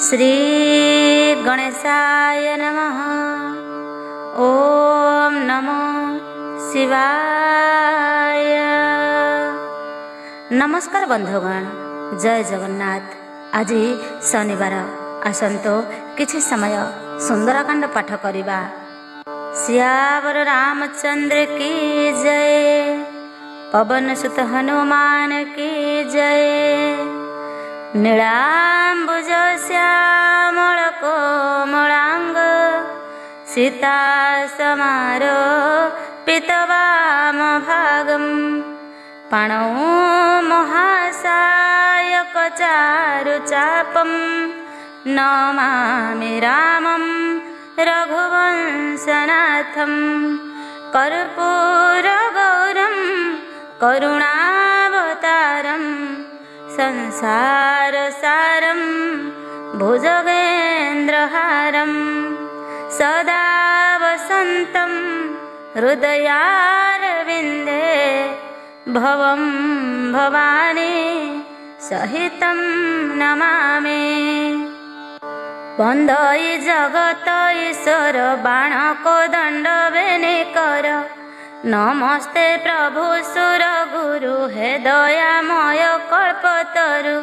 श्री गणेशाय नमः। ओम नमो शिवाय। नमस्कार बंधुगण, जय जगन्नाथ। आज शनिवार, आसंतो किछि समय सुंदरकांड पाठ करिबा। सियावर रामचंद्र की जय, पवन सुत हनुमान की जय। नीलांबुज श्यामल कोमलांग, सीता समारो पीतवाम भागम। पाणौ महासायक चारु चापम, नमामि रामं रघुवंशनाथं। कर्पूर गौरं करुणावतारं, संसार सारं भुजगेन्द्रहारं। सदा वसन्तं हृदयारविन्दे, भवं भवानी सहितं नमामि। बंदई जगत ईश्वर, बाणको दंड बेनिकर। नमस्ते प्रभु सुर गुरु, हे दयामय कल्पतरु।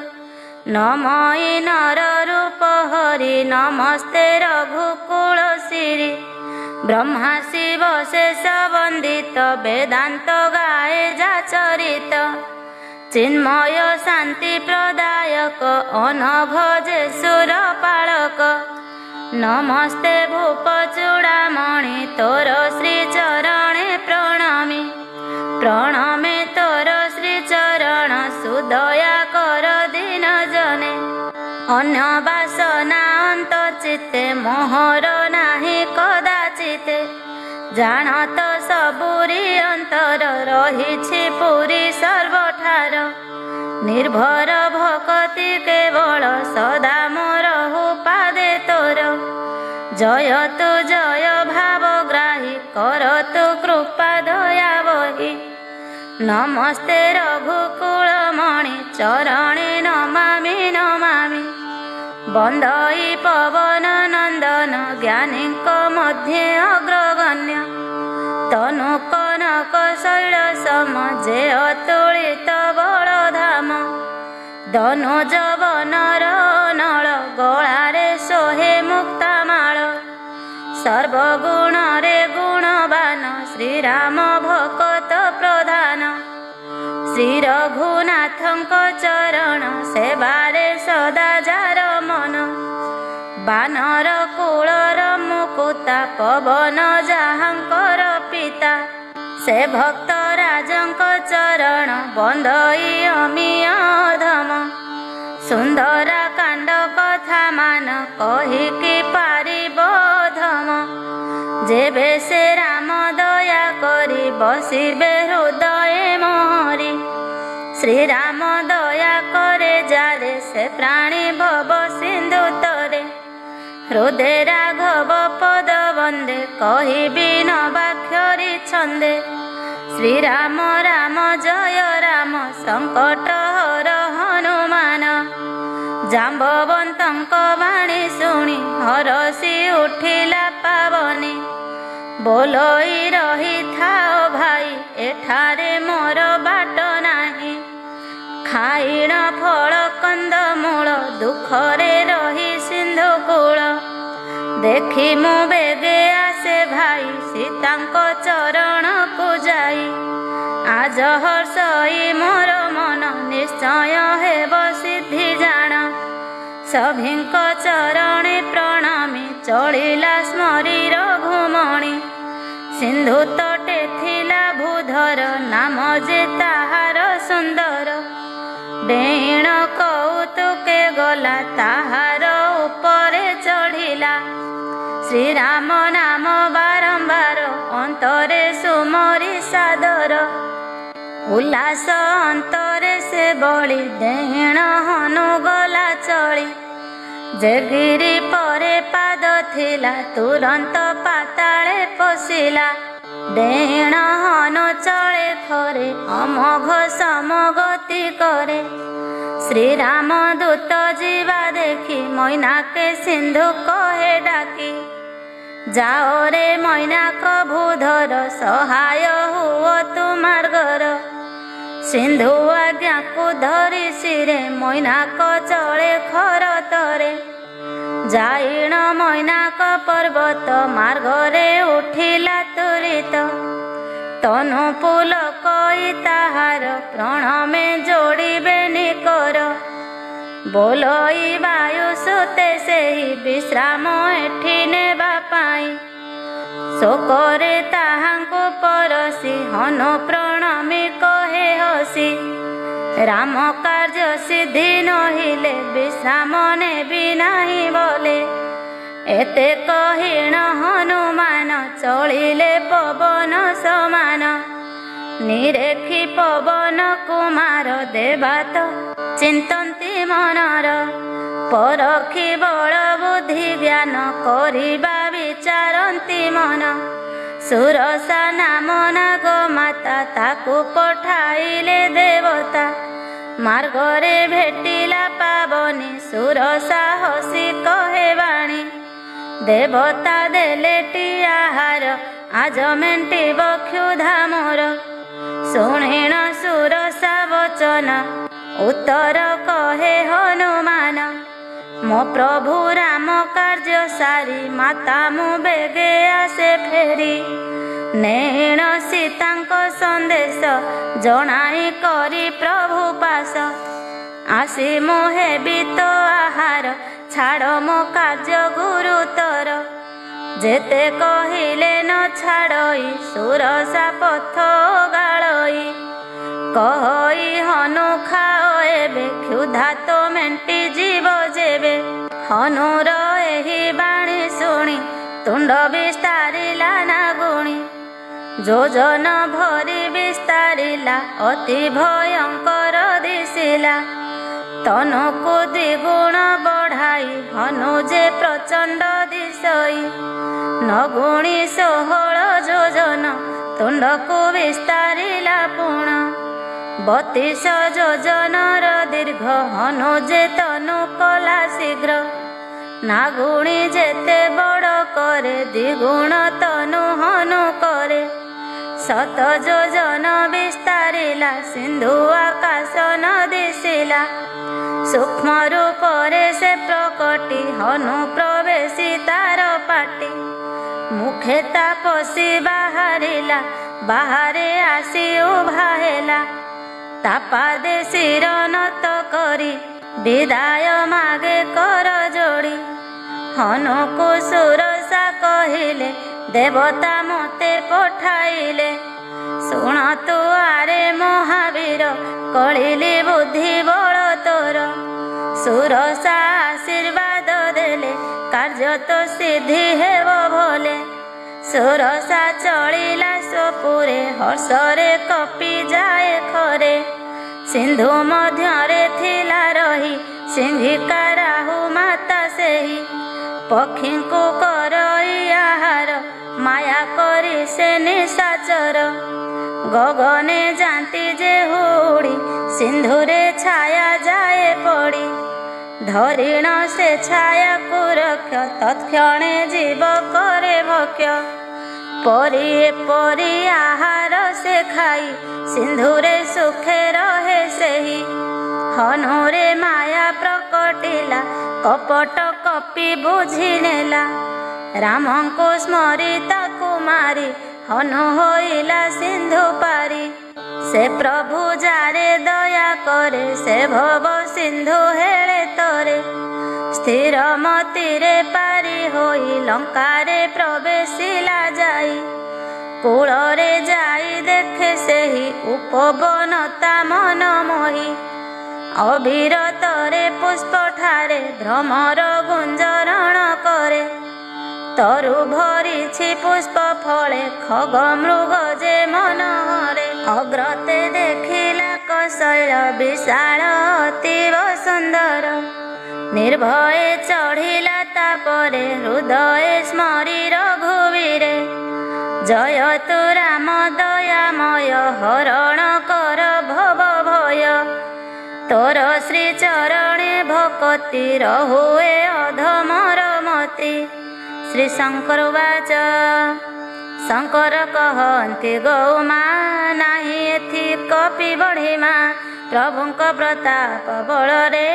नमई नर रूप हरि, नमस्ते रघुकुल सिरि। ब्रह्मा शिव शेष वंदित, वेदांत गाए जा चरित। चिन्मय शांति प्रदायक, अनघ जे सुर पालक। नमस्ते भूप चूड़ामणि, तोर श्री चरणे प्रणमि। प्रणमे तोर श्री चरण, सुदया कर दीन जने। अन्य बासना अंत चित्ते, मोहर नाही कदाचिते। जानत सबुरी अंतर, रहिछि पुरी सर्वठार। निर्भर भक्ति केवल, सदा मोरहु पादे तोर। जय तु जय भावग्राही, करतु कृपा दया बहि। नमस्ते रघुकुल मणि, चरणे नमामि नमामि। बंदई पवन नंदन, ज्ञानीक मध्ये अग्रगण्य। तनु कनक शैल सम, जे अतुलित बलधाम। धनुज वनर नळ, गଳାରେ सोहे मुक्तामाळ। सर्वगुण रे गुणवान, श्रीराम भक्त प्रधान। श्री रघुनाथଙ୍କ चरण, सेवारे सदा जार मन। बानर कुलर मुकुता, पवन जाहांकर पिता। से भक्त राजଙ୍କ चरण, बंदई अमिय धम। सुंदरा कांड कथा मान, कहिकी पारिब धम। जेबे से राम दया करी, बसिबे हृदय मोहरी। श्री राम दया करे जारे, से प्राणी भव सिंधु तरे। हृदय राघव पद वंदे, कहिबी नवाक्षरी छंदे। श्री राम राम जय राम, संकट हर हनुमान। जाम्बवंतଙ୍କ बाणी शुणी, हरषि उठिला पावनी। बोलई रही थाओ भाई, एठारे मोर बाट नाही। खाइण फल कंद मूल, दुखरे रही सिंधु कूल। देखी मु बेगे आसे भाई, सीताଙ୍କ चरण को जाई। आज हर्षई मोर मन, निश्चय हेब सिद्धि जाण। सभिଙ୍କ चरणे प्रणमि, चलिला स्मरी रघुमणि। सिंधु तटे थिला भूधर, नाम जे ताहार सुंदर। डेण कौतुके गला, ताहार उपरे चढ़िला। श्री राम नाम बारंबार, अंतरे सुमरी सादर। उल्लास अंतरे से बळी, डेण हनु गला चली। जे गिरी परे पाद थिला, तुरंत पाताळे पशिला। डेण हनु चले थरे, अमोघ समगति करे। श्रीराम दूत जीवा देखी मैनाके सिंधु कहे डाकी, जाओ रे मैनाक भूधर सहाय हुओ तु मार्गर। सिंधु आज्ञा को धरी सिरे मैनाक चले खर तरे, जाइण मैनाक पर्वत मार्गरे उठिला तुरित। तनु पुलकई ताहार प्रणमे जोड़िबे निकर, बोलई वायु सुते सेही विश्राम एठी नेबा पाई। शोकरे ताहांकु परसी हनु प्रणमी कहे हसी, राम कार्य सिद्धि नहिले विश्राम नेबी नाही बोले। एते कहिण हनुमान चलिले पवन समान, निरेखी पवन कुमार देवात चिंतन्ति मनर। परखी बल बुद्धि ज्ञान करिबा विचारन्ति मन, सुरसा नाम नाग माता ताकू पठाइले देवता। मार्गरे भेटिला पावनी सुरसा हसी कहे बाणी, देवता देलेटी आहार आज मेंटिब क्षुधा मोर। शुणिण सुरसा वचन उत्तर कहे हनुमान, मो प्रभु राम कार्य सारी माता मु बेगे आसे फेरी। नेण सीतांक संदेश जनाई करी प्रभु पास, आसी मु हेबी तो आहार छाड़ मो कार्य गुरुतर। जेते कहिले न छाड़ई सुरसा पथ गाड़ई, कहई हनु खाओ एबे क्षुधा तो मेंटी जीव जेबे। हनुर एही बाणी शुणी तुंड विस्तारिला नागुणी, जोजन भरी विस्तारिला अति भयंकर दिसिला। तनुकु द्विगुण बढ़ाई हनु जे प्रचंड दिशई, नगुणी 16 योजन तुंडकु विस्तारिला पुण। 32 योजनर दीर्घ हनु जे तनु कला शीघ्र, नागुणी जेते बड़ करे द्विगुण तनु हनु करे। 7 योजन विस्तारिला सिंधु आकाश न दिसिला, सूक्ष्म रूपरे से प्रकटी हनु प्रवेशी तार पाटी। मुखे तापसी बाहरिला बाहरे आसी उभा हेला, तापादे शिर नत करी विदाय मागे कर जोड़ी। हनुकु सुरसा कहिले देवता मोते पठाइले, शुण तु आरे महावीर कलिली बुद्धि बल तोर। सुरसा आशीर्वाद देले कार्य तो सिद्धि हेब भले, सुरसा चलिला स्वपुरे हर्षरे कपि जाए खरे। सिंधु मध्यरे थिला रही सिंहिका राहु माता सेही, पक्षी को करई आहार माया करी से निशाचर। गगने जाती जे हुड़ी सिंधुरे छाया जाए पड़ी, धरिण से छाया को रक्ष तत्क्षणे जीव करे भक्ष्य। परी परी आहार से खाई सिंधुरे सुखे रहे सेही, हनुरे माया प्रकटिला कपट कपि बुझी नेला। रामको स्मरित कुमारी हनु होइला सिंधु पारी, से प्रभु जारे दया करे से भव सिंधु हेले तरे। स्थिर मतिरे पारी होई लंकारे प्रवेशिला जाई, कूଳରେ जाई देखे सेही उपवनता मन मोही। अविरतरे पुष्प ठारे भ्रमर गुंजरण करे, तरु भरिछि पुष्प फले खग मृग जे मनहरे। अग्रते देखिला कौशल विशाल अतीव सुंदर, निर्भये चढ़िला तापरे हृदय स्मरि रघुवीरे। जय तु राम दयामय हरण कर भव भय, तोर श्री चरणे भक्ति रहुए अधमर मति। श्री शंकर वाच शंकर कहन्ति गौमा नाही एथि कपि बढ़िमा। प्रभुंक प्रताप बଳରେ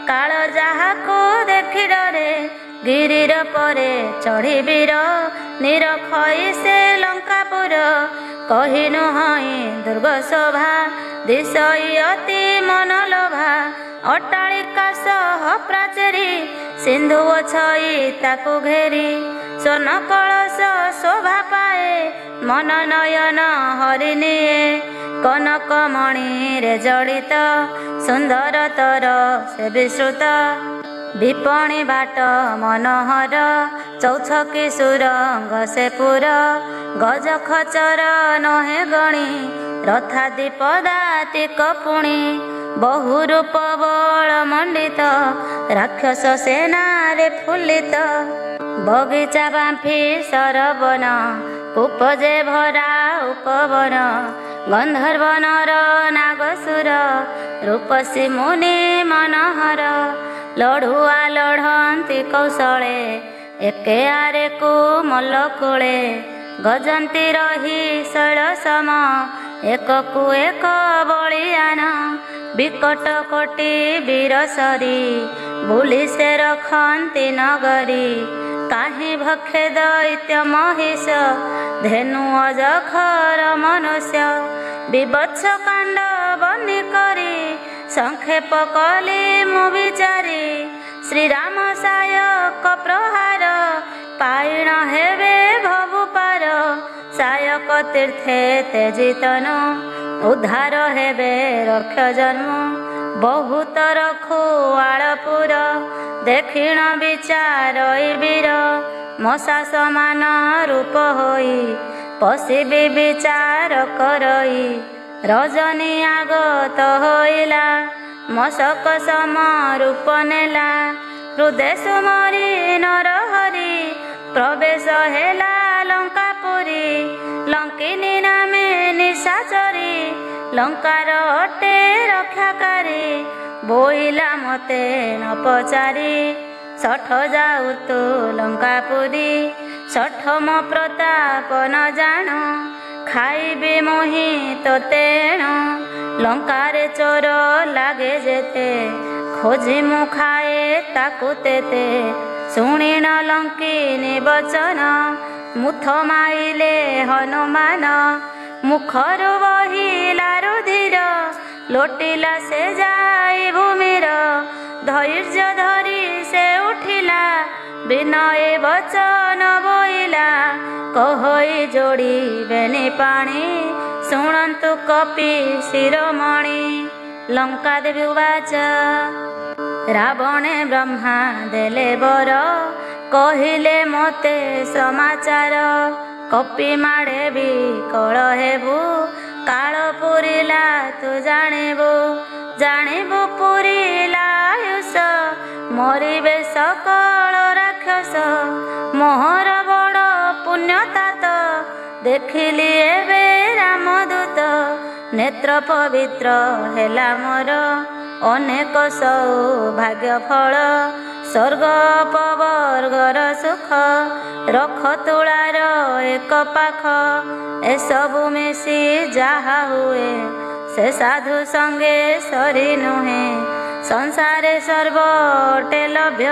काल ଯାହାକୁ ଦେଖି ଡରେ। गिरिर परे चढ़ी वीर निरखई से लंकापुर। कहिनु हई दुर्ग शोभा दिशई अति मनलोभा। अट्टालिका सह प्राचेरी सिंधु छई ताकु घेरी। स्वर्ण कलश शोभा पाए मन नयन हरिनिए। कनकमणि रे जड़ित सुंदर तर से विश्रुत। विपणि बाट मनोहर चौछकी सुरंग से पुर। गज खचर नहे गणी रथादि पदातिक पुणी। बहु रूप बल मंडित राक्षस सेना रे फुल्लित। बगीचा बांफी सरबन उपजे भरा उपवन। गंधर्व नर नागसुर रूपसी मुनि मनोहर। लढ़ुआ लढ़ंती कौशले एके आरे को मल्लकूले। गजंती रही शैल सम एक कु एक बलियान। विकट कोटि वीरसरी बुली से रखंती नगरी। काहे भक्षे दैत्य महिष धेनु अजखर मनुष्य। विभत्स कांड बनी करी संक्षेप कली मु विचारी। श्रीराम सायक प्रहार पाइण हेबे भवु पार। सायक तीर्थे तेजितनु उद्धार हेबे रक्ष जन्म। बहुत रखुआलपुर देखिण विचार वीर। मशा समान रूप होई पशि विचार करई। रजनी आगत होइला मशक सम रूप नेला। हृदय सुमरी नरहरि प्रवेश हेला लंकापुरी। लंकिनी नामे निशाचरी लंकार अटे रक्षाकारी। बोइला मते न पचारी सठ जाऊ तू लंकापुरी। सठ मो प्रताप न जाण खाइबे मोहि तो तेण। लंकारे चोर लागे जेते खोजी मु खाए ताकु तेते। शुणिन लंकिनी वचन मुथ माइले हनुमान। मुखरु बहिला रुधिर लोटिला से जाई भूमिर। धैर्य धरी से उठिला विनय वचन बोइला। कहई जोड़ी बेनी पाणी शुणन्तु कपि शिरोमणि। लंका देवी उवाच रावणे ब्रह्मा देले बर कहिले मोते समाचार। कपि माड़े भी कल हेबु काल पुरिला तू जानिबु। जानिबु पुरिला आयुष मरिबे सकल राक्षस। मोहर बड़ पुण्यतात देखिली एबे रामदूत। नेत्र पवित्र हेला मोर अनेक सौभाग्य फल। स्वर्ग पवर्गर सुख रख तुलार एक पाख। एसबु मिशी जाहा हुए से साधु संगे सरी नुहे। संसारे सर्वटे लभ्य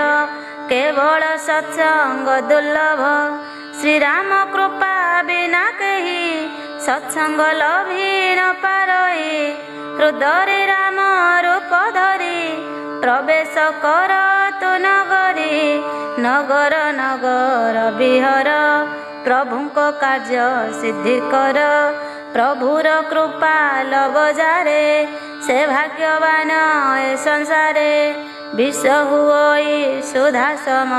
केवल सत्संग दुर्लभ। श्रीराम कृपा बिना कही सत्संग लभी न पारई। हृदय राम रूप धरी प्रवेश कर तु नगरी। नगर नगर विहर प्रभुंक कार्य सिद्धि कर। प्रभुर कृपा लबजारे से भाग्यवान ए संसारे। विष हुई सुधा सम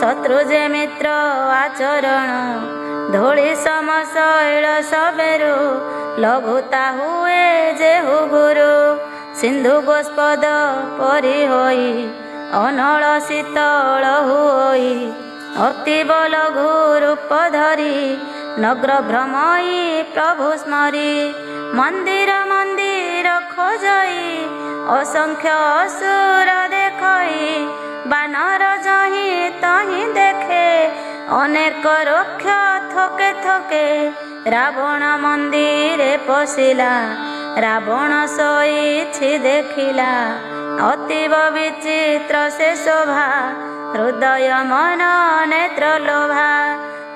शत्रु जे मित्र आचरण। धूଳି सम शैल सबेरु लघुता हुए जेहु गुरु। सिंधु गोस्पद परि होई अनल शीतल हुई। अतीब लघु रूप धरी नगर भ्रमई प्रभु स्मरी। मंदिर मंदिर खोजई असंख्य असुर देखई बानर जही तही देखे अनेक रक्ष थके थके रावण मंदिर पशिला रावण शोइछि देखिला अतीव विचित्र से शोभा हृदय मन नेत्र लोभा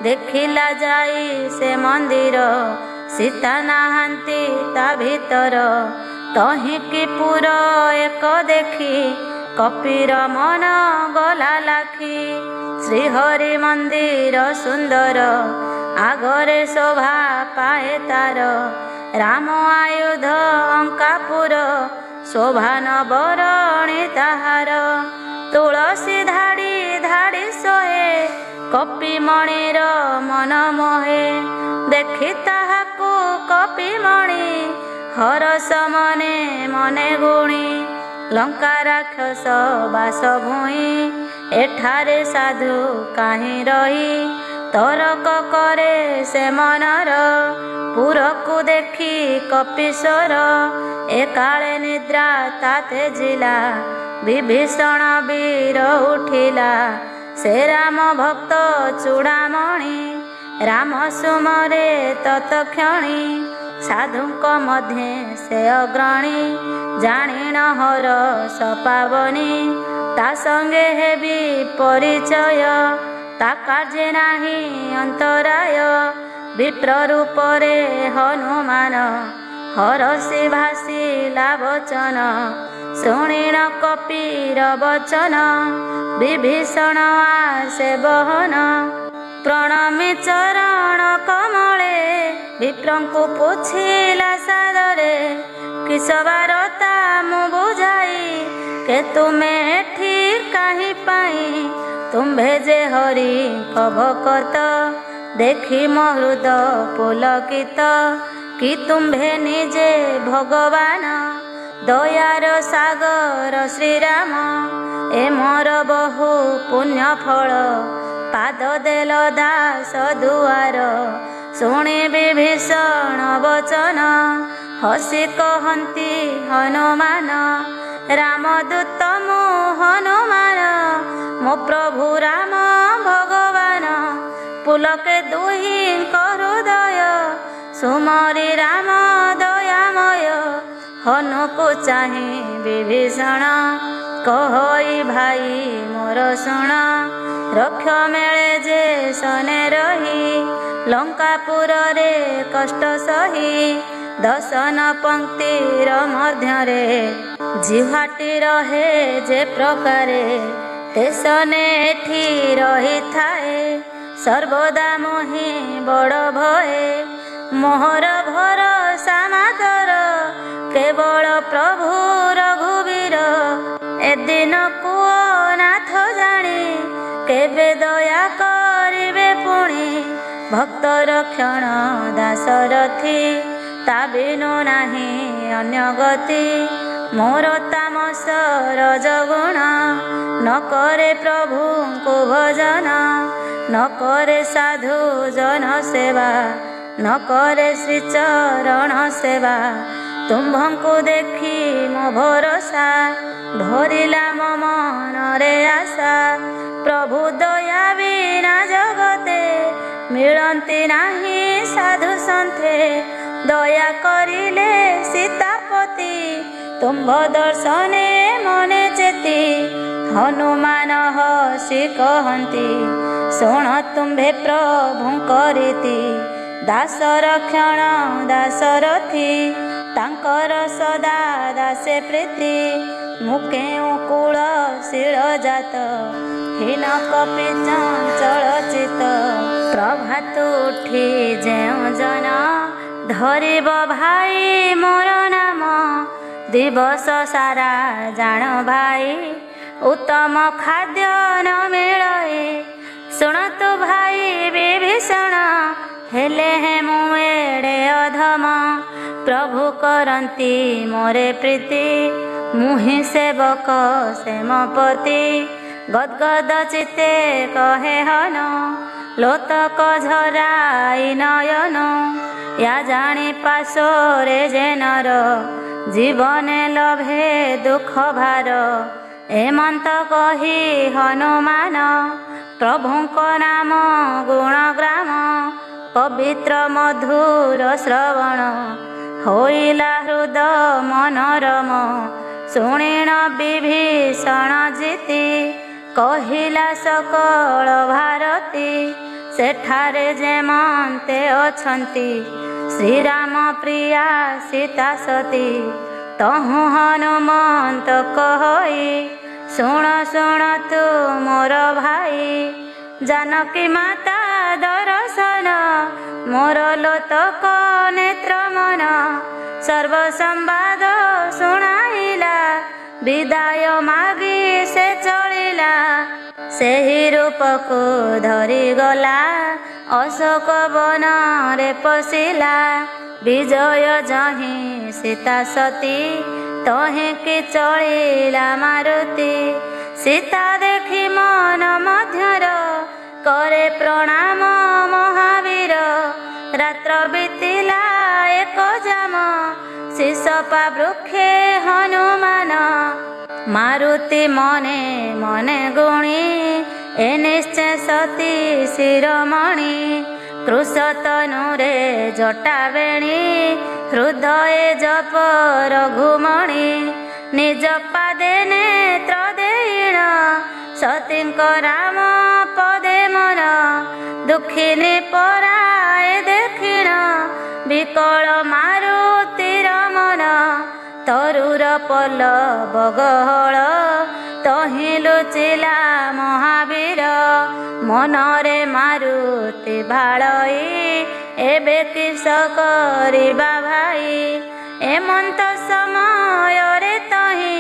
देखिला जाई से मंदिर सीता नाहांती ता भीतर तही कि पुर एक देखी कपीर मन गला लाखी श्रीहरि मंदिर सुंदर आगरे शोभा पाए तार राम आयुध अंकापुर शोभा न बरणी ताहार तुलसी धाड़ी धाड़ी सोहे कपि मणिर मन मोहे देखि ताहाकु कपि मणि हरस मने मने गुणी लंका राक्षस बास भूई एठारे साधु काहीं रही तरक करे से मनर पुरकु देखी कपिश्वर एकाले निद्रा ताते जिला विभीषण वीर उठिला से राम भक्त चूड़ामणि राम सुमरे तत्क्षणी साधुक मध्य से अग्रणी जाणिन हर सपावनी ता संगे हेबी परिचय ता कार्ये नाही अंतराय विप्र रूपरे हनुमान हरसि भासिला वचन शुणिन कपीर वचन विभीषण आसे बहन प्रणमी चरण कमले विप्रंकु पुछिला सादरे किस बारता मु बुझाई के तुमे एठी काहि पाई तुम्भे जे हरि भक्त देखी मो हृद पुलकित कि तुम्भे निजे भगवान दयार सागर श्रीराम ए मोर बहु पुण्य फल पाद देल दास दुआर शुणी विभीषण वचन हसी कहती हनुमान रामदूत मु हनुमान मो प्रभु राम भगवान पुलके दुहि हृदय सुमरी राम दयामय हनुको चाहे विभीषण कहई भाई मोर शुण रक्ष मेले जे सने रही लंकापुर रे कष्ट सही दशन पंक्तिर मध्यरे जिह्वाटी रहे जे प्रकारे तेसने एठी रही थाए सर्वदा मोहि बड़ भये मोहर भरोसा मातर केवल प्रभु रघुवीर ए दिन कुओ नाथ जानी केबे दया करिबे पुणी भक्त रक्षण दासरथी ता बिनु नाही अन्य गति मोर तामस रजगुण न करे प्रभुଙ୍କୁ भजन न करे साधु जन सेवा न करे श्री चरण सेवा तुम्भଙ୍କୁ देखी मो भरोसा भरिला मो मनरे आशा प्रभु दया बिना जगते मिलती नाही साधु सन्थे दया करिले सीतापति तुम्भ दर्शने मने चेती हनुमान हसी कहती शुण तुम्भे प्रभुଙ୍କ रीति दास रक्षण दासरथी तांकर सदा दासे प्रीति मुकेउ कूल शिल जात हीन कपि चंचल चित प्रभात उठी जेउ जन धरिब भाई मोर नाम दिवस सारा जान भाई उत्तम खाद्य न मिलए शुणतु भाई विभीषण हेले हे मुएड़े अधम प्रभु करती मोरे प्रीति मुहि सेवक सेमपति गदगद चिते कहे हन लोतक झराई नयन या जानी पाशोरे जे नर ଜୀବନେ ଲଭେ ଦୁଃଖ ଭାର ଏମନ୍ତ କହି ହନୁମାନ ପ୍ରଭୁଙ୍କ ନାମ ଗୁଣଗ୍ରାମ ପବିତ୍ର ମଧୁର ଶ୍ରବଣ ହୋଇଲା ହୃଦ ମନୋରମ ଶୁଣିଣ ବିଭୀଷଣ ଜିତି କହିଲା ସକଳ ଭାରତୀ ସେଠାରେ ଯେମନ୍ତେ ଅଛନ୍ତି ଶ୍ରୀରାମ ପ୍ରିୟା ସୀତା ସତୀ ତହୁଁ ହନୁମନ୍ତ କହି ଶୁଣ ଶୁଣ ତୁ ମୋର ଭାଇ ଜାନକୀ ମାତା ଦର୍ଶନ ମୋର ଲୋତକ ନେତ୍ର ମନ ସର୍ବ ସମ୍ବାଦ ଶୁଣାଇଲା ବିଦାୟ ମାଗି ସେ ଚଳିଲା ସେହି ରୂପକୁ ଧରିଗଲା ଅଶୋକ ବନରେ ପଶିଲା ବିଜୟ ଯହିଁ ସୀତା ସତୀ ତହିଁ କି ଚଳିଲା ମାରୁତି ସୀତା ଦେଖି ମନ ମଧ୍ୟର करे प्रणाम महावीर रात्र बीतिला एक जाम शिशपा वृक्षे हनुमान मारुति मने मने गुणी ए निश्चय सती शिरोमणि कृशतनुरे जटा बेणी हृदय जप रघुमणि निज पादे नेत्र देण सतींक राम पदे मन दुखिनी पराए देखिण विकल मारुतिर मन तरुर पल्लव गहळ तहि लुचिला महावीर मनरे मारुति भाळई एबे किस करिबा भाई एमंत समय रे तहि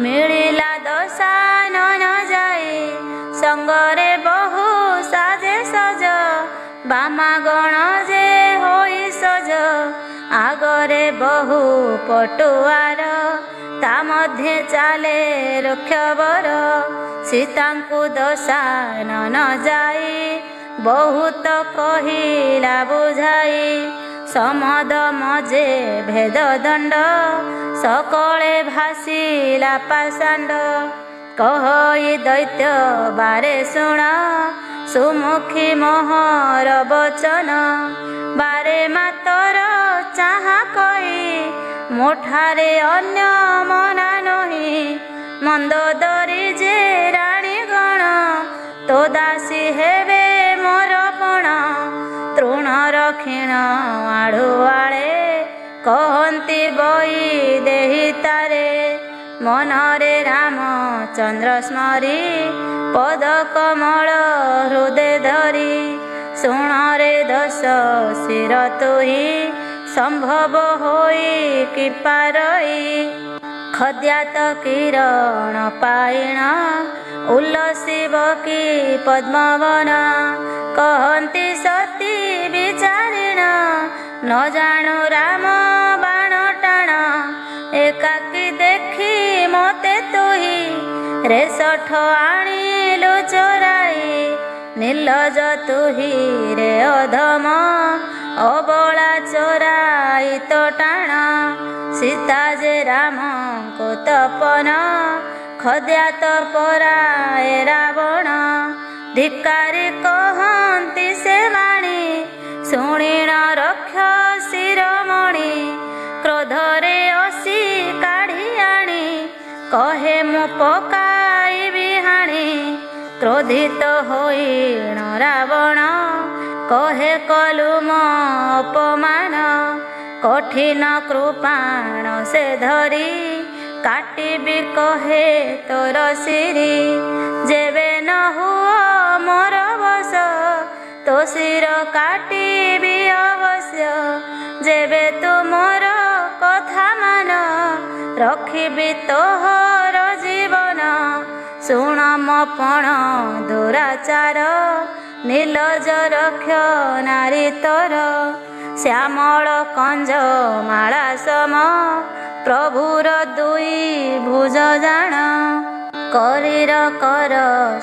मिलिला दशानन जाई संगरे बहु साजे सज बामा गण जे होई सज आगरे बहु पटुआर ता मध्ये चाले रक्षबर सीतांकु दशानन जाई बहुत कहिला बुझाई समद मजे भेद दंड सकले भासिला पाषांड कहई दैत्य बारे शुण सुमुखी मोहर बचन बारे मातर चाहा कही मोठारे अन्य मना नही मंदोदरी जे राणी गण तो दासी हेबे मोर पण तृण रक्षिण आढ़ुआळे कहती बई देही तारे मनरे राम चंद्र स्मरी पद कमल हृदय धरी शुणरे दश शिर तुही संभव होई कि पारई खद्यात किरण पाइण उल्लसिव की पद्मवन कहती सती विचारिण न जाणु राम बाण टाण एकाकी देखी मते तुही रेसठ आଣିलु चोराई निर्लज तुही रे अधम अबला चोराई तो टाण सीता जे राम को तपन खद्यात पराए रावण धिकारी कहती से वाणी शुणिण रक्ष शिरोमणि क्रोधरे असी काढ़ी आणी कहे मु पकाइबी हाणी क्रोधित होइण रावण कहे कलु मो अपमान कठिन कृपाण से धरी काटिबी कहे तोर शिरी जेबे न हुओ मोर बस तो शिर काटिबी अवश्य जेबे तू मोर कथा मान रखिबी तोहर जीवन शुण मो पण दुराचार निर्लज रक्ष नारी तोर श्यामल कंज माला सम प्रभुर दुई भुज जाण करीर कर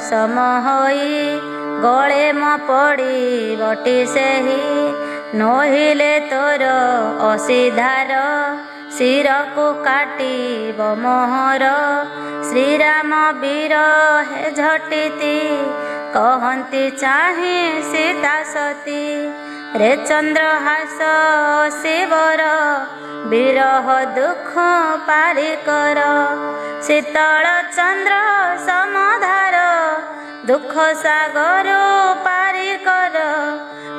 सम होई गले म पड़ी बटी सेही नहिले तोर असीधार ଶିରକୁ କାଟିବ ମୋହର। ଶ୍ରୀରାମ ବୀର ହେ ଝଟିତି କହନ୍ତି ଚାହିଁ ସୀତା ସତୀ। ରେ ଚନ୍ଦ୍ରହାସ ଶିବର ବିରହ ଦୁଃଖ ପାରିକର। ଶୀତଳ ଚନ୍ଦ୍ର ସମଧାର ଦୁଃଖ ସାଗର ପାରିକର।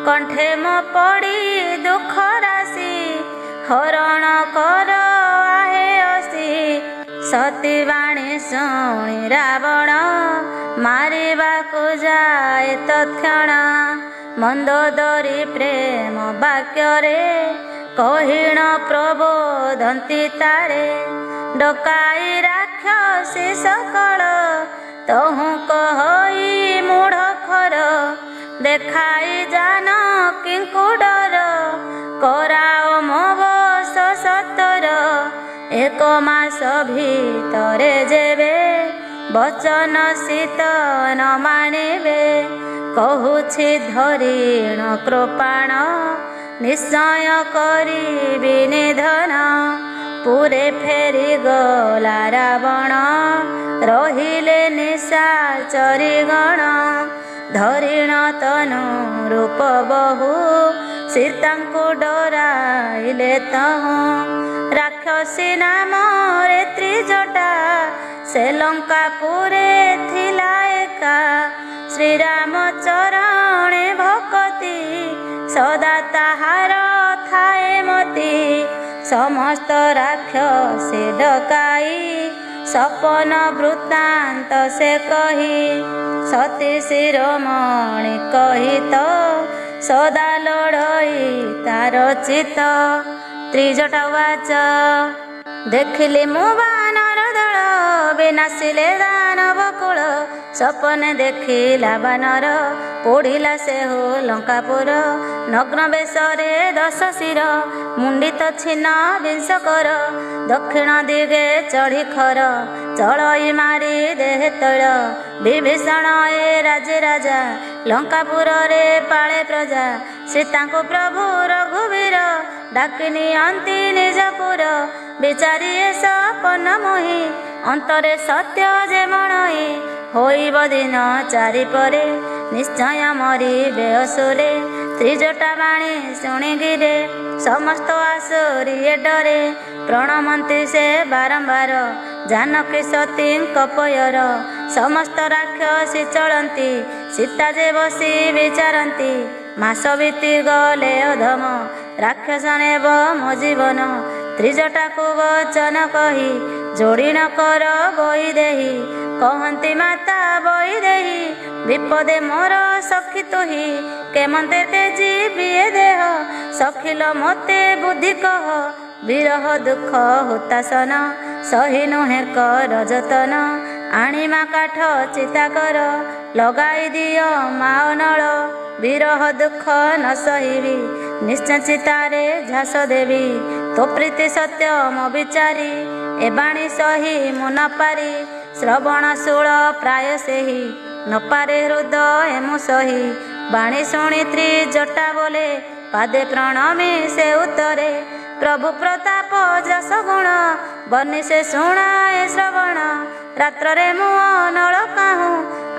କଣ୍ଠେ ମୋ ପଡ଼ି ଦୁଃଖ ରାଶି ହରଣ କର ଆହେ ଅସି। ସତୀ ବାଣୀ ଶୁଣି ରାବଣ ମାରିବାକୁ ଯାଏ ତତ୍କ୍ଷଣ। ମନ୍ଦୋଦରୀ ପ୍ରେମ ବାକ୍ୟରେ କହିଣ ପ୍ରବୋଧନ୍ତି ତାରେ। ଡକାଇ ରାକ୍ଷସୀ ସକଳ ତହୁଁ କହଇ ମୂଢ଼ ଖର। ଦେଖାଇ ଜାନକୀଙ୍କୁ ଡର କରାଅ ମୋ ବଶ ସତର। ଏକ ମାସ ଭିତରେ ଯେବେ ବଚନ ସୀତ ନ ମାଣିବେ। କହୁଛି ଧରିଣ କୃପାଣ ନିଶ୍ଚୟ କରିବି ନିଧନ। ପୁରେ ଫେରିଗଲା ରାବଣ ରହିଲେ ନିଶାଚରୀ ଗଣ। ଧରିଣ ତନୁ ରୂପ ବହୁ ସୀତାଙ୍କୁ ଡରାଇଲେ ତହୁଁ। ରାକ୍ଷସୀ ନାମରେ ତ୍ରିଜଟା ସେ ଲଙ୍କାପୁରେ ଥିଲା ଏକା। ଶ୍ରୀରାମ ଚରଣେ ଭକତି ସଦା ତାହାର ଥାଏ ମତି। ସମସ୍ତ ରାକ୍ଷସୀ ଡକାଇ ସପନ ବୃତ୍ତାନ୍ତ ସେ କହି। ସତୀ ଶିରୋମଣି କହିତ ସଦା ଲଢ଼ଇ ତାର ଚିତ। ତ୍ରିଜଟା ଉବାଚ ଦେଖିଲି ମୁଁ ବାନର ଦଳ ବିନାଶିଲେ ଦାନବ କୁଳ। ସପନେ ଦେଖିଲା ବାନର ପୋଡ଼ିଲା ସେହୁ ଲଙ୍କାପୁର। ନଗ୍ନ ବେଶରେ 10 ଶିର ମୁଣ୍ଡିତ ଛିନ୍ନ ବିଂଶକର। ଦକ୍ଷିଣ ଦିଗେ ଚଢ଼ି ଖର ଚଳଇ ମାରି ଦେହେ ତୈଳ। ବିଭୀଷଣ ଏ ରାଜେ ରାଜା ଲଙ୍କାପୁରରେ ପାଳେ ପ୍ରଜା। ସୀତାଙ୍କୁ ପ୍ରଭୁ ରଘୁବୀର ଡାକି ନିଅନ୍ତି ନିଜପୁର। ବିଚାରି ଏ ସପନ ମୋହି ଅନ୍ତରେ ସତ୍ୟ ଯେ ମଣଇ। ହୋଇବ ଦିନ 4 ପରେ ନିଶ୍ଚୟ ମରିବେ ଅସୁରେ। ତ୍ରିଜଟା ବାଣୀ ଶୁଣିକିରେ ସମସ୍ତ ଆସୁରିଏ ଡରେ। ପ୍ରଣମନ୍ତି ସେ ବାରମ୍ବାର ଜାନକୀ ସତୀଙ୍କ ପୟର। ସମସ୍ତ ରାକ୍ଷସୀ ଚଳନ୍ତି ସୀତା ଯେ ବସି ବିଚାରନ୍ତି। ମାସ ବିତି ଗଲେ ଅଧମ ରାକ୍ଷସ ନେବ ମୋ ଜୀବନ। ତ୍ରିଜଟାକୁ ବଚନ କହି ଯୋଡ଼ିଣ କର ବୈଦେହୀ। କହନ୍ତି ମାତା ବୈଦେହୀ ବିପଦେ ମୋର ସଖୀ ତୁହି। କେମନ୍ତେ ତେଜିବି ଏ ଦେହ ସଖିଲ ମୋତେ ବୁଦ୍ଧି କହ। ବିରହ ଦୁଃଖ ହୁତାସନ ସହି ନୁହେଁ କର ଯତନ। ଆଣିମା କାଠ ଚିତା କର ଲଗାଇ ଦିଅ ମାଅ ନଳ। ବିରହ ଦୁଃଖ ନ ସହିବି ନିଶ୍ଚୟ ଚିତାରେ ଝାସ ଦେବି। ତୋ ପ୍ରୀତି ସତ୍ୟ ମୋ ବିଚାରି ଏ ବାଣୀ ସହି ମୁଁ ନ ପାରି। ଶ୍ରବଣ ଶୂଳ ପ୍ରାୟ ସେହି ନ ପାରେ ହୃଦୟ ମୁଁ ସହି। ବାଣୀ ଶୁଣି ତ୍ରିଜଟା ବୋଲେ ପାଦେ ପ୍ରଣମି ସେ ଉତ୍ତରେ। ପ୍ରଭୁ ପ୍ରତାପ ଯଶ ଗୁଣ ବନି ସେ ଶୁଣାଏ ଶ୍ରବଣ। ରାତ୍ରରେ ମୁଁ ଅନଳ କାହୁଁ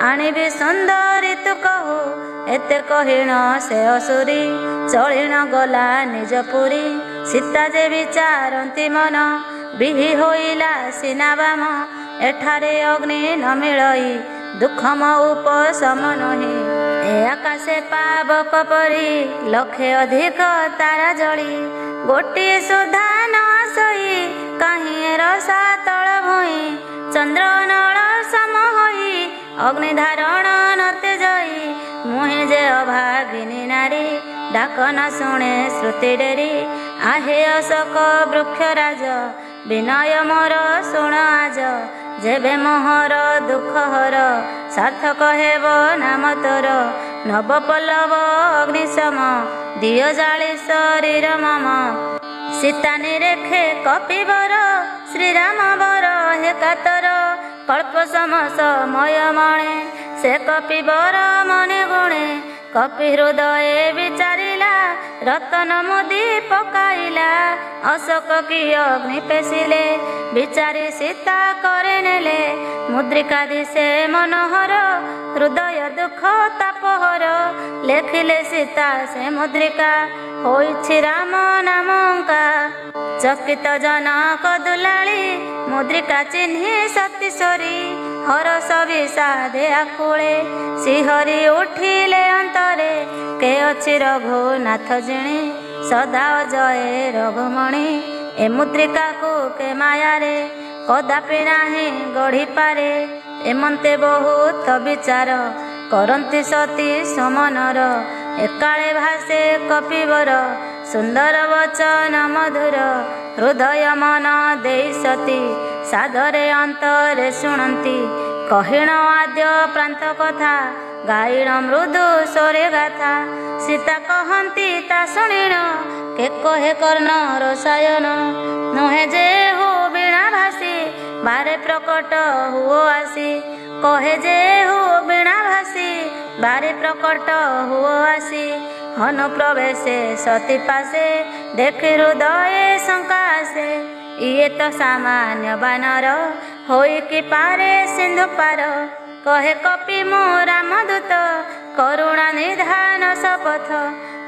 ଆଣିବି ସୁନ୍ଦରୀ ତୁ କହୁ। ଏତେ କହିଣ ସେ ଅସୁରୀ ଚଳିଣ ଗଲା ନିଜ ପୁରୀ। ସୀତା ଯେ ବିଚାରନ୍ତି ମନ ବିହି ହୋଇଲା ସିନା ବାମ। ଏଠାରେ ଅଗ୍ନି ନ ମିଳଇ ଦୁଃଖ ମୋ ଉପଶମ ନୁହେଁ। ଏ ଆକାଶେ ପାବକ ପରି ଲକ୍ଷେ ଅଧିକ ତାରା ଜଳି। ଗୋଟିଏ ସୁଧା ନ ସହି କାହିଁ ରସା ତଳ ଭୁଇଁ। ଚନ୍ଦ୍ର ନଳ ସମ ହୋଇ ଅଗ୍ନି ଧାରଣ ନତେ ଜଇ। ମୁହିଁ ଯେ ଅଭାଗିନୀ ନାରୀ ଡାକ ନ ଶୁଣେ ଶ୍ରୁତି ଡେରି। ଆହେ ଅଶୋକ ବୃକ୍ଷ ରାଜ ବିନୟ ମୋର ଶୁଣ ଆଜ। ଯେବେ ମୋହର ଦୁଃଖ ହର ସାର୍ଥକ ହେବ ନାମ ତୋର। ନବ ପଲ୍ଲବ ଅଗ୍ନିଶମ ଦିଅ ଜାଳି ଶରୀର ମମ। ସୀତା ନିରେଖେ କପିବର ଶ୍ରୀରାମ ବର ହେ କାତର। କଳ୍ପ ସମୟ ମଣେ ସେ କପିବର ମନେ ଗୁଣେ। କପି ହୃଦୟ ବିଚାରିଲା रतन मुदी पकाइला अशोक की अग्नि पेशिले विचारी सीता करे नेले मुद्रिका दिशे मनोहर हृदय दुख तापहर लेखिले सीता से मुद्रिका होइछि राम नामंका चकित जनक दुलाली मुद्रिका चिन्हि सतीश्वरी हरस विषादे आकुले श्रीहरि उठिले अंतरे के अछि रघुनाथ जिणी सदा जय रघुमणि ए मुद्रिका को के मायारे कदापि नाही गढ़ी पारे एमंते बहुत विचार करंती सती समनर एकाळे भाषे कपिवर सुंदर वचन मधुर हृदय मन देई सती सादरे अंतरे शुणंती कहिण आद्य प्रांत कथा गाइण मृदु स्वरे गाथा सीता कहंती ता शुणिण के कहे कर्ण रसायन नुहे जे हो बीणा भासी बारे प्रकट हुओ आसी कहे जे हो बीणा भासी बारे प्रकट हुओ आसी हनु प्रवेशे सती पासे देखि हृदय शंकासे इए तो सामान्य बानर होई कि पारे सिंधु पार कहे कपि मो रामदूत करुणा निधान शपथ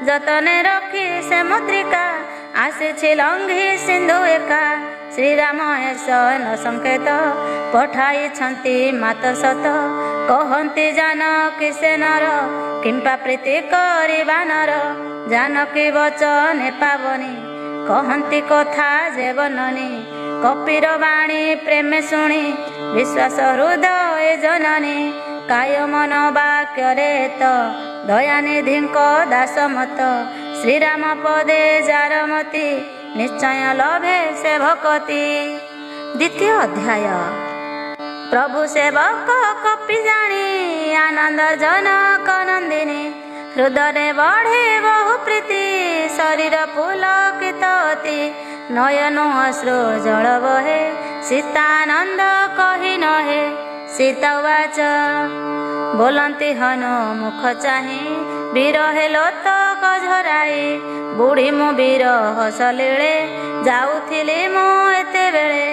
जतने रखी से मुद्रिका आसी लंघी सिंधु एका श्रीराम न संकेत पठाई छंती मात सत कहंती जानकी से नर किंपा प्रीति करी बानर जानकी वचने पावनी कहंती कथा जेवननी कपिर बाणी प्रेम शुणी विश्वास हृदय जननी काय मन वाक्य तो दयानिधि दासमत श्रीराम पदे जारमती निश्चय लभे से भक्ति। द्वितीय अध्याय प्रभु सेवक कपि जानी आनंद जनक नंदिनी हृदय बढ़े बहु प्रीति शरीर पुलकित अति नयन अश्रु जल बहे सीतानंद कही नहे सीता वाच बोलती हनु मुख चाही विरहे लोतक झराई बुढ़ी मु विरह सलीले जाऊथिली मु एते बेले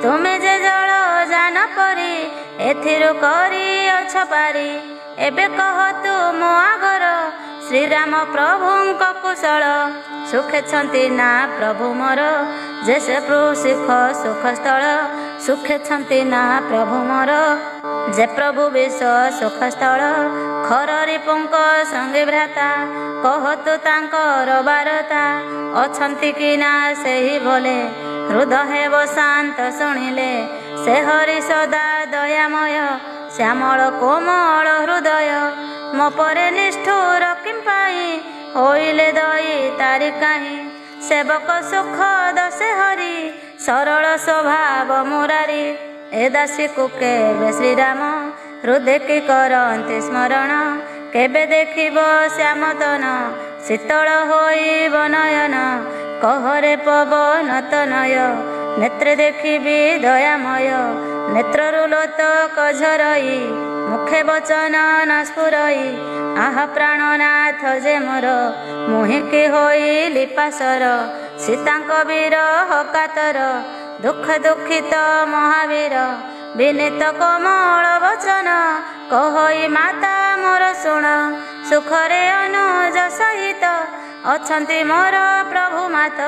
तुमे जे जल जान परी एथिरु करी अछ पारी एबे कह तू मो आगर श्रीराम प्रभुंक कुशल सुखे छंती ना प्रभु मोर जैसे प्रसिख सुख स्थल सुखे छंती ना प्रभु मोर जे प्रभु विश्व सुख स्थल खर रिपुंक संगे भ्राता कहतु तांकर बारता अछंती कि ना सेही भोले हृदय व शांत शुणिले से हरि सदा दयामय श्यामल कोमल हृदय मो परे निष्ठुर किंपाई होइले दई तारी काहीं सेवक सुख दसे हरि सरल स्वभाव मुरारी ए दासी को केबे श्रीराम हृदय की करंती स्मरण केबे देखिब श्यामतन शीतल होइब नयन कहरे पवन तनय नेत्रे देखिबी दयामय नेत्ररु लोतक झरई मुखे वचन न स्फुरई आह प्राणनाथ जे मोर मुहिकी होई लिपासर सीतांक विरह कातर दुख दुखित महावीर विनीत कोमल वचन कहई माता मोर शुण सुखरे अनुज सहित अछंती मोर प्रभु मात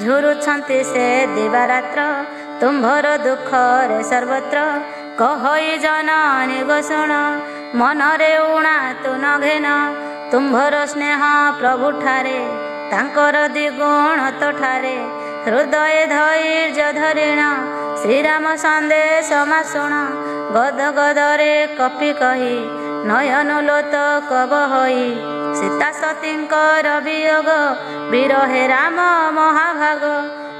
झुरुछंती से दिवारात्र तुम्भर दुख रे सर्वत्र कहई जननी गो शुण मनरे उणा तु न घेन तुम्भर स्नेह प्रभु ठारे तांकर द्विगुण तो ठारे हृदय धैर्य धरिण श्रीराम संदेश शुण गद गदरे कपि कही नयन लोतक बहई सीता सतींकर वियोग विरहे राम महाभाग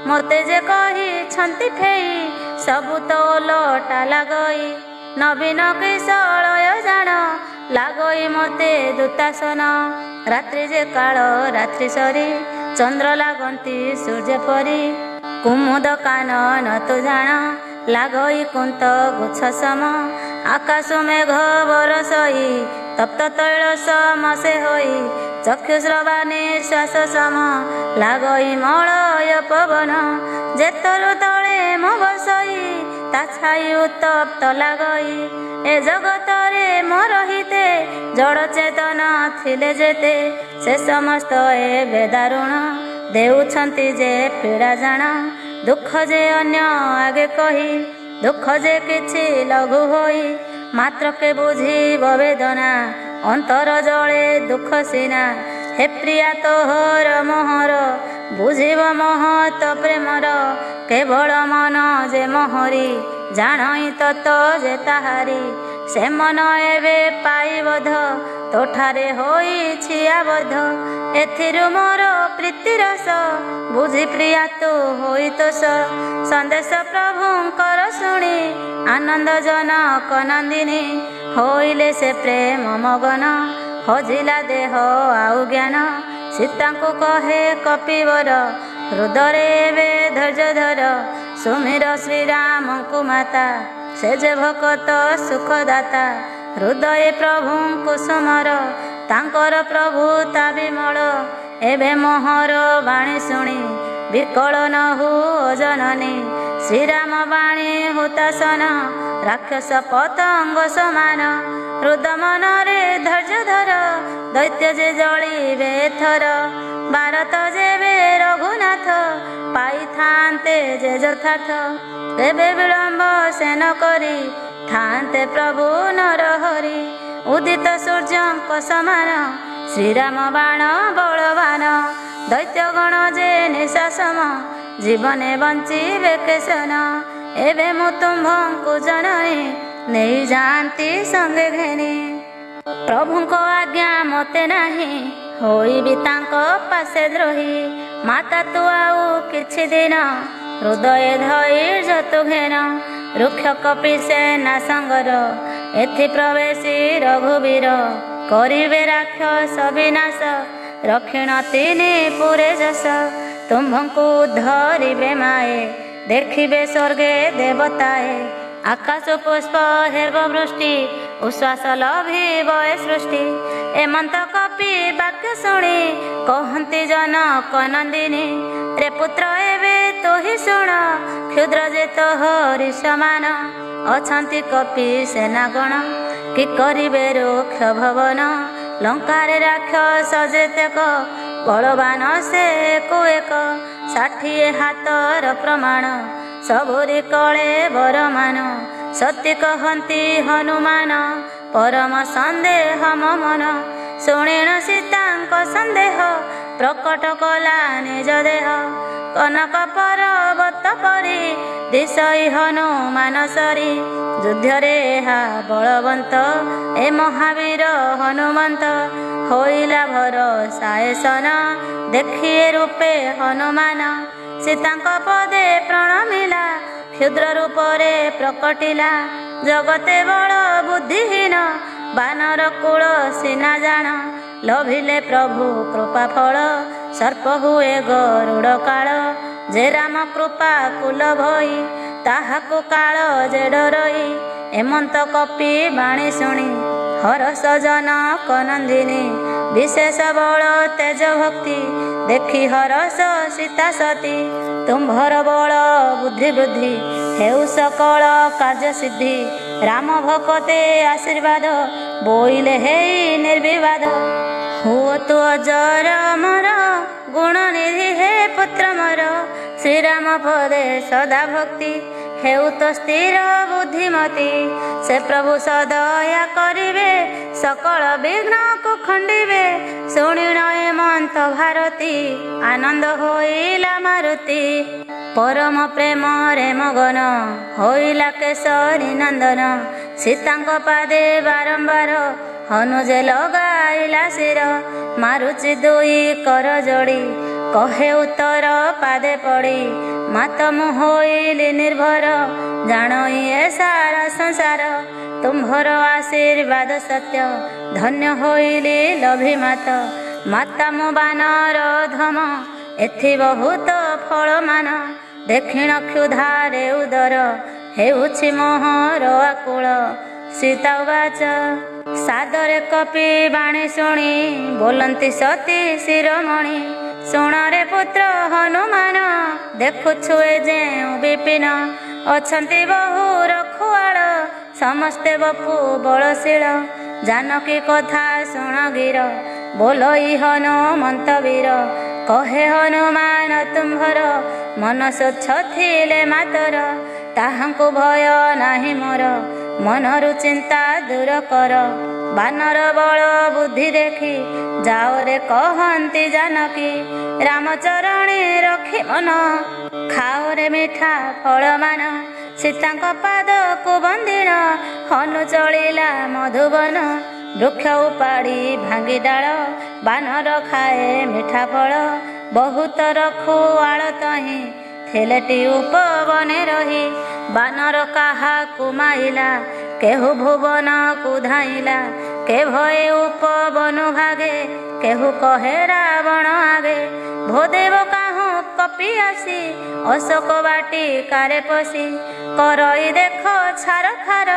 मोते जे कही छंती फेई सबु तो लोटा लागई नवीन किशलय जान लागई मते दुतासन रात्रि जे काल रात्रि सरी चंद्र लागंती सूर्य परी कुमुद कानन तु जान लागई कुंत गुच्छ सम आकाश मेघ बरसई तप्त तैल समसे होई ଚକ୍ଷୁଶ୍ରବା ନିଶ୍ୱାସ ସମ ଲାଗଇ ମଳୟ ପବନ ଯେତରୁ ତଳେ ମୋ ବସଇ ତା ଛାଇ ଉତ୍ତପ୍ତ ଲାଗଇ ଏ ଜଗତରେ ମୋ ରହିତେ ଜଡ଼ ଚେତନ ଥିଲେ ଯେତେ ସେ ସମସ୍ତ ଏବେ ଦାରୁଣ ଦେଉଛନ୍ତି ଯେ ପୀଡ଼ା ଜାଣ ଦୁଃଖ ଯେ ଅନ୍ୟ ଆଗେ କହି ଦୁଃଖ ଯେ କିଛି ଲଘୁ ହୋଇ ମାତ୍ରକେ ବୁଝିବ ବେଦନା ଅନ୍ତର ଜଳେ ଦୁଃଖ ସିନା ହେ ପ୍ରିୟା ତୋହର ମୋହର ବୁଝିବ ମହତ ପ୍ରେମର କେବଳ ମନ ଯେ ମୋହରି ଜାଣଇ ତତ ଯେ ତାହାରି ସେ ମନ ଏବେ ପାଇବଧ ତୋଠାରେ ହୋଇଛି ଆବଦ୍ଧ ଏଥିରୁ ମୋର ପ୍ରୀତି ରସ ବୁଝି ପ୍ରିୟା ତୁ ହୋଇ ତୋଷ ସନ୍ଦେଶ ପ୍ରଭୁଙ୍କର ଶୁଣି ଆନନ୍ଦ ଜନକ ନନ୍ଦିନୀ ହୋଇଲେ ସେ ପ୍ରେମ ମଗନ ହଜିଲା ଦେହ ଆଉ ଜ୍ଞାନ ସୀତାଙ୍କୁ କହେ କପିବର ହୃଦୟରେ ଏବେ ଧୈର୍ଯ୍ୟ ଧର ସୁମିର ଶ୍ରୀରାମଙ୍କୁ ମାତା ସେ ଯେ ଭକତ ସୁଖଦାତା ହୃଦୟ ପ୍ରଭୁଙ୍କୁ ସୁମର ତାଙ୍କର ପ୍ରଭୁତା ବିମଳ ଏବେ ମୋହର ବାଣୀ ଶୁଣି ବିକଳ ନ ହୁଅ ଜନନୀ ଶ୍ରୀରାମ ବାଣୀ ହୁତାସନ ରାକ୍ଷସ ପତଙ୍ଗ ସମାନ ହୃଦ ମନରେ ଧୈର୍ଯ୍ୟ ଧର ଦୈତ୍ୟ ଯେ ଜଳିବେ ଏଥର ଭାରତ ଯେବେ ରଘୁନାଥ ପାଇଥାନ୍ତେ ଯେ ଯଥାର୍ଥ ଏବେ ବିଳମ୍ବ ସେନ କରି ଥାନ୍ତେ ପ୍ରଭୁ ନରହରି ଉଦିତ ସୂର୍ଯ୍ୟଙ୍କ ସମାନ ଶ୍ରୀରାମ ବାଣ ବଳବାନ ଦୈତ୍ୟଗଣ ଯେ ନିଶାସମ ଜୀବନେ ବଞ୍ଚିବେ କେଶନ ଏବେ ମୁଁ ତୁମ୍ଭଙ୍କୁ ଜଣଇ ନେଇଯାଆନ୍ତି ସଙ୍ଗେ ଘେନି ପ୍ରଭୁଙ୍କ ଆଜ୍ଞା ମୋତେ ନାହିଁ ହୋଇବି ତାଙ୍କ ପାଶେ ଦ୍ରୋହୀ ମାତା ତୁ ଆଉ କିଛି ଦିନ ହୃଦୟ ଧୈର୍ଯ୍ୟ ତୁ ଘେନ ରୁକ୍ଷ କପି ସେନା ସଙ୍ଗର ଏଥି ପ୍ରବେଶୀ ରଘୁବୀର କରିବେ ରାକ୍ଷସ ବିନାଶ ରକ୍ଷିଣ ତିନି ପୁରେ ଯଶ ତୁମ୍ଭଙ୍କୁ ଧରିବେ ମାଏ ଦେଖିବେ ସ୍ୱର୍ଗେ ଦେବତାଏ ଆକାଶ ପୁଷ୍ପ ହେବ ବୃଷ୍ଟି ଉଶ୍ୱାସ ଲଭିବ ଏ ସୃଷ୍ଟି ଏମନ୍ତ କପି ବାକ୍ୟ ଶୁଣି କହନ୍ତି ଜନକ ନନ୍ଦିନୀ ରେ ପୁତ୍ର ଏବେ ତୁ ହିଁ ଶୁଣ କ୍ଷୁଦ୍ର ଯେ ତୋହରି ସମାନ ଅଛନ୍ତି କପି ସେନାଗଣ କି କରିବେ ରୁକ୍ଷ ଭବନ ଲଙ୍କାରେ ରାକ୍ଷସ ଯେତେକ ବଳବାନ ସେ କୁ ଏକ 60 ହାତର ପ୍ରମାଣ ସବୁରି କଳେ ବରମାନ ସତ୍ୟ କହନ୍ତି ହନୁମାନ ପରମ ସନ୍ଦେହ ମନ ଶୁଣିଣ ସୀତାଙ୍କ ସନ୍ଦେହ ପ୍ରକଟ କଲା ନିଜ ଦେହ କନକ ପର୍ବତ ପରି ଦିଶଇ ହନୁମାନ ସରି ଯୁଦ୍ଧରେ ଏହା ବଳବନ୍ତ ଏ ମହାବୀର ହନୁମନ୍ତ ହୋଇଲା ଭରସା ସନ ଦେଖିଏ ରୂପେ ହନୁମାନ ସୀତାଙ୍କ ପଦେ ପ୍ରଣମିଲା କ୍ଷୁଦ୍ର ରୂପରେ ପ୍ରକଟିଲା ଜଗତେ ବଳ ବୁଦ୍ଧିହୀନ ବାନର କୂଳ ସିନା ଜାଣ ଲଭିଲେ ପ୍ରଭୁ କୃପା ଫଳ ସର୍ପ ହୁଏ ଗରୁଡ଼ କାଳ ଯେ ରାମ କୃପା କୁଲ ଭଇ ତାହାକୁ କାଳ ଯେ ଡରଇ ଏମନ୍ତ କପି ବାଣୀ ଶୁଣି ହରସ ଜନକ ନନ୍ଦିନୀ ବିଶେଷ ବଳ ତେଜ ଭକ୍ତି ଦେଖି ହରସ ସୀତା ସତୀ ତୁମ୍ଭର ବଳ ବୁଦ୍ଧି ବୃଦ୍ଧି ହେଉ ସକଳ କାର୍ଯ୍ୟ ସିଦ୍ଧି ରାମ ଭକତେ ଆଶୀର୍ବାଦ ବୋଇଲେ ହେଇ ନିର୍ବିବାଦ ହୁଅ ତୁ ଅଜର ମର ଗୁଣ ନିଧି ହେ ପୁତ୍ର ମର ଶ୍ରୀରାମ ପଦେ ସଦା ଭକ୍ତି ହେଉ ତ ସ୍ଥିର ବୁଦ୍ଧିମତୀ ସେ ପ୍ରଭୁ ସଦୟା କରିବେ ସକଳ ବିଘ୍ନକୁ ଖଣ୍ଡିବେ ଶୁଣିଣ ହେମନ୍ତ ଭାରତୀ ଆନନ୍ଦ ହୋଇଲା ମାରୁତି ପରମ ପ୍ରେମରେ ମଗନ ହୋଇଲା କେଶରୀ ନନ୍ଦନ ସୀତାଙ୍କ ପାଦେ ବାରମ୍ବାର ହନୁ ଯେ ଲଗାଇଲା ଶିର ମାରୁଚି ଦୁଇ କର ଯୋଡ଼ି କହେ ଉତ୍ତର ପାଦେ ପଡ଼ି ମାତ ମୁଁ ହୋଇଲି ନିର୍ଭର ଜାଣଇ ଏ ସାରା ସଂସାର ତୁମ୍ଭର ଆଶୀର୍ବାଦ ସତ୍ୟ ଧନ୍ୟ ହୋଇଲି ଲଭିମାତ ମାତା ମୁଁ ବାନର ଧମ ଏଥି ବହୁତ ଫଳମାନ ଦେଖିଣ କ୍ଷୁଧାରେ ଉଦର ହେଉଛି ମୋହର ଆକୁଳ ସୀତା ଉବାଚ। ସାଦରେ କପି ବାଣୀ ଶୁଣି ବୋଲନ୍ତି ସତୀ ଶିରୋମଣି। ଶୁଣରେ ପୁତ୍ର ହନୁମାନ ଦେଖୁଛୁ ଏ ଯେଉଁ ବିପିନ। ଅଛନ୍ତି ବହୁ ରଖୁଆଳ ସମସ୍ତେ ବପୁ ବଳଶୀଳ। ଜାନକୀ କଥା ଶୁଣ ଗିର ବୋଲଇ ହନୁମନ୍ତ ବୀର। କହେ ହନୁମାନ ତୁମ୍ଭର ମନ ସ୍ୱଚ୍ଛ ଥିଲେ ମାତର। ତାହାଙ୍କୁ ଭୟ ନାହିଁ ମୋର ମନରୁ ଚିନ୍ତା ଦୂର କର। ବାନର ବଳ ବୁଦ୍ଧି ଦେଖି ଯାଓରେ କହନ୍ତି ଜାନକୀ। ରାମଚରଣୀ ରଖି ମନ ଖାଓରେ ମିଠା ଫଳମାନ। ସୀତାଙ୍କ ପାଦକୁ ବନ୍ଦିଣ ହନୁ ଚଳିଲା ମଧୁବନ। ବୃକ୍ଷ ଉପାଡ଼ି ଭାଙ୍ଗି ଡାଳ ବାନର ଖାଏ ମିଠା ଫଳ। ବହୁତ ରଖୁଆଳ ତହିଁ ଥିଲେଟି ଉପବନେ ରହି। ବାନର କାହାକୁ ମାଇଲା କେହୁ ଭୁବନକୁ ଧାଇଲା। କେ ଭଏ ଉପବନୁ ଭାଗେ କେହୁ କହେ ରାବଣ ଆଗେ। ଭୋଦେବ କାହୁଁ କପି ଆସି ଅଶୋକ ବାଟିକାରେ ପଶି। କରଇ ଦେଖ ଛାର ଖାର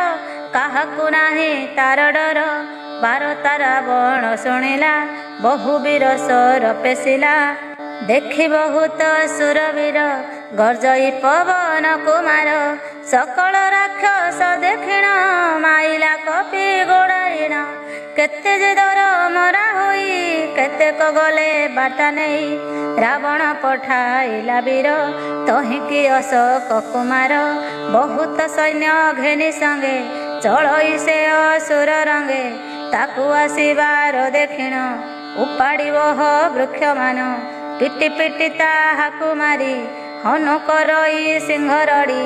କାହାକୁ ନାହିଁ ତାର ଡର। ବାର ତାରା ବଣ ଶୁଣିଲା ବହୁ ବୀର ସ୍ୱର ପେଶିଲା। ଦେଖି ବହୁତ ସୁରବୀର ଗର୍ଜଇ ପବନ କୁମାର। ସକଳ ରାକ୍ଷସ ଦେଖିଣ ମାଇଲା କପି ଗୋଡ଼ାଇଣ। କେତେ ଯେ ଦର ମରା ହୋଇ କେତେକ ଗଲେ ବାଟା ନେଇ। ରାବଣ ପଠାଇଲା ବୀର ତହିଁକି ଅଶୋକ କୁମାର। ବହୁତ ସୈନ୍ୟ ଘେନି ସଙ୍ଗେ ଚଳଇ ସେ ଅସୁର ରଙ୍ଗେ। ତାକୁ ଆସିବାର ଦେଖିଣ ଉପାଡ଼ିବ ବୃକ୍ଷମାନ। ପିଟି ପିଟି ତାହାକୁ ମାରି ହନୁ କରଇ ସିଂହ ରଡ଼ି।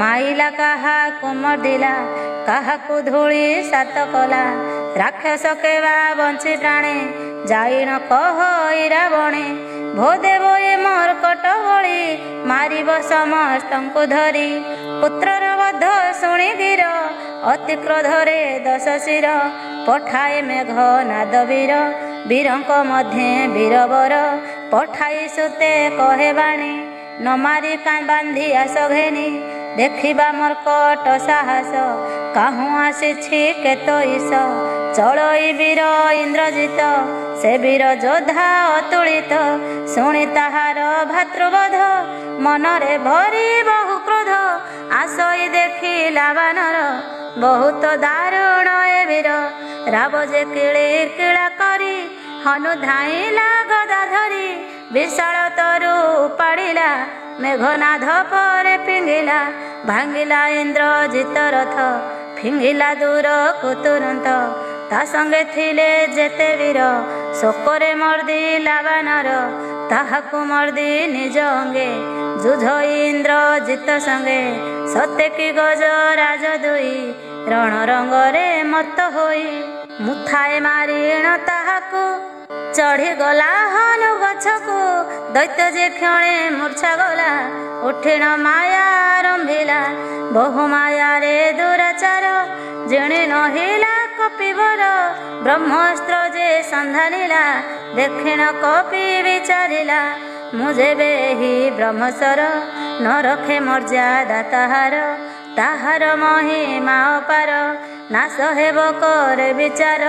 ମାଇଲା କାହାକୁ ମର୍ଦିଲା କାହାକୁ ଧୂଳି ସାତ କଲା। ରାକ୍ଷସ କେବା ବଞ୍ଚି ପ୍ରାଣେ ଯାଇଣ କହଇ ରାବଣେ। ଭୋଦେବ ଏ ମର୍କଟ ଭଳି ମାରିବ ସମସ୍ତଙ୍କୁ ଧରି। ପୁତ୍ରର ବଧ ଶୁଣି ଧୀର ଅତି କ୍ରୋଧରେ ଦଶ ଶିର। ପଠାଏ ମେଘ ନାଦ ବୀର ବୀରଙ୍କ ମଧ୍ୟେ ବୀରବର। ପଠାଇ ସୁତେ କହେ ବାଣୀ ନ ମାରି କାଇଁ ବାନ୍ଧି ଆସ ଘେନି। ଦେଖିବା ମର୍କଟ ସାହସ କାହୁଁ ଆସିଛି କେତ ଇସ। ଚଳଇ ବୀର ଇନ୍ଦ୍ରଜିତ ସେ ବୀର ଯୋଦ୍ଧା ଅତୁଳିତ। ଶୁଣି ତାହାର ଭାତୃବଧ ମନରେ ଭରି ବହୁ କ୍ରୋଧ। ଆସଇ ଦେଖିଲା ବାନର ବହୁତ ଦାରୁଣ ଏ ବୀର। ରାବ ଯେ କିଳି କିଳା କରି ହନୁ ଧାଇଲା ଗଦା ଧରି। ବିଶାଳ ତରୁ ଉପାଡ଼ିଲା ମେଘନାଦ ପରେ ଫିଙ୍ଗିଲା। ଭାଙ୍ଗିଲା ଇନ୍ଦ୍ରଜିତ ରଥ ଫିଙ୍ଗିଲା ଦୂରକୁ ତୁରନ୍ତ। ତା ସଙ୍ଗେ ଥିଲେ ଯେତେ ବୀର ଶୋକରେ ମର୍ଦିଲା ବାନର। ତାହାକୁ ମର୍ଦି ନିଜ ଅଙ୍ଗେ ଯୁଝଇ ଇନ୍ଦ୍ରଜିତ ସଙ୍ଗେ। ସତେ କି ଗଜରାଜ ଦୁଇ ରଣ ରଙ୍ଗରେ ମତ୍ତ ହୋଇ। ମୁଥାଏ ମାରିଣ ତାହାକୁ ଚଢ଼ିଗଲା ହନୁ ଗଛକୁ। ଦୈତ୍ୟ ଯେ କ୍ଷଣେ ମୂର୍ଚ୍ଛା ଗଲା ଉଠିଣ ମାୟା ଆରମ୍ଭିଲା। ବହୁ ମାୟାରେ ଦୁରାଚାର ଜିଣି ନହିଲା କପିବର। ବ୍ରହ୍ମାସ୍ତ୍ର ଯେ ସନ୍ଧାନିଲା ଦେଖିଣ କପି ବିଚାରିଲା। ମୁଁ ଯେବେ ଏହି ବ୍ରହ୍ମସର ନ ରଖେ ମର୍ଯ୍ୟାଦା ତାହାର। ତାହାର ମହିମା ଅପାର ନାଶ ହେବ କରେ ବିଚାର।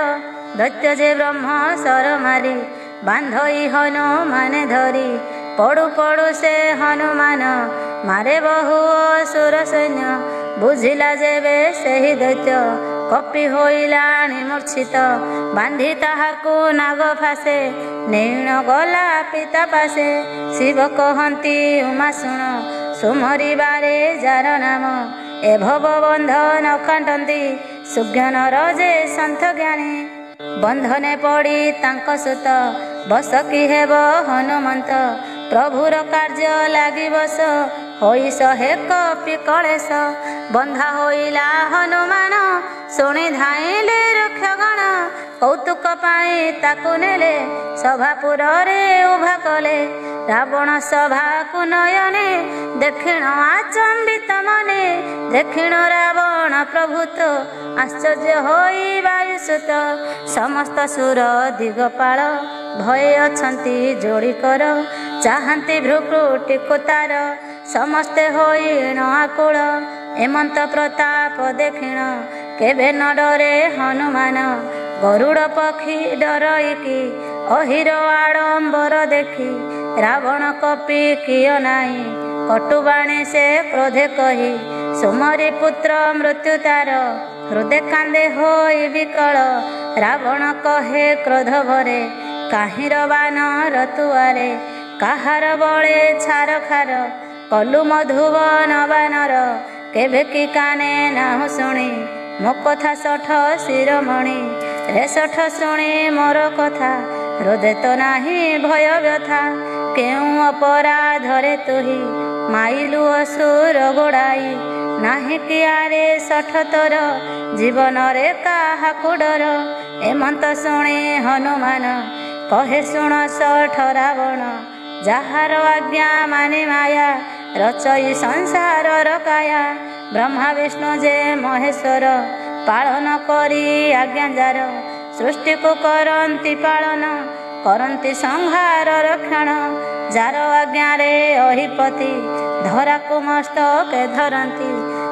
ଦୈତ୍ୟ ଯେ ବ୍ରହ୍ମସର ମାରି ବାନ୍ଧଇ ହନୁମାନେ ଧରି। ପଡ଼ୁ ପଡ଼ୁ ସେ ହନୁମାନ ମାରେ ବହୁ ଅସୁର ସୈନ୍ୟ। ବୁଝିଲା ଯେବେ ସେହି ଦୈତ୍ୟ କପି ହୋଇଲାଣି ମୂର୍ଚ୍ଛିତ। ବାନ୍ଧି ତାହାକୁ ନାଗ ଫାସେ ନେଇଣ ଗଲା ପିତା ପାଶେ। ଶିବ କହନ୍ତି ଉମା ଶୁଣ ସୁମରିବାରେ ଯାର ନାମ। ଏ ଭବ ବନ୍ଧନ କାଟନ୍ତି ସୁଜ୍ଞାନର ଯେ ସନ୍ଥ ଜ୍ଞାନୀ। ବନ୍ଧନେ ପଡ଼ି ତାଙ୍କ ସୁତ ବସ କି ହେବ ହନୁମନ୍ତ। ପ୍ରଭୁର କାର୍ଯ୍ୟ ଲାଗି ବସ ହୋଇ ଶହେ କପି କଳେଶ। ବନ୍ଧା ହୋଇଲା ହନୁମାନ ଶୁଣି ଧାଇଁଲେ ରକ୍ଷଗଣ। କୌତୁକ ପାଇଁ ତାକୁ ନେଲେ ସଭାପୁରରେ ଉଭା କଲେ। ରାବଣ ସଭାକୁ ନୟନେ ଦେଖିଣ ଆଚମ୍ବିତ ମନେ। ଦେଖିଣ ରାବଣ ପ୍ରଭୁତ ଆଶ୍ଚର୍ଯ୍ୟ ହୋଇ ବାୟୁସୁତ। ସମସ୍ତ ସୁର ଦିଗପାଳ ଭୟ ଅଛନ୍ତି ଯୋଡ଼ିକର। ଚାହାନ୍ତି ଭ୍ରୁକୁଟିକୁ ତାର ସମସ୍ତେ ହୋଇଣ ଆକୁଳ। ଏମନ୍ତ ପ୍ରତାପ ଦେଖିଣ କେବେ ନ ଡରେ ହନୁମାନ। ଗରୁଡ଼ ପକ୍ଷୀ ଡରଇକି ଅହିର ଆଡ଼ମ୍ବର ଦେଖି ରାବଣ କପି କିଏ ନାହିଁ କଟୁବାଣୀ ସେ କ୍ରୋଧେ କହି। ସୁମରି ପୁତ୍ର ମୃତ୍ୟୁ ତାର ହୃଦେ କାନ୍ଦେ ହୋଇ ବିକଳ। ରାବଣ କହେ କ୍ରୋଧ ଭରେ କାହିଁର ବାନର ତୁଆରେ। କାହାର ବଳେ ଛାର ଖାର କଲୁ ମଧୁବନ ବାନର। କେବେ କି କାନେ ନାହୁଁ ଶୁଣି ମୋ କଥା ଶଠ ଶିରୋମଣି। ରେ ଶଠ ଶୁଣି ମୋର କଥା ହୃଦେ ତ ନାହିଁ ଭୟ ବ୍ୟଥା। କେଉଁ ଅପରାଧରେ ତୁହି ମାଇଲୁ ଅସୁର ଗୋଡ଼ାଇ। ନାହିଁ କିଆରେ ଶଠ ତୋର ଜୀବନରେ କାହାକୁ ଡର। ଏମନ୍ତ ଶୁଣି ହନୁମାନ କହେ ଶୁଣ ଶଠ ରାବଣ। ଯାହାର ଆଜ୍ଞା ମାନି ମାୟା ରଚଇ ସଂସାରର କାୟା। ବ୍ରହ୍ମା ବିଷ୍ଣୁ ଯେ ମହେଶ୍ୱର ପାଳନ କରି ଆଜ୍ଞା ଯାର। ସୃଷ୍ଟିକୁ କରନ୍ତି ପାଳନ କରନ୍ତି ସଂହାର ରକ୍ଷଣ। ଯାର ଆଜ୍ଞାରେ ଅହିପତି ଧରାକୁ ମସ୍ତକେ ଧରନ୍ତି।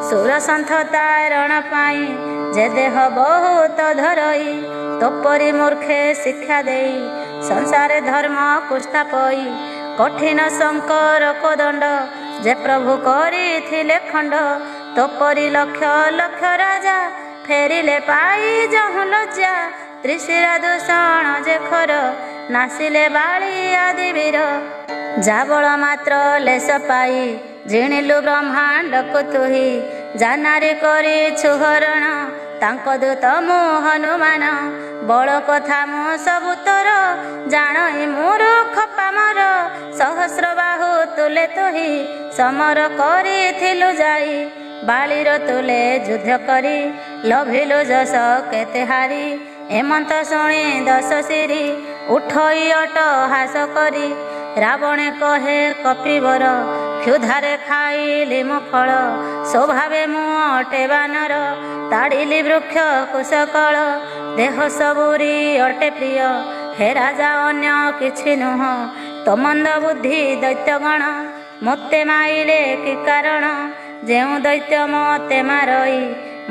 ସୁରସନ୍ଥ ତାରଣ ପାଇଁ ଯେ ଦେହ ବହୁତ ଧରଇ। ତୋପରି ମୂର୍ଖେ ଶିକ୍ଷା ଦେଇ ସଂସାରେ ଧର୍ମ କୁସ୍ଥାପଇ। କଠିନ ଶଙ୍କର କୋଦଣ୍ଡ ଯେ ପ୍ରଭୁ କରିଥିଲେ ଖଣ୍ଡ। ତୋପରି ଲକ୍ଷ ଲକ୍ଷ ରାଜା ଫେରିଲେ ପାଇ ଯହୁଁ ଲଜ୍ଜା। ତ୍ରିଶିରା ଦୂଷଣ ଯେ ଖର ନାସିଲେ ବାଳି ଆଦି ବୀର। ଯାବଳ ମାତ୍ର ଲେଶ ପାଇ ଜିଣିଲୁ ବ୍ରହ୍ମାଣ୍ଡକୁ ତୁହି। ଜାନାରି କରିଛୁ ହରଣ ତାଙ୍କ ଦୂତ ମୁଁ ହନୁମାନ। ବଳ କଥା ମୁଁ ସବୁ ତୋର ଜାଣଇ ମୂରୁଖ ପାମର। ସହସ୍ର ବାହୁ ତୁଲେ ତୁହି ସମର କରିଥିଲୁ ଯାଇ। ବାଳିର ତୁଲେ ଯୁଦ୍ଧ କରି ଲଭିଲୁ ଯଶ କେତେ ହାରି। ଏମନ୍ତ ଶୁଣି ଦଶ ଶିରି ଉଠଇ ଅଟ୍ଟହାସ କରି। ରାବଣେ କହେ କପିବର କ୍ଷୁଧାରେ ଖାଇଲି ମୁଁ ଫଳ। ସ୍ୱଭାବେ ମୁଁ ଅଟେ ବାନର ତାଡ଼ିଲି ବୃକ୍ଷ କୁଶକଳ। ଦେହ ସବୁରି ଅଟେ ପ୍ରିୟ ହେ ରାଜା ଅନ୍ୟ କିଛି ନୁହଁ। ତ ମନ୍ଦ ବୁଦ୍ଧି ଦୈତ୍ୟଗଣ ମୋତେ ମାଇଲେ କି କାରଣ। ଯେଉଁ ଦୈତ୍ୟ ମୋତେ ମାରଇ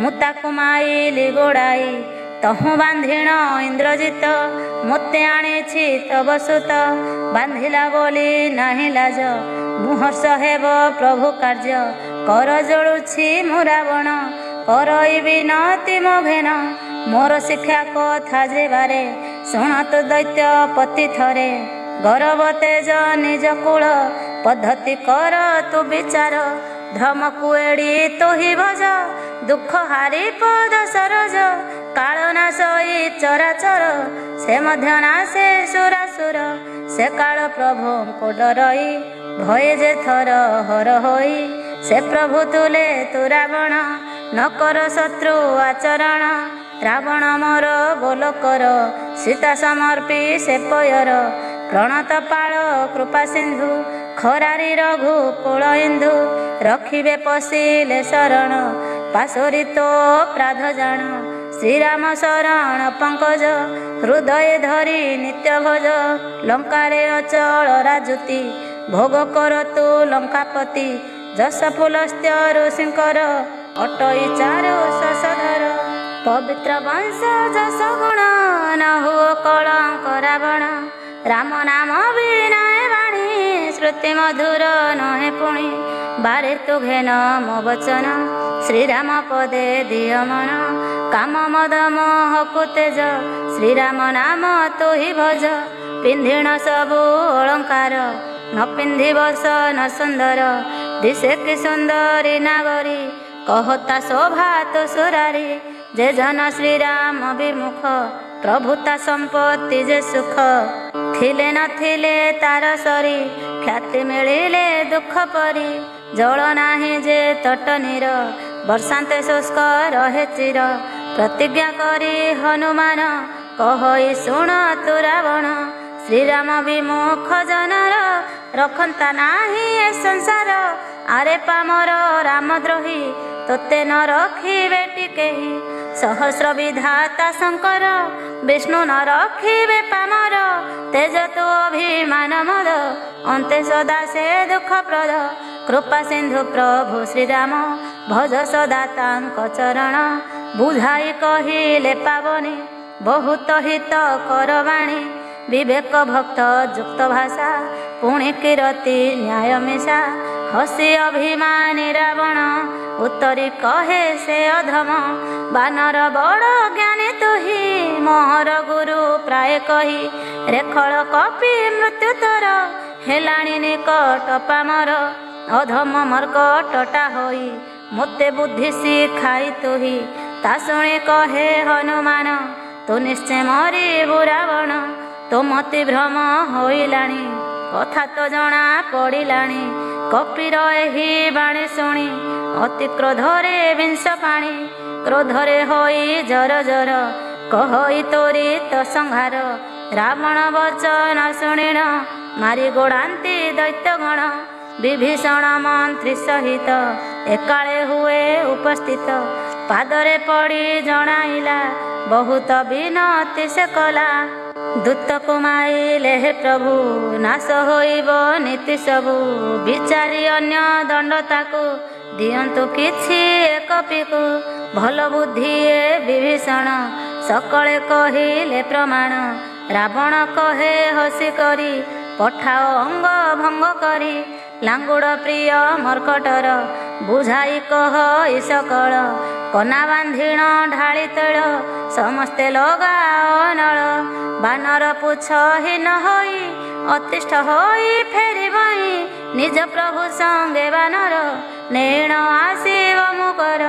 ମୁଁ ତାକୁ ମାଇଲି ଗୋଡ଼ାଇ। ତହୁଁ ବାନ୍ଧିଣ ଇନ୍ଦ୍ରଜିତ ମୋତେ ଆଣିଛି ତବ ସୁତ। ବାନ୍ଧିଲା ବୋଲି ନାହିଁ ଲାଜ ମୁହର୍ଷ ହେବ ପ୍ରଭୁ କାର୍ଯ୍ୟ। କର ଜଳୁଛି ମୁଁ ରାବଣ କରଇ ବିନତି ମୋ ଘେନ। ମୋର ଶିକ୍ଷା କଥା ଯେ ବାରେ ଶୁଣତୁ ଦୈତ୍ୟ ପତି ଥରେ। ଗରବ ତେଜ ନିଜ କୂଳ ପଦ୍ଧତି କର ତୁ ବିଚାର। ଧର୍ମକୁ ଏଡ଼ି ତୁହି ଭଜ ଦୁଃଖ ହାରି ପଦ ସରୋଜ। କାଳ ନାଶଇ ଚରାଚର ସେ ମଧ୍ୟ ନାଶେ ସୁରାସୁର। ସେ କାଳ ପ୍ରଭୁଙ୍କୁ ଡରଇ ଭଏ ଯେ ଥର ହର ହୋଇ। ସେ ପ୍ରଭୁ ତୁଲେ ତୁ ରାବଣ ନ କର ଶତ୍ରୁ ଆଚରଣ। ରାବଣ ମୋର ବୋଲ କର ସୀତା ସମର୍ପି ସେ ପୟର। ପ୍ରଣତ ପାଳ କୃପା ସିନ୍ଧୁ ଖରାରି ରଘୁ କୁଳ ଇନ୍ଦୁ। ରଖିବେ ପଶିଲେ ଶରଣ ପାଶୋରି ତୋ ପ୍ରାଧ ଜାଣ। ଶ୍ରୀରାମ ଶରଣ ପଙ୍କଜ ହୃଦୟ ଧରି ନିତ୍ୟ ଭଜ। ଲଙ୍କାରେ ଅଚଳ ରାଜୁତି ଭୋଗ କର ତୁ ଲଙ୍କାପତି। ଯଶ ପୁଲସ୍ତ୍ୟ ଋଷିଙ୍କର ଅଟଇ ଚାରୁ ଶଶଧର। ପବିତ୍ର ବଂଶ ଯଶ ଗୁଣ ନ ହୁଅ କଳଙ୍କ ରାବଣ। ରାମ ନାମ ବିନା ବାଣୀ ଶ୍ରୁତି ମଧୁର ନହେ ପୁଣି। ବାରେ ତୁ ଘେନ ମୋ ବଚନ ଶ୍ରୀରାମ ପଦେ ଦିଅ ମନ। କାମ ମଦ ମୋହକୁ ତେଜ ଶ୍ରୀରାମ ନାମ ତୁ ହି ଭଜ। ପିନ୍ଧିଣ ସବୁ ଅଳଙ୍କାର ନ ପିନ୍ଧି ବସ ନ ସୁନ୍ଦର। ଦିଶେ କି ସୁନ୍ଦରୀ ନାଗରୀ କହତା ଶୋଭା ତୁ ସୁରାରୀ। ଯେ ଜନ ଶ୍ରୀରାମ ବିମୁଖ ପ୍ରଭୁ ତା ସମ୍ପତ୍ତି ଯେ ସୁଖ। ଥିଲେ ନଥିଲେ ତାର ସରି ଖ୍ୟାତି ମିଳିଲେ ଦୁଃଖ ପରି। ଜଳ ନାହିଁ ଯେ ତଟ ନୀର ବର୍ଷାନ୍ତେ ଶୁଷ୍କ ରହେ ଚିର। ପ୍ରତିଜ୍ଞା କରି ହନୁମାନ କହଇ ଶୁଣ ତୁ ରାବଣ। ଶ୍ରୀରାମ ବିମୁଖ ଜନର ରଖନ୍ତା ନାହିଁ ଏ ସଂସାର। ଆରେ ପାମର ରାମଦ୍ରୋହୀ ତୋତେ ନ ରଖିବେ ଟିକେହି। ସହସ୍ର ବିଧାତା ଶଙ୍କର ବିଷ୍ଣୁ ନ ରଖିବେ ପାମର। ତେଜ ତୁ ଅଭିମାନ ମଦ ଅନ୍ତେ ସଦା ସେ ଦୁଃଖପ୍ରଦ। କୃପା ସିନ୍ଧୁ ପ୍ରଭୁ ଶ୍ରୀରାମ ଭଜ ସଦା ତାଙ୍କ ଚରଣ। ବୁଝାଇ କହିଲେ ପାବନି ବହୁତ ହିତ କରବାଣୀ। ବିବେକ ଭକ୍ତ ଯୁକ୍ତ ଭାଷା ପୁଣି କିରତି ନ୍ୟାୟ ମିଶା। ହସି ଅଭିମାନୀ ରାବଣ ଉତ୍ତରି କହେ ସେ ଅଧମ। ବାନର ବଡ଼ ଜ୍ଞାନୀ ତୁହି ମୋହର ଗୁରୁ ପ୍ରାୟ କହି। ରେଖଳ କପି ମୃତ୍ୟୁତର ହେଲାଣି ନିକଟ ପାମର। ଅଧମ ମର୍କଟଟା ହୋଇ ମୋତେ ବୁଦ୍ଧି ଶିଖାଇ ତୁହି। ତା ଶୁଣି କହେ ହନୁମାନ ତୁ ନିଶ୍ଚୟ ମରିବୁ ରାବଣ। ତୋ ମତି ଭ୍ରମ ହୋଇଲାଣି କଥା ତ ଜଣା ପଡ଼ିଲାଣି। କପିର ଏହି ବାଣୀ ଶୁଣି ଅତି କ୍ରୋଧରେ ବିଂଶ ପାଣି। କ୍ରୋଧରେ ହୋଇ ଜର ଜର କହଇ ତୋରି ତ ସଂହାର। ରାବଣ ବଚନ ଶୁଣିଣ ମାରି ଗୋଡ଼ାନ୍ତି ଦୈତ୍ୟଗଣ। ବିଭୀଷଣ ମନ୍ତ୍ରୀ ସହିତ ଏକାଳେ ହୁଏ ଉପସ୍ଥିତ। ପାଦରେ ପଡ଼ି ଜଣାଇଲା ବହୁତ ବିନତି ସେ କଲା। ଦୂତକୁ ମାଇଲେ ହେ ପ୍ରଭୁ ନାଶ ହୋଇବ ନୀତି ସବୁ। ବିଚାରି ଅନ୍ୟ ଦଣ୍ଡ ତାକୁ ଦିଅନ୍ତୁ କିଛି ଏକ ପିକୁ। ଭଲ ବୁଦ୍ଧି ଏ ବିଭୀଷଣ ସକଳେ କହିଲେ ପ୍ରମାଣ। ରାବଣ କହେ ହସି କରି ପଠାଅ ଅଙ୍ଗ ଭଙ୍ଗ କରି। ଲାଙ୍ଗୁଡ଼ ପ୍ରିୟ ମର୍କଟର ବୁଝାଇ କହ ଇସକଳ। କନା ବାନ୍ଧିଣ ଢାଳି ତୈଳ ସମସ୍ତେ ଲଗାଅ ନଳ। ବାନର ପୁଛ ହୀନ ହୋଇ ଅତିଷ୍ଠ ହୋଇ ଫେରିବଇଁ। ନିଜ ପ୍ରଭୁ ସଙ୍ଗେ ବାନର ନେଣ ଆସିବ ମୁକର।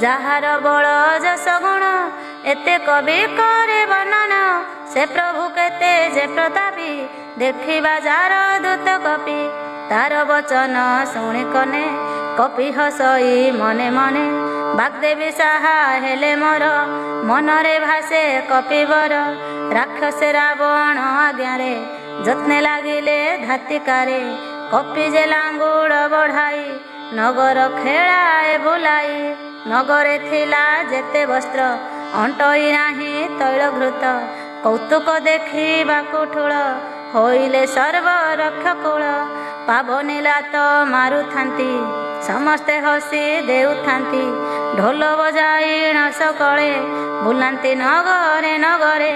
ଯାହାର ବଳ ଯଶ ଗୁଣ ଏତେ କବି କରେ ବର୍ଣ୍ଣନ। ସେ ପ୍ରଭୁ କେତେ ଯେ ପ୍ରତାପୀ ଦେଖିବା ଯାର ଦୂତ କପି। ତାର ବଚନ ଶୁଣି କନେ କପି ହସଇ ମନେ ମନେ। ବାଗ୍ଦେବୀ ସାହା ହେଲେ ମୋର ମନରେ ଭାସେ କପିବର। ରାକ୍ଷସେ ରାବଣ ଆଜ୍ଞାରେ ଯତ୍ନେ ଲାଗିଲେ ଧାତିକାରେ। କପି ଯେ ଲାଙ୍ଗୁଡ଼ ବଢ଼ାଇ ନଗର ଖେଳାଏ ବୁଲାଇ। ନଗରେ ଥିଲା ଯେତେ ବସ୍ତ୍ର ଅଣ୍ଟଇ ନାହିଁ ତୈଳ ଘୃତ। କୌତୁକ ଦେଖିବାକୁ ଠୁଳ ହୋଇଲେ ସର୍ବ ରକ୍ଷକୁଳ। ପାବନି ଲାତ ମାରୁଥାନ୍ତି ସମସ୍ତେ ହସି ଦେଉଥାନ୍ତି। ଢୋଲ ବଜାଇଣ ସକଳେ ବୁଲାନ୍ତି ନଗରେ ନଗରେ।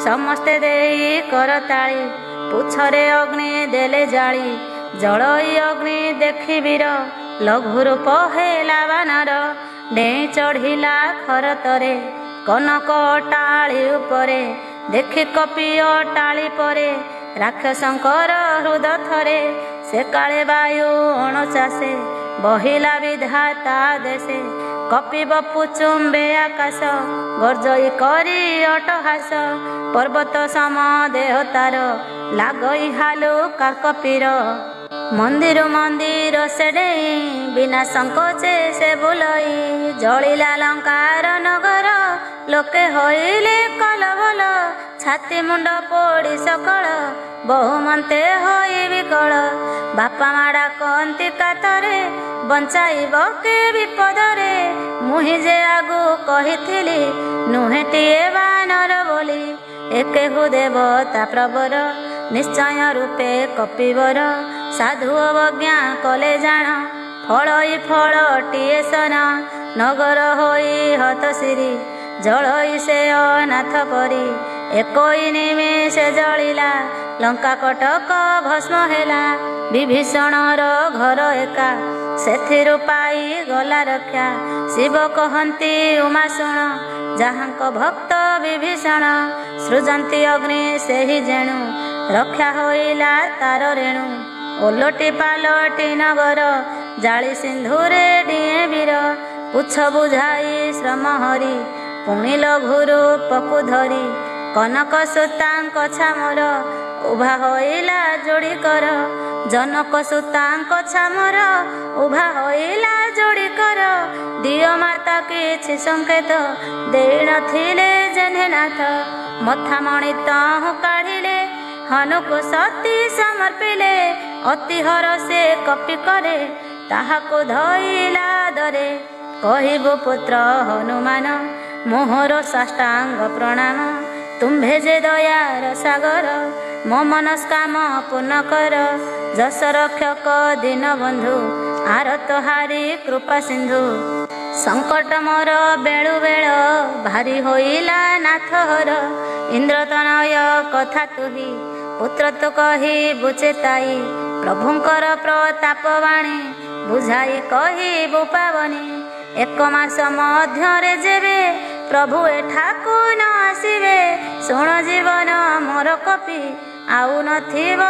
ସମସ୍ତେ ଦେଇ କରତାଳି ପୁଛରେ ଅଗ୍ନି ଦେଲେ ଜାଳି। ଜଳଇ ଅଗ୍ନି ଦେଖି ବୀର ଲଘୁରୂପ ହେଲା ବାନର। ଡେଇଁ ଚଢ଼ିଲା ଖରତରେ କନକ ଅଟାଳି ଉପରେ। ଦେଖି କପି ଅଟାଳି ପରେ ରାକ୍ଷସଙ୍କର ହୃଦ ଥରେ। ସେ କାଳେ ବାୟୁ ଅଣଚାଷେ ବହିଲା ବିଧାତା ଦେଶେ। କପି ବପୁ ଚୁମ୍ବେ ଆକାଶ ଗର୍ଜଇ କରି ଅଟହାସ। ପର୍ବତ ସମ ଦେହ ତାର ଲାଗଇ ହାଲୁକା କପିର। ମନ୍ଦିର ମନ୍ଦିର ସେ ଡେଇଁ ବିନା ସଂକୋଚେ ସେ ବୁଲଇ। ଜଳିଲା ଲଙ୍କାର ନଗର ଲୋକେ ହୋଇଲେ କଲବଲ। ଛାତି ମୁଣ୍ଡ ପୋଡ଼ି ସକଳ ବହୁମନ୍ତେ ହୋଇ ବିକଳ। ବାପା ମା ଡାକନ୍ତି କାତରେ ବଞ୍ଚାଇବ କେ ବିପଦରେ। ମୁହିଁ ଯେ ଆଗୁ କହିଥିଲି ନୁହେଁଟିଏ ବାନର ବୋଲି। ଏକେ ଦେବତା ପ୍ରବର ନିଶ୍ଚୟ ରୂପେ କପିବର। ସାଧୁ ଅବଜ୍ଞା କଲେ ଜାଣ ଫଳଇ ଫଳଟିଏ ସନ। ନଗର ହୋଇ ହତଶିରି ଜଳଇ ସେ ଅନାଥ ପରି। ଏକଇ ନିମିଷେ ଜଳିଲା ଲଙ୍କା କଟକ ଭସ୍ମ ହେଲା। ବିଭୀଷଣର ଘର ଏକା ସେଥିରୁ ପାଇ ଗଲା ରକ୍ଷା। ଶିବ କହନ୍ତି ଉମା ଶୁଣ ଯାହାଙ୍କ ଭକ୍ତ ବିଭୀଷଣ। ସୃଜନ୍ତି ଅଗ୍ନି ସେହି ଯେଣୁ ରକ୍ଷା ହୋଇଲା ତାର ରେଣୁ। ଓଲଟି ପାଲଟି ନଗର ଜାଳି ସିନ୍ଧୁରେ ଡିଏଁ ବୀର। ପୁଛ ବୁଝାଇ ଶ୍ରମ ହରି ପୁଣି ଲଘୁରୁ ପକୁ ଧରି। କନକ ସୂତାଙ୍କ ଛାମର ଉଭା ହୋଇଲା ଯୋଡ଼ିକର। ଜନକ ସୂତାଙ୍କ ଛାମର ଉଭା ହୋଇଲା ଯୋଡ଼ିକର। ଦିଅ ମାତା କିଛି ସଂକେତ ଦେଇନଥିଲେ ଜେନେନାଥ। ମଥାମଣି ତହୁଁ କାଢ଼ିଲେ ହନୁକୁ ସତୀ ସମର୍ପିଲେ। ଅତି ହର ସେ କପି କରେ ତାହାକୁ ଧଇଲା ଦରେ। କହିବୁ ପୁତ୍ର ହନୁମାନ ମୋହର ସାଷ୍ଟାଙ୍ଗ ପ୍ରଣାମ। ତୁମ୍ଭେ ଯେ ଦୟାର ସାଗର ମୋ ମନସ୍କାମ ପୂର୍ଣ୍ଣ କର। ଯଶ ରକ୍ଷକ ଦୀନ ବନ୍ଧୁ ଆରତ ହାରି କୃପା ସିନ୍ଧୁ। संकट मोर बेलु बेल भारी होइला नाथर इंद्रतनय कथा तुही पुत्र तो कही बुचेताई प्रभुंकर प्रतापवाणी बुझाई कही बुपावनी एक मास मध्यरे जेबे प्रभु एठाकु न आसिबे शुण जीवन मोर कपि आउ नथिब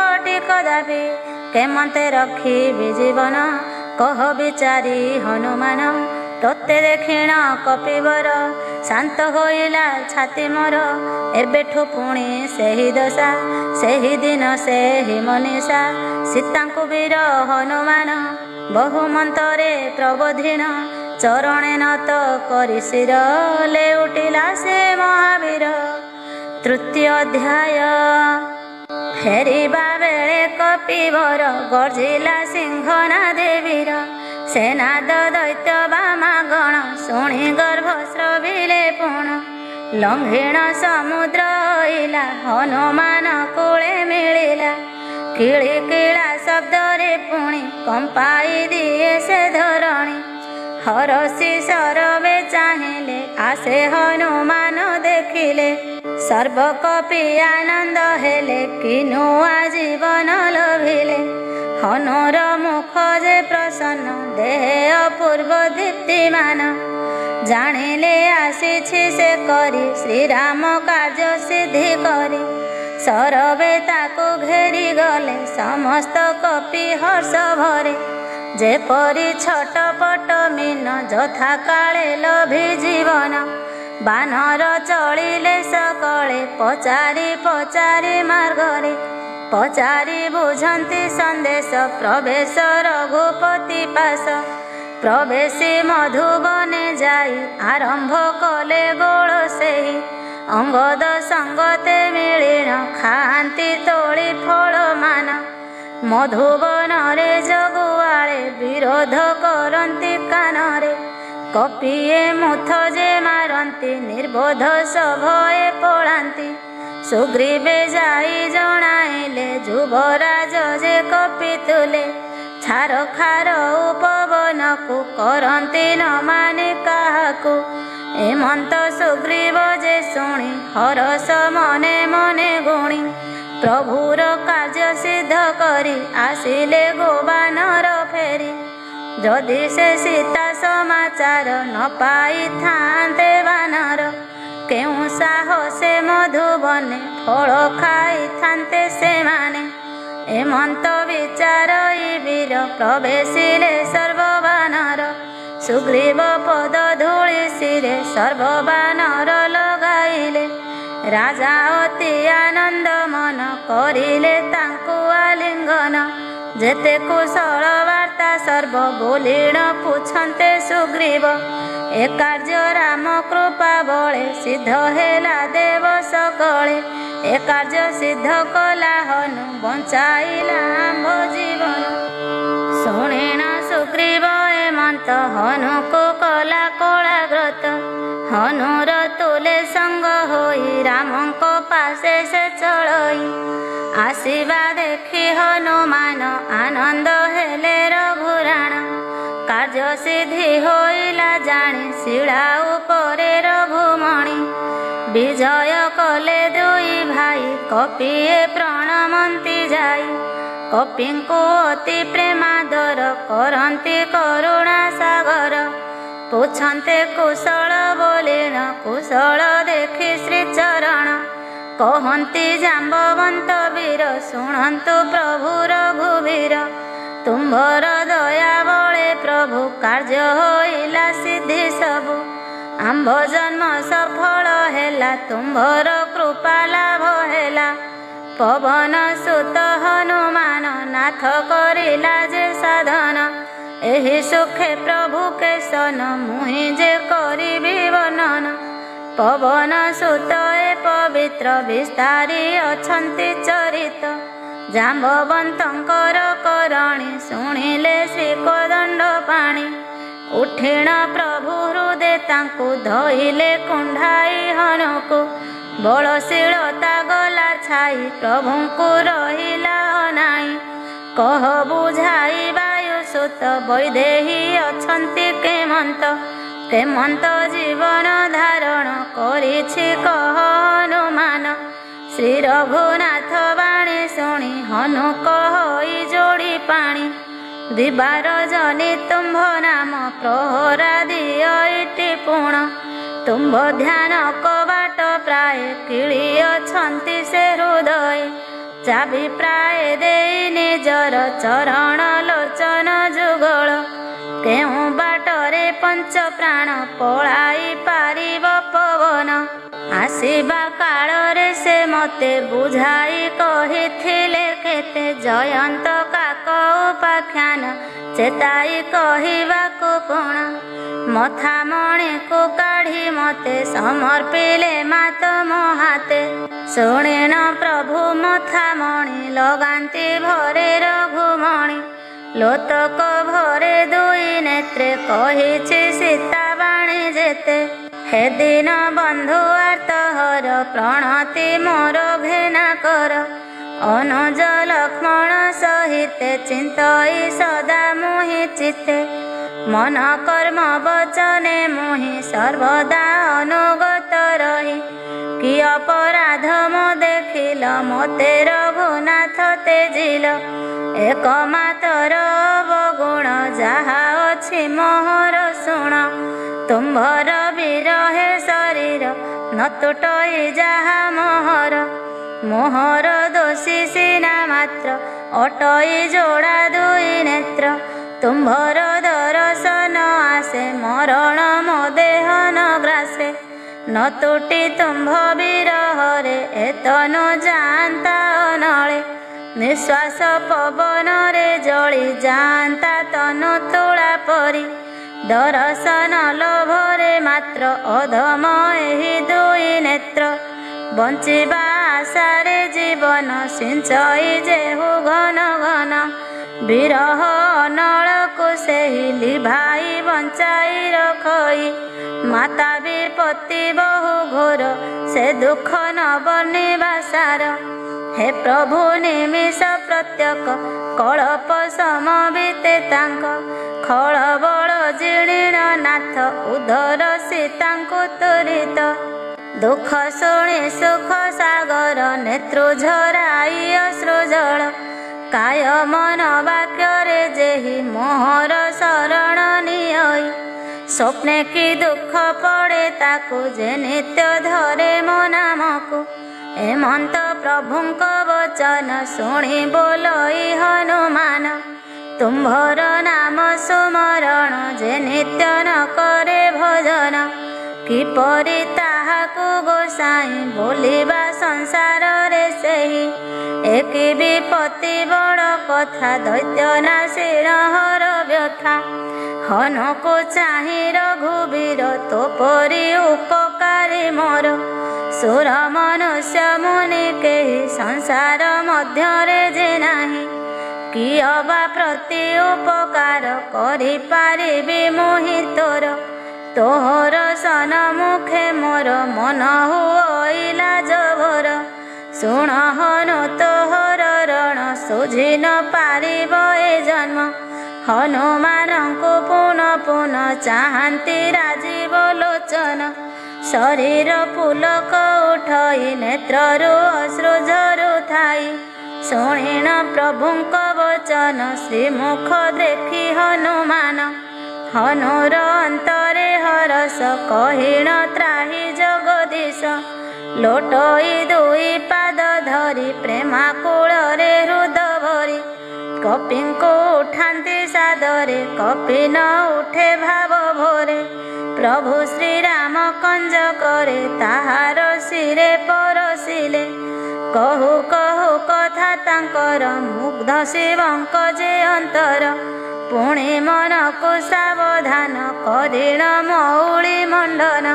कदापि केमते रखिबि जीवन कह विचारी हनुमान तोते देखिण कपिवर शांत होइला छाती मोर एबेठु पुणी सेही दशा सेही दिन सेही मनीषा सीतांकु वीर हनुमान बहु मंत्रे प्रबोधिन चरणे नत करि शिर लेउटिला से महावीर। तृतीय अध्याय। फेरिबा बेले कपिवर गर्जिला सिंहना देवीर सेनाद दैत्य बामागण शुणी गर्भ स्रविले पुण लंघिण समुद्र होइला हनुमान कूले मिलिला किली किला शब्दरे पुणी कंपाई दिए से धरणी हरसी सरवे चाहिले आसे हनुमान देखिले सर्व कपि आनंद हेले कि नुआ जीवन लभिले हनुर मुख जे प्रसन्न देहे अपूर्व दीप्तिमान जानिले आसीछि से करी श्रीराम कार्य सिद्धि करी सरवे ताको घेरी गले समस्त कपि हर्ष भरे जेपरी छटपट मीन यथा काले लभि जीवन बानर चलिले सकले पचारि पचारि मार्गरे पचारि बुझंती संदेश प्रवेश रघुपति पास प्रवेशी मधुबने जाई आरंभ कले गोल सेही अंगद संगते मिलिण खांती तोली फल मान मधुबन रे जगुआले विरोध करती कानरे कपिए मुथ जे मारती निर्बोध सभये पलांती सुग्रीवे जाई जणाइले जुबराज जे कपि तुले छार खार उपवन को करती न माने काहाकू एमंत सुग्रीव जे शुणी हरस मने मने गुणी प्रभुर कार्य सिद्ध करी आसिले गोबानर फेरी जदि से सीता समाचार न पाई थांते बानर केउ साहसे मधुबने फल खाई थांते से माने एमंत विचार वीर प्रवेशिले सर्वबानर सुग्रीव पद धूଳି सिरे सर्वबानर लगाइले राजा अति आनंद मन करिले तांकु आलिंगन जेते कुशल वार्ता सर्व बोलिण पुछन्ते सुग्रीव ए कार्य राम कृपा बळे सिद्ध हेला देव सकळे ए कार्य सिद्ध कला हनु बंचाइला आम्भ जीवन शुणिण सुग्रीव एमंत हनु को कला कोलाग्रत हनुर तुले संग होई रामको पासे से चलई आसिबा देखि हनुमान आनंद हेले रघुराण कार्य सिद्धि होइला जानी शिला उपरे रघुमणि विजय कले दुई भाई कपिए प्रणमंती जाई कपिंकु अति प्रेमादर करंती करुणा सागर पुछन्ते कुशल बोलिण कुशल देखि श्रीचरण कहन्ति जाम्बवंत वीर शुणन्तु प्रभु रघुवीर तुम्भर दया बळे प्रभु कार्य होइला सिद्धि सबु आम्भ जन्म सफल हेला तुम्भर कृपा लाभ हेला पवन सुत हनुमान नाथ करिला जे साधन एहि सुखे प्रभु के सन मुहि जे करिबि वर्णन पवन सुत ए पवित्र विस्तारी अछन्ति चरित जाम्बवन्तंकर करणी शुणिले श्री कोदंड पाणी उठिण प्रभु हृदय तांकु धइले कुंढाई हनुकु बलशीलता गला छाई प्रभुंकु रहिला अनाई कह बुझाई वायुसुत वैदेही अछन्ति केमंत କେମନ୍ତ ଜୀବନ ଧାରଣ କରିଛି କହ ହନୁମାନ। ଶ୍ରୀ ରଘୁନାଥ ବାଣୀ ଶୁଣି ହନୁ କହଇ ଯୋଡ଼ି ପାଣି। ଦିବାର ଜନି ତୁମ୍ଭ ନାମ ପ୍ରହରା ଦିଅ ଇଟି ପୁଣ। ତୁମ୍ଭ ଧ୍ୟାନ କବାଟ ପ୍ରାୟ କିଳି ଅଛନ୍ତି ସେ ହୃଦୟ। ଚାବି ପ୍ରାୟ ଦେଇ ନିଜର ଚରଣ ଲୋଚନ ଯୁଗଳ। କେଉଁ ବାଟରେ ପଞ୍ଚ ପ୍ରାଣ ପଳାଇ ପାରିବ ପବନ। ଆସିବା କାଳରେ ସେ ମୋତେ ବୁଝାଇ କହିଥିଲେ କେତେ। ଜୟନ୍ତ କାକ ଉପାଖ୍ୟାନ ଚେତାଇ କହିବାକୁ ପୁଣ। ମଥାମଣିକୁ କାଢ଼ି ମୋତେ ସମର୍ପିଲେ ମାତ ମୋ ହାତେ। ଶୁଣିଣ ପ୍ରଭୁ ମଥାମଣି ଲଗାନ୍ତି ଭରେ ରଘୁମଣି। ଲୋତକ ଭରେ ଦୁଇ ନେତ୍ରେ କହିଛି ସୀତାବାଣୀ ଯେତେ। ହେଦିନ ବନ୍ଧୁ ଆର୍ତ୍ତହର ପ୍ରଣତି ମୋର ଘେନା କର। ଅନୁଜ ଲକ୍ଷ୍ମଣ ସହିତେ ଚିନ୍ତଇ ସଦା ମୁହିଁ ଚିତ୍ତେ। ମନ କର୍ମ ବଚନେ ମୁହିଁ ସର୍ବଦା ଅନୁଗତ ରହି। କି ଅପରାଧ ମୋ ଦେଖିଲ ମୋତେ ରଘୁନାଥ ତେଜିଲ। ଏକମାତର ଅବଗୁଣ ଯାହା ଅଛି ମୋହର ଶୁଣ। ତୁମ୍ଭର ବିରହେ ଶରୀର ନ ତୁଟଇ ଯାହା ମୋହର। ମୋହର ଦୋଷୀ ସିନା ମାତ୍ର ଅଟଇ ଯୋଡ଼ା ଦୁଇ ନେତ୍ର। ତୁମ୍ଭର ଦରଶନ ଆସେ ମରଣ ମୋ ଦେହ ନ ଗ୍ରାସେ। ନ ତୁଟି ତୁମ୍ଭ ବିରହରେ ଏତନୁ ଯାଆନ୍ତା ଅନଳେ। ନିଶ୍ୱାସ ପବନରେ ଜଳି ଯାଆନ୍ତା ତନୁ ତୁଳା ପରି। ଦରଶନ ଲୋଭରେ ମାତ୍ର ଅଧମ ଏହି ଦୁଇ ନେତ୍ର। ବଞ୍ଚିବା ଆଶାରେ ଜୀବନ ସିଞ୍ଚଇ ଯେହୁ ଘନ ଘନ। ବିରହ ଅନଳକୁ ସେହି ଲିଭାଇ ବଞ୍ଚାଇ ରଖଇ। ମାତା ବିପତ୍ତି ବହୁ ଘୋର ସେ ଦୁଃଖ ନ ବନିବା ସାର। ହେ ପ୍ରଭୁ ନିମିଷ ପ୍ରତ୍ୟକ କଳପ ସମବିତେ ତାଙ୍କ। ଖଳ ବଳ ଜିଣିଣ ନାଥ ଉଧର ସୀତାଙ୍କୁ ତୁରିତ। ଦୁଃଖ ଶୁଣି ସୁଖ ସାଗର ନେତ୍ରୁ ଝରାଇ ଅଶ୍ରୁଜଳ। କାୟ ମନ ବାକ୍ୟରେ ଯେହି ମୋହର ଶରଣ ନିଅଇ। ସ୍ୱପ୍ନେ କି ଦୁଃଖ ପଡ଼େ ତାକୁ ଯେ ନିତ୍ୟ ଧରେ ମୋ ନାମକୁ। ଏମନ୍ତ ପ୍ରଭୁଙ୍କ ବଚନ ଶୁଣି ବୋଲଇ ହନୁମାନ। ତୁମ୍ଭର ନାମ ସୁମରଣ ଯେ ନିତ୍ୟ ନ କରେ ଭଜନ। କିପରି ତାହାକୁ ଗୋସାଇଁ ବୋଲିବା ସଂସାରରେ ସେହି। ଏକି ବିପତ୍ତି ବଡ଼ କଥା ଦୈତ୍ୟ ନାଶିଣ ହର ବ୍ୟଥା। ହନୁକୁ ଚାହିଁ ରଘୁବୀର ତୋ ପରି ଉପକାରୀ ମୋର। ସୁର ମନୁଷ୍ୟ ମୁନି କେହି ସଂସାର ମଧ୍ୟରେ ଯେ ନାହିଁ। କି ଅବା ପ୍ରତି ଉପକାର କରିପାରିବି ମୁହିଁ ତୋର। ତୋହର ସନମୁଖେ ମୋର ମନ ହୁଅଇଲା ଜବର। ଶୁଣ ହନୁ ତୋହର ରଣ ଶୁଝି ନ ପାରିବ ଏ ଜନ୍ମ। ହନୁମାନଙ୍କୁ ପୁନ ପୁନ ଚାହାନ୍ତି ରାଜୀବ ଲୋଚନ। ଶରୀର ପୁଲକ ଉଠଇ ନେତ୍ରରୁ ଅଶ୍ରୁ ଝରୁଥାଇ। ଶୁଣିଣ ପ୍ରଭୁଙ୍କ ବଚନ ଶ୍ରୀମୁଖ ଦେଖି ହନୁମାନ। ହନୁର ଅନ୍ତରେ ହରସ କହିଣ ତ୍ରାହି ଜଗଦୀଶ। ଲୋଟଇ ଦୁଇ ପାଦ ଧରି ପ୍ରେମାକୁଳରେ ହୃଦ ଭରି। କପିଙ୍କୁ ଉଠାନ୍ତି ସାଦରେ କପି ନ ଉଠେ ଭାବ ଭୋରେ। ପ୍ରଭୁ ଶ୍ରୀରାମ କଞ୍ଜ କରେ ତାହାର ଶିରେ ପରଶିଲେ। କହୁ କହୁ କଥା ତାଙ୍କର ମୁଗ୍ଧ ଶିବଙ୍କ ଯେ ଅନ୍ତର। ପୁଣି ମନକୁ ସାବଧାନ କରିଣ ମଉଳି ମଣ୍ଡନ।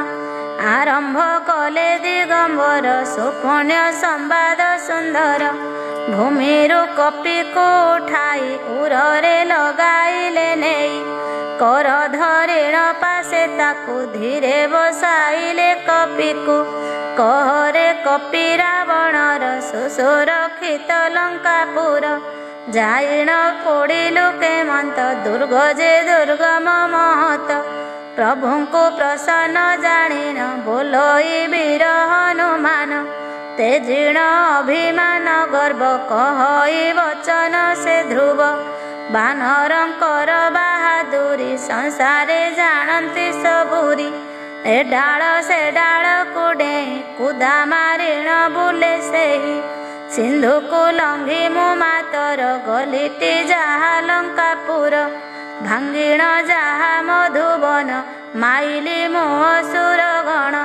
ଆରମ୍ଭ କଲେ ଦିଗମ୍ବର ସୁପୁଣ୍ୟ ସମ୍ବାଦ ସୁନ୍ଦର। ଭୂମିରୁ କପିକୁ ଉଠାଇ ଉରରେ ଲଗାଇଲେ ନେଇ। କର ଧରିଣ ପାଶେ ତାକୁ ଧୀରେ ବସାଇଲେ କପିକୁ। କହରେ କପି ରାବଣର ସୁସୁରକ୍ଷିତ ଲଙ୍କାପୁର। ଯାଇଣ ପୋଡ଼ିଲୁ କେମନ୍ତ ଦୁର୍ଗ ଯେ ଦୁର୍ଗମ ମହତ। प्रभुଙ୍କୁ प्रसन्न जाणिन बोलोई वीर हनुमान तेजिण अभिमान गर्व कहई वचन से ध्रुव बानरंकर बाहादुरी संसारे जानती सबुरी ए डाल से डाल कुडेई कुदा मारिण बुले सेही सिंधु को लंघी मु मातर गलिटी जाहा लंकापुर भांगिण जाहा मधुबन माइली मो असुर गण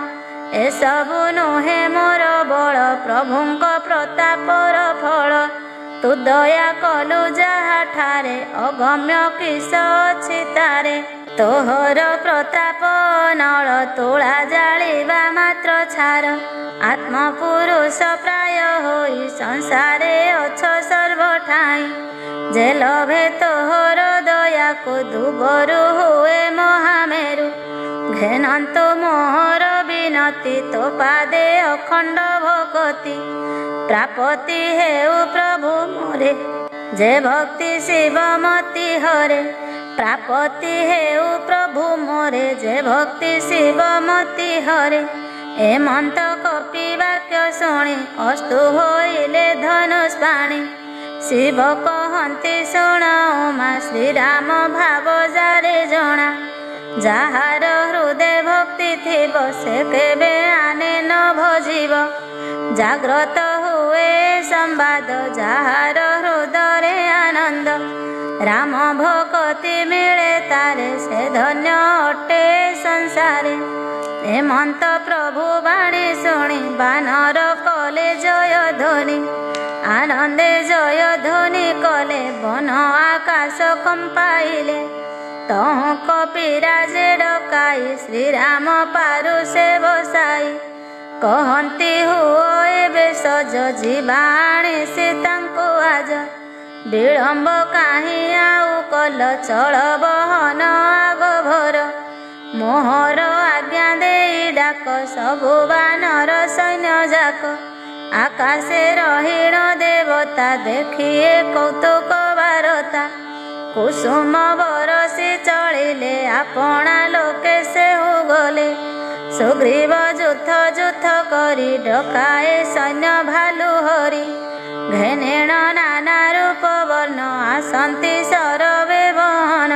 एसबु नुहे मोर बल प्रभुंक प्रतापर फल तू दया कलु जाहा ठारे अगम्य किस अछि तारे तोहर प्रताप नल तोला जालिबा मात्र छार आत्मपुरुष प्राय होई संसारे अछ सर्वठाई जे लभे तोहर दया को दुबरु हुए महामेरु घेनंतु मोहर विनती तो पादे अखंड भगति प्रापति हेउ प्रभु मोरे जे भक्ति शिवमती हरे प्रापति हेउ प्रभु मोरे जे भक्ति शिवमती हरे एमंत कपि वाक्य शुणी अस्तु होइले धनुष बाणी शिव कहन्ति शुण उमा श्रीराम भाव जारे जणा जाहार हृदय भक्ति थिब से केबे आने न भजिब जाग्रत हुए संवाद जाहार हृदय आनंद राम भक्ति मिले तारे से धन्य अटे संसारे हेमंत प्रभु बाणी शुणी बानर कले जय ध्वनि आनंदे जय ध्वनि कले वन आकाश कंपाइले तहु कपिराजे डकाई श्रीराम पारु से बसाई कहन्ति हुओ एबे सज जीवाणी सीतांकु आज विलंब काहीं आउ कल चल बहन आग भर मोहर आज्ञा देई डाक सबु बानर सैन्य जाक आकाशे रहीण देवता देखिए कौतुक बारता कुसुम बरसी चलिले आपणा लोके से गले सुग्रीव जुथ जुथ करी डकाए सैन्य भालु हरि घेनेण नाना रूप वर्ण आसन्ति सरवे बहन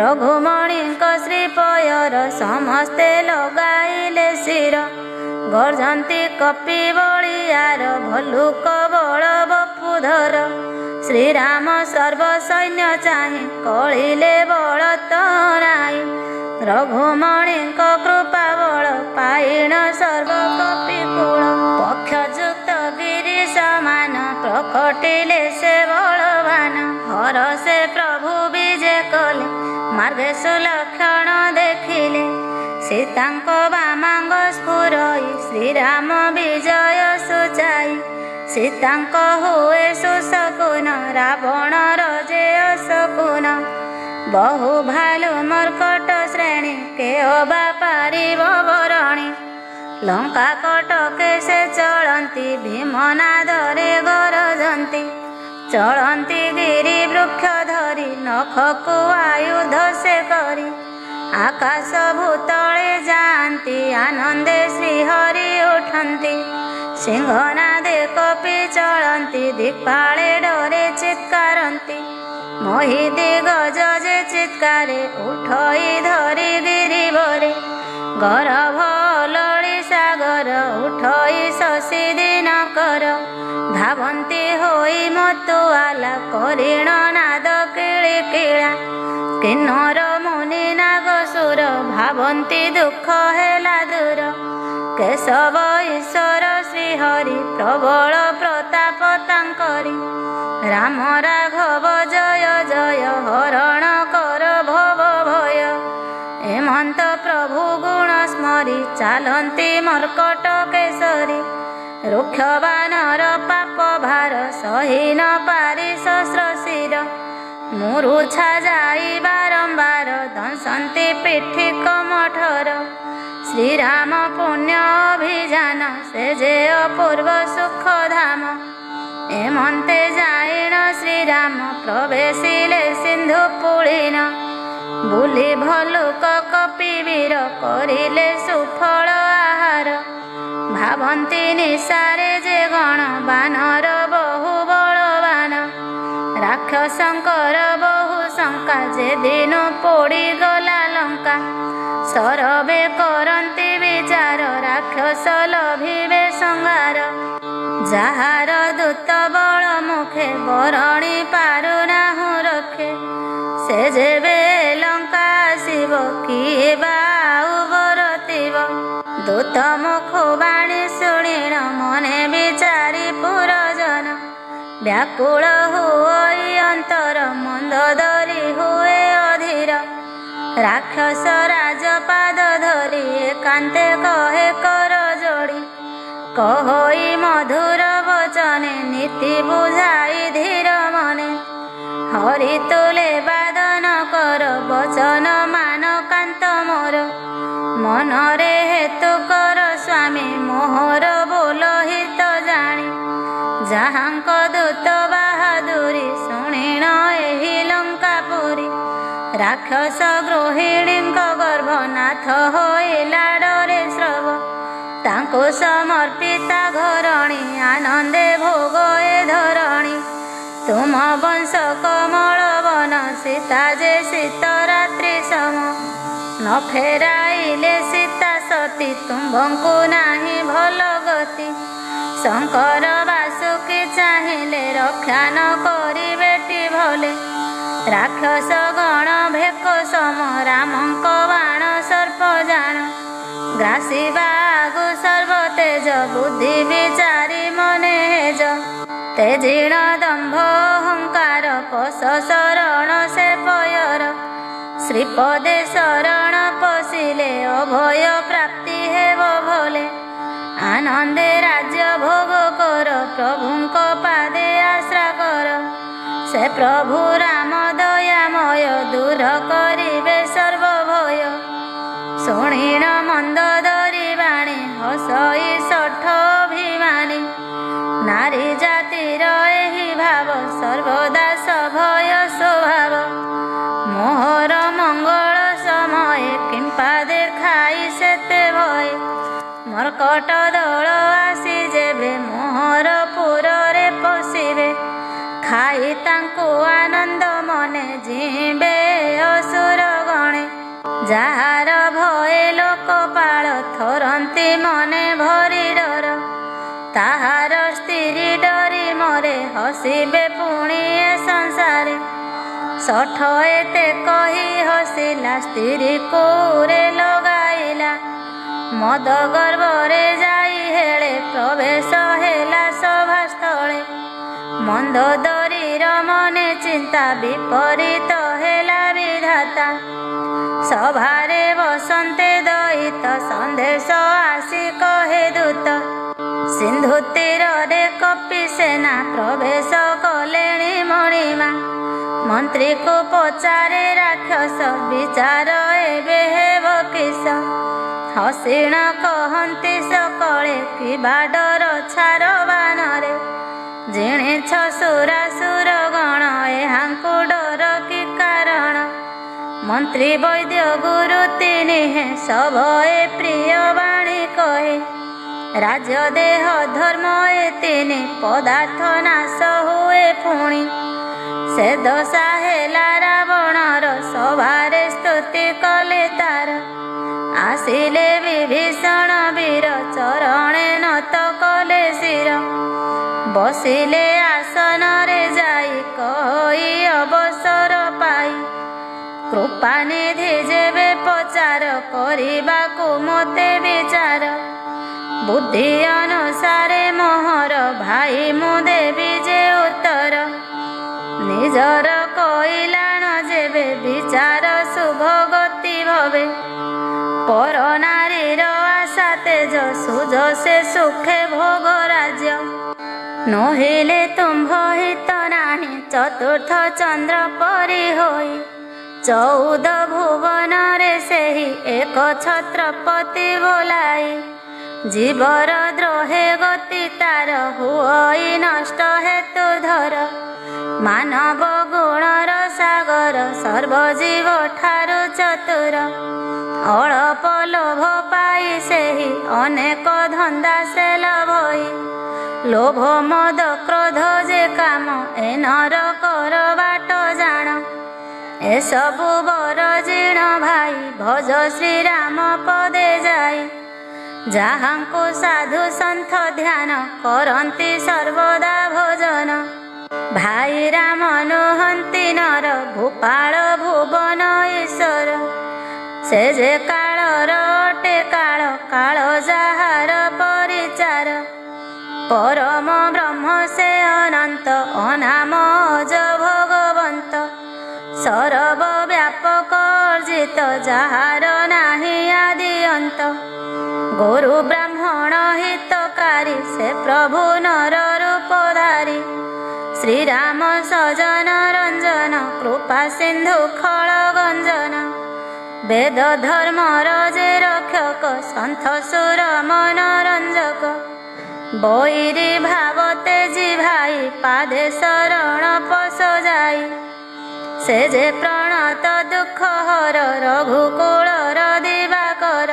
रघुमणि श्रीपयर समस्ते लगाइले शिर गर्जन्ति कपि बलियार भल्लुक बल बपुधर श्रीराम सर्वसैन्य चाहि कलिले बल तनाई रघुमणि कृपा बल पाइण सर्व कपिकुल पक्षयुक्त गिरि समान प्रकटिले से बलवान हर से प्रभु विजय कले मार्गे सुलक्षण देखिले सीतांक बामांग स्फुरई श्रीराम विजय सुचाई सीतांक हुए सुशकुन रावण रजे अशकुन बहु भालु मर्कट श्रेणी के अबा पारिब बरणी लंका कटके से चलती भीमनादरे गरजंती चलती गिरि वृक्ष धरी नखकु आयुध से करी आकाश भूतले जाती आनंदे श्रीहरि उठंती सिंहनादे कपि चलती दिक्पाले डरे चित्कारंती मोहि दिग्गज जे चित्कारे उठई धरी गिरिवरे गर्भ लड़ी सागर उठई शशि दिनकर धावंती होई मतुआला करिण नाद किलिकिला किन्नर मुनि नागसुर भावंती दुख हेला दूर केशव ईश्वर श्रीहरि प्रबल प्रताप तांकरी राम राघव जय जय हरण कर भव भय हेमंत प्रभु गुण स्मरी चालंती मर्कट केसरी रुक्ष बानर पाप भार सही न पारि शस्त्र शिर मुरुछा जाई बारंबार दंशंती पिठी कमठर श्रीराम पुण्य अभिजान से जे अपूर्व सुख धाम एमंते जाइण श्रीराम प्रवेशिले सिंधु पुलिन বুলি ଭଲୁକ କପିବୀର କରିଲେ ସୁଫଳ ଆହାର। ଭାବନ୍ତି ନିଶାରେ ଯେ ଗଣ ବାନର ବହୁ ବଳବାନ। ରାକ୍ଷସଙ୍କର ବହୁ ଶଙ୍କା ଯେଦିନ ପୋଡ଼ିଗଲା ଲଙ୍କା। ସରବେ କରନ୍ତି ବିଚାର ରାକ୍ଷସ ଲଭିବେ ସଂହାର। ଯାହାର ଦୂତ ବଳ ମୁଖେ ବରଣି ପାରୁନାହୁଁ ରଖେ। ସେ ଯେବେ ଲଙ୍କା ଆସିବ କିଏ ବା ଆଉ ବରତିବ। ଦୂତ ମୁଖ ବାଣୀ ଶୁଣିଣ ମନେ ବିଚାରି ପୁରଜନ। ବ୍ୟାକୁଳ ହୁଏ ଅନ୍ତର ମନ୍ଦ ଧରି ହୁଏ ଅଧୀର। ରାକ୍ଷସ ରାଜପାଦ ଧରି ଏକାନ୍ତେ କହେ କର ଯୋଡ଼ି। କହଇ ମଧୁର ବଚନେ ନୀତି ବୁଝାଇ ଧୀର ମନେ। ହରି ତୁଲେ ବାଦନ କର ବଚନ ମାନ କାନ୍ତ ମୋର। ମନରେ ହେତୁ କର ସ୍ୱାମୀ ମୋହର ବୋଲ ହିତ ଜାଣି। ଯାହାଙ୍କ ଦୂତ ବାହାଦୁରୀ ଶୁଣିଣ ଏହି ଲଙ୍କାପୁରୀ। ରାକ୍ଷସ ଗୃହିଣୀଙ୍କ ଗର୍ଭନାଥ ହୋଇଲା ଡରେ ଶ୍ରବ। ତାଙ୍କୁ ସମର୍ପିତା ଘରଣୀ ଆନନ୍ଦେ ଭୋଗ ଏ ଧରଣୀ। ତୁମ ବଂଶ କମଳ ବନ ସୀତା ଯେ ଶୀତ ରାତ୍ରି ସମ। ନ ଫେରାଇଲେ ସୀତା ସତୀ ତୁମ୍ଭଙ୍କୁ ନାହିଁ ଭଲ ଗତି। ଶଙ୍କର ବାସୁକି ଚାହିଁଲେ ରକ୍ଷା ନ କରିବେଟି ଭଲେ। ରାକ୍ଷସ ଗଣ ଭେକ ସମ ରାମଙ୍କ ବାଣ ସର୍ପ ଜାଣ। ଗ୍ରାସିବା ଆଗୁ ସର୍ବତେଜ ବୁଦ୍ଧି ବିଚାରି ମନେ ହେଜ। ତେଜିଣ ଦମ୍ଭ ଅହଙ୍କାର ପଶ ଶରଣ ସେ ପୟର। ଶ୍ରୀପଦେ ଶରଣ ପଶିଲେ ଅଭୟ ପ୍ରାପ୍ତି ହେବ ଭଲେ। ଆନନ୍ଦେ ରାଜ୍ୟ ଭୋଗ କର ପ୍ରଭୁଙ୍କ ପାଦେ ଆଶ୍ରା କର। ସେ ପ୍ରଭୁ ରାମ ଦୟାମୟ ଦୂର କରିବେ ସର୍ବ ଭୟ। ଶୁଣିଣ ମନ୍ଦ ଧରି ବାଣୀ ହସଇ ଶଠ ଅଭିମାନୀ। ନାରୀ ଜାତିର ଏହି ଭାବ ସର୍ବଦା ସଭୟ ସ୍ୱଭାବ। ମୋହର ମଙ୍ଗଳ ସମୟେ କିମ୍ପା ଦେଖାଇ ସେତେ ଭୟ। ମର୍କଟ ଦଳ ଆସି ଯେବେ ମୋହର ପୁରରେ ପଶିବେ। ଖାଇ ତାଙ୍କୁ ଆନନ୍ଦ ମନେ ଯିବେ ଅସୁର ଗଣେ। ଯାହାର ଭଏ ଲୋକପାଳ ଥରନ୍ତି ମନେ ଭରି ଡର। ତାହାର ସ୍ତ୍ରୀ ଡରି ମରେ ହସିବେ ପୁଣି ଏ ସଂସାରେ। ଶଠ ଏତେ କହି ହସିଲା ସ୍ତ୍ରୀ କୋରେ ଲଗାଇଲା। ମଦ ଗର୍ଭରେ ଯାଇ ହେଳେ ପ୍ରବେଶ ହେଲା ସଭାସ୍ଥଳେ। ମନ୍ଦୋଦରୀର ମନେ ଚିନ୍ତା ବିପରୀତ ହେଲା ବିଧାତା। ସଭାରେ ବସନ୍ତେ ଦଇତ ସନ୍ଦେଶ ଆସି କହେ ଦୂତ। ସିନ୍ଧୁ ତୀରରେ କପି ସେନା ପ୍ରବେଶ କଲେଣି ମଣିମା। ମନ୍ତ୍ରୀକୁ ପଚାରେ ରାକ୍ଷସ ବିଚାର ଏବେ ହେବ କିସ। ହସିଣ କହନ୍ତି ସକଳେ କିବା ଡର ଛାର ବାନରେ। ଜିଣିଛ ସୁରାସୁର ଗଣ ଏହାଙ୍କୁ ଡର କି କାରଣ। ମନ୍ତ୍ରୀ ବୈଦ୍ୟ ଗୁରୁ ତିନିହେ ସଭଏ ପ୍ରିୟ ବାଣୀ କହେ। ରାଜ ଦେହ ଧର୍ମ ଏ ତିନି ପଦାର୍ଥ ନାଶ ହୁଏ ପୁଣି। ସେ ଦଶା ହେଲା ରାବଣର ସଭାରେ ସ୍ତୁତି କଲେ ତାର। ଆସିଲେ ବିଭୀଷଣ ବୀର ଚରଣେ নত କଲେ ଶିର। ବସିଲେ ଆସନରେ ଯାଇ କହି ଅବସର ପାଇ। କୃପାନିଧି ଯେବେ ପଚାର କରିବାକୁ ମୋତେ ବିଚାର। ବୁଦ୍ଧି ଅନୁସାରେ ମୋହର ଭାଇ ମୁଁ ଦେବି ଯେ ଉତ୍ତର। ନିଜର କହିଲାଣ ଯେବେ ବିଚାର ଶୁଭ ଗତି ଭବେ। ପର ନାରୀର ଆଶା ତେଜ ସୁଜ ସେ ସୁଖେ ଭୋଗ ରାଜ୍ୟ। ନୋହିଲେ ତୁମ୍ଭ ହିତ ନାହିଁ ଚତୁର୍ଥ ଚନ୍ଦ୍ର ପରି ହୋଇ। 14 ଭୁବନରେ ସେହି ଏକ ଛତ୍ରପତି ବୋଲାଇ। ଜୀବର ଦ୍ରୋହେ ଗତି ତାର ହୁଅଇ ନଷ୍ଟ ହେତୁ ଧର। ମାନବ ଗୁଣର ସାଗର ଈଶ୍ୱର ସର୍ବଜୀବ ଠାରୁ ଚତୁର। ଅଳପ ଲୋଭ ପାଇ ସେହି ଅନେକ ଧନ୍ଦା ସେ ଲଭଇ। ଲୋଭ ମଦ କ୍ରୋଧ ଯେ କାମ ଏ ନରକର ବାଟ ଜାଣ। ଏସବୁ ବରଜିଣ ଭାଇ ଭଜ ଶ୍ରୀରାମ ପଦେ ଯାଇ। ଯାହାଙ୍କୁ ସାଧୁ ସନ୍ଥ ଧ୍ୟାନ କରନ୍ତି ସର୍ବଦା ଭୋଜନ। ଭାଇ ରାମ ନୁହନ୍ତି ନର ଭୂପାଳ ଭୁବନ ଈଶ୍ୱର। ସେ ଯେ କାଳର ଅଟେ କାଳ କାଳ ଯାହାର ପରିଚାର। ପରମ ବ୍ରହ୍ମ ସେ ଅନନ୍ତ ଅନାମ ଅଜ ଭଗବନ୍ତ। ସର୍ବ ବ୍ୟାପକ ଅର୍ଜିତ ଯାହାର ନାହିଁ ଆଦି ଅନ୍ତ। ଗୁରୁ ବ୍ରାହ୍ମଣ ହିତକାରୀ ସେ ପ୍ରଭୁ ନର ରୂପଧାରୀ। ଶ୍ରୀରାମ ସଜନ ରଞ୍ଜନ କୃପା ସିନ୍ଧୁ ଖଳ ଗଞ୍ଜନ। ବେଦ ଧର୍ମର ଯେ ରକ୍ଷକ ସନ୍ଥ ସୁର ମନୋରଞ୍ଜକ। ବୈରୀ ଭାବ ତେଜି ଭାଇ ପାଦେ ଶରଣ ପଶ ଯାଇ। ସେ ଯେ ପ୍ରଣତ ଦୁଃଖ ହର ରଘୁକୁଳର ଦିବାକର।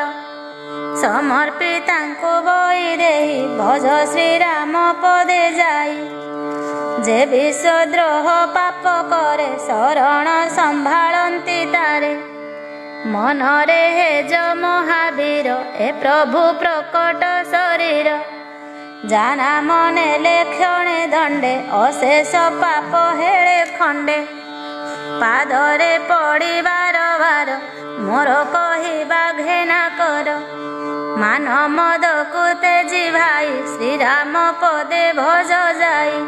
ସମର୍ପିତାଙ୍କୁ ବହି ଦେଇ ଭଜ ଶ୍ରୀରାମ ପଦେ ଯାଇ। ଯେ ବିଶ୍ୱଦ୍ରୋହ ପାପ କରେ ଶରଣ ସମ୍ଭାଳନ୍ତି ତାରେ। ମନରେ ହେଜ ମହାବୀର ଏ ପ୍ରଭୁ ପ୍ରକଟ ଶରୀର। ଜାନା ମନେଲେ କ୍ଷଣେ ଦଣ୍ଡେ ଅଶେଷ ପାପ ହେଳେ ଖଣ୍ଡେ। ପାଦରେ ପଡ଼ିବାର ବାର ମୋର କହିବା ଘେନା କର। ମାନ ମଦକୁ ତେଜି ଭାଇ ଶ୍ରୀରାମ ପଦେ ଭଜ ଯାଇ।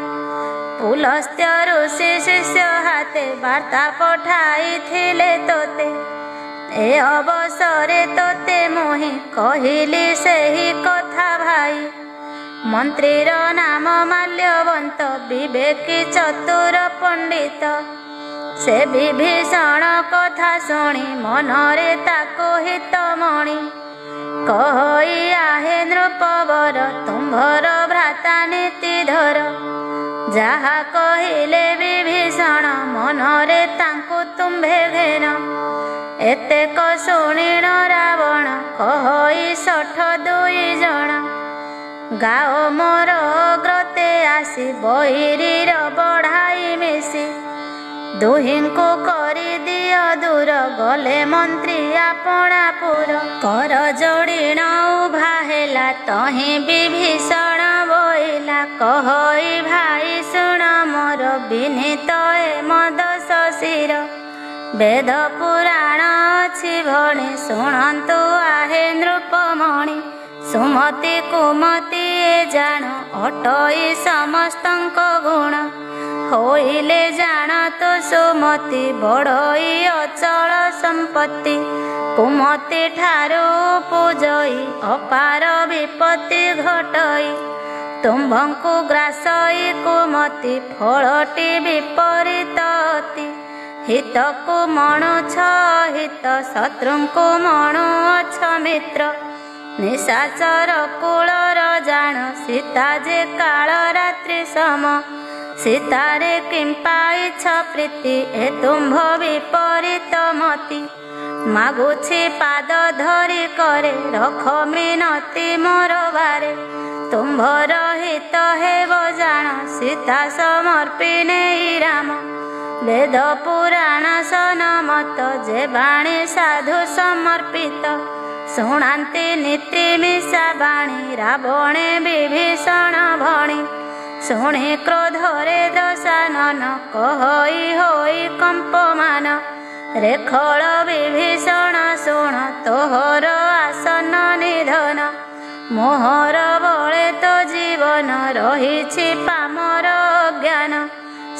ପୁଲସ୍ତ୍ୟ ଋଷି ଶିଷ୍ୟ ହାତେ ବାର୍ତ୍ତା ପଠାଇଥିଲେ ତୋତେ। ଏ ଅବସରେ ତୋତେ ମୁହିଁ କହିଲି ସେହି କଥା ଭାଇ। ମନ୍ତ୍ରୀର ନାମ ମାଲ୍ୟବନ୍ତ ବିବେକୀ ଚତୁର ପଣ୍ଡିତ। ସେ ବିଭୀଷଣ କଥା ଶୁଣି ମନରେ ତାକୁ ହିତମଣି। କହି ଆହେ ନୃପବର ତୁମ୍ଭର ଭ୍ରାତା ନୀତିଧର। ଯାହା କହିଲେ ବିଭୀଷଣ ମନରେ ତାଙ୍କୁ ତୁମ୍ଭେ ଘେନ। ଏତେକ ଶୁଣିଣ ରାବଣ କହି 62 ଜଣ। ଗାଓ ମୋର ଅଗ୍ରତେ ଆସି ବୈରୀର ବଢ଼ାଇ ମିଶି। ଦୁହିଁଙ୍କୁ କରିଦିଅ ଦୂର ଗଲେ ମନ୍ତ୍ରୀ ଆପଣା ପୁର। କର ଯୋଡ଼ିଣ ଉଭା ହେଲା ତହିଁ ବିଭୀଷଣ ବୋଇଲା। କହଇ ଭାଇ ଶୁଣ ମୋର ବିନୀତ ଏ ମଦ ଶଶୀର। ବେଦ ପୁରାଣ ଅଛି ଭଣି ଶୁଣନ୍ତୁ ଆହେ ନୃପମଣି। ସୁମତି କୁମତି ଏ ଜାଣ ଅଟଇ ସମସ୍ତଙ୍କ ଗୁଣ। ହୋଇଲେ ଜାଣ ତୁ ସୁମତି ବଡ଼ଇ ଅଚଳ ସମ୍ପତ୍ତି। କୁମତି ଠାରୁ ପୂଜଇ ଅପାର ବିପତ୍ତି ଘଟଇ। ତୁମ୍ଭଙ୍କୁ ଗ୍ରାସଇ କୁମତି ଫଳଟି ବିପରୀତ ଅତି। ହିତକୁ ମଣୁଛ ହିତ ଶତ୍ରୁଙ୍କୁ ମଣୁଅଛ ମିତ୍ର। ନିଶାଚର କୁଳର ଜାଣ ସୀତା ଯେ କାଳ ରାତ୍ରି ସମ। ସୀତାରେ କିମ୍ପାଇଛ ପ୍ରୀତି ଏ ତୁମ୍ଭ ବିପରୀତ ମତି। ମାଗୁଛି ପାଦ ଧରି କରେ ରଖ ମିନତି ମୋର ବାରେ। ତୁମ୍ଭର ହିତ ହେବ ଜାଣ ସୀତା ସମର୍ପିନେ ରାମ। ବେଦ ପୁରାଣ ସନମତ ଯେ ବାଣୀ ସାଧୁ ସମର୍ପିତ। ଶୁଣାନ୍ତି ନୀତି ମିଶା ବାଣୀ ରାବଣେ ବିଭୀଷଣ ଭଣି। ଶୁଣି କ୍ରୋଧରେ ଦଶାନନ କହଇ ହୋଇ କମ୍ପମାନ। ରେଖଳ ବିଭୀଷଣ ଶୁଣ ତୋହର ଆସନ ନିଧନ। ମୋହର ବଳେ ତୋ ଜୀବନ ରହିଛି ପାମର ଅଜ୍ଞାନ।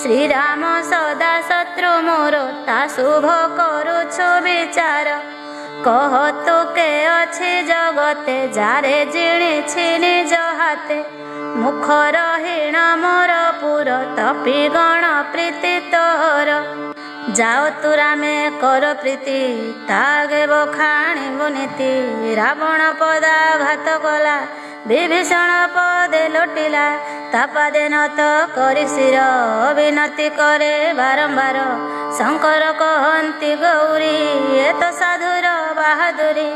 ଶ୍ରୀରାମ ସଦା ଶତ୍ରୁ ମୋର ତା ଶୁଭ କରୁଛୁ ବିଚାର। କହ ତୁ କେ ଅଛି ଜଗତେ ଯାରେ ଜିଣିଛି ନିଜ ହାତେ। ମୁଖର ହୀନ ମୋର ପୁର ତପି ଗଣ ପ୍ରୀତି ତୋର। ଯାଅ ତୁ ରାମେ କର ପ୍ରୀତି ତାଗେ ବଖାଣିବୁ ନୀତି। ରାବଣ ପଦାଘାତ କଲା ବିଭୀଷଣ ପଦେ ଲୋଟିଲା ତାପାଦେ ନତ କରି ଶିର ବିନତି କରେ ବାରମ୍ବାର। ଶଙ୍କର କହନ୍ତି ଗୌରୀ ଏତ ସାଧୁର ବାହାଦୁରୀ।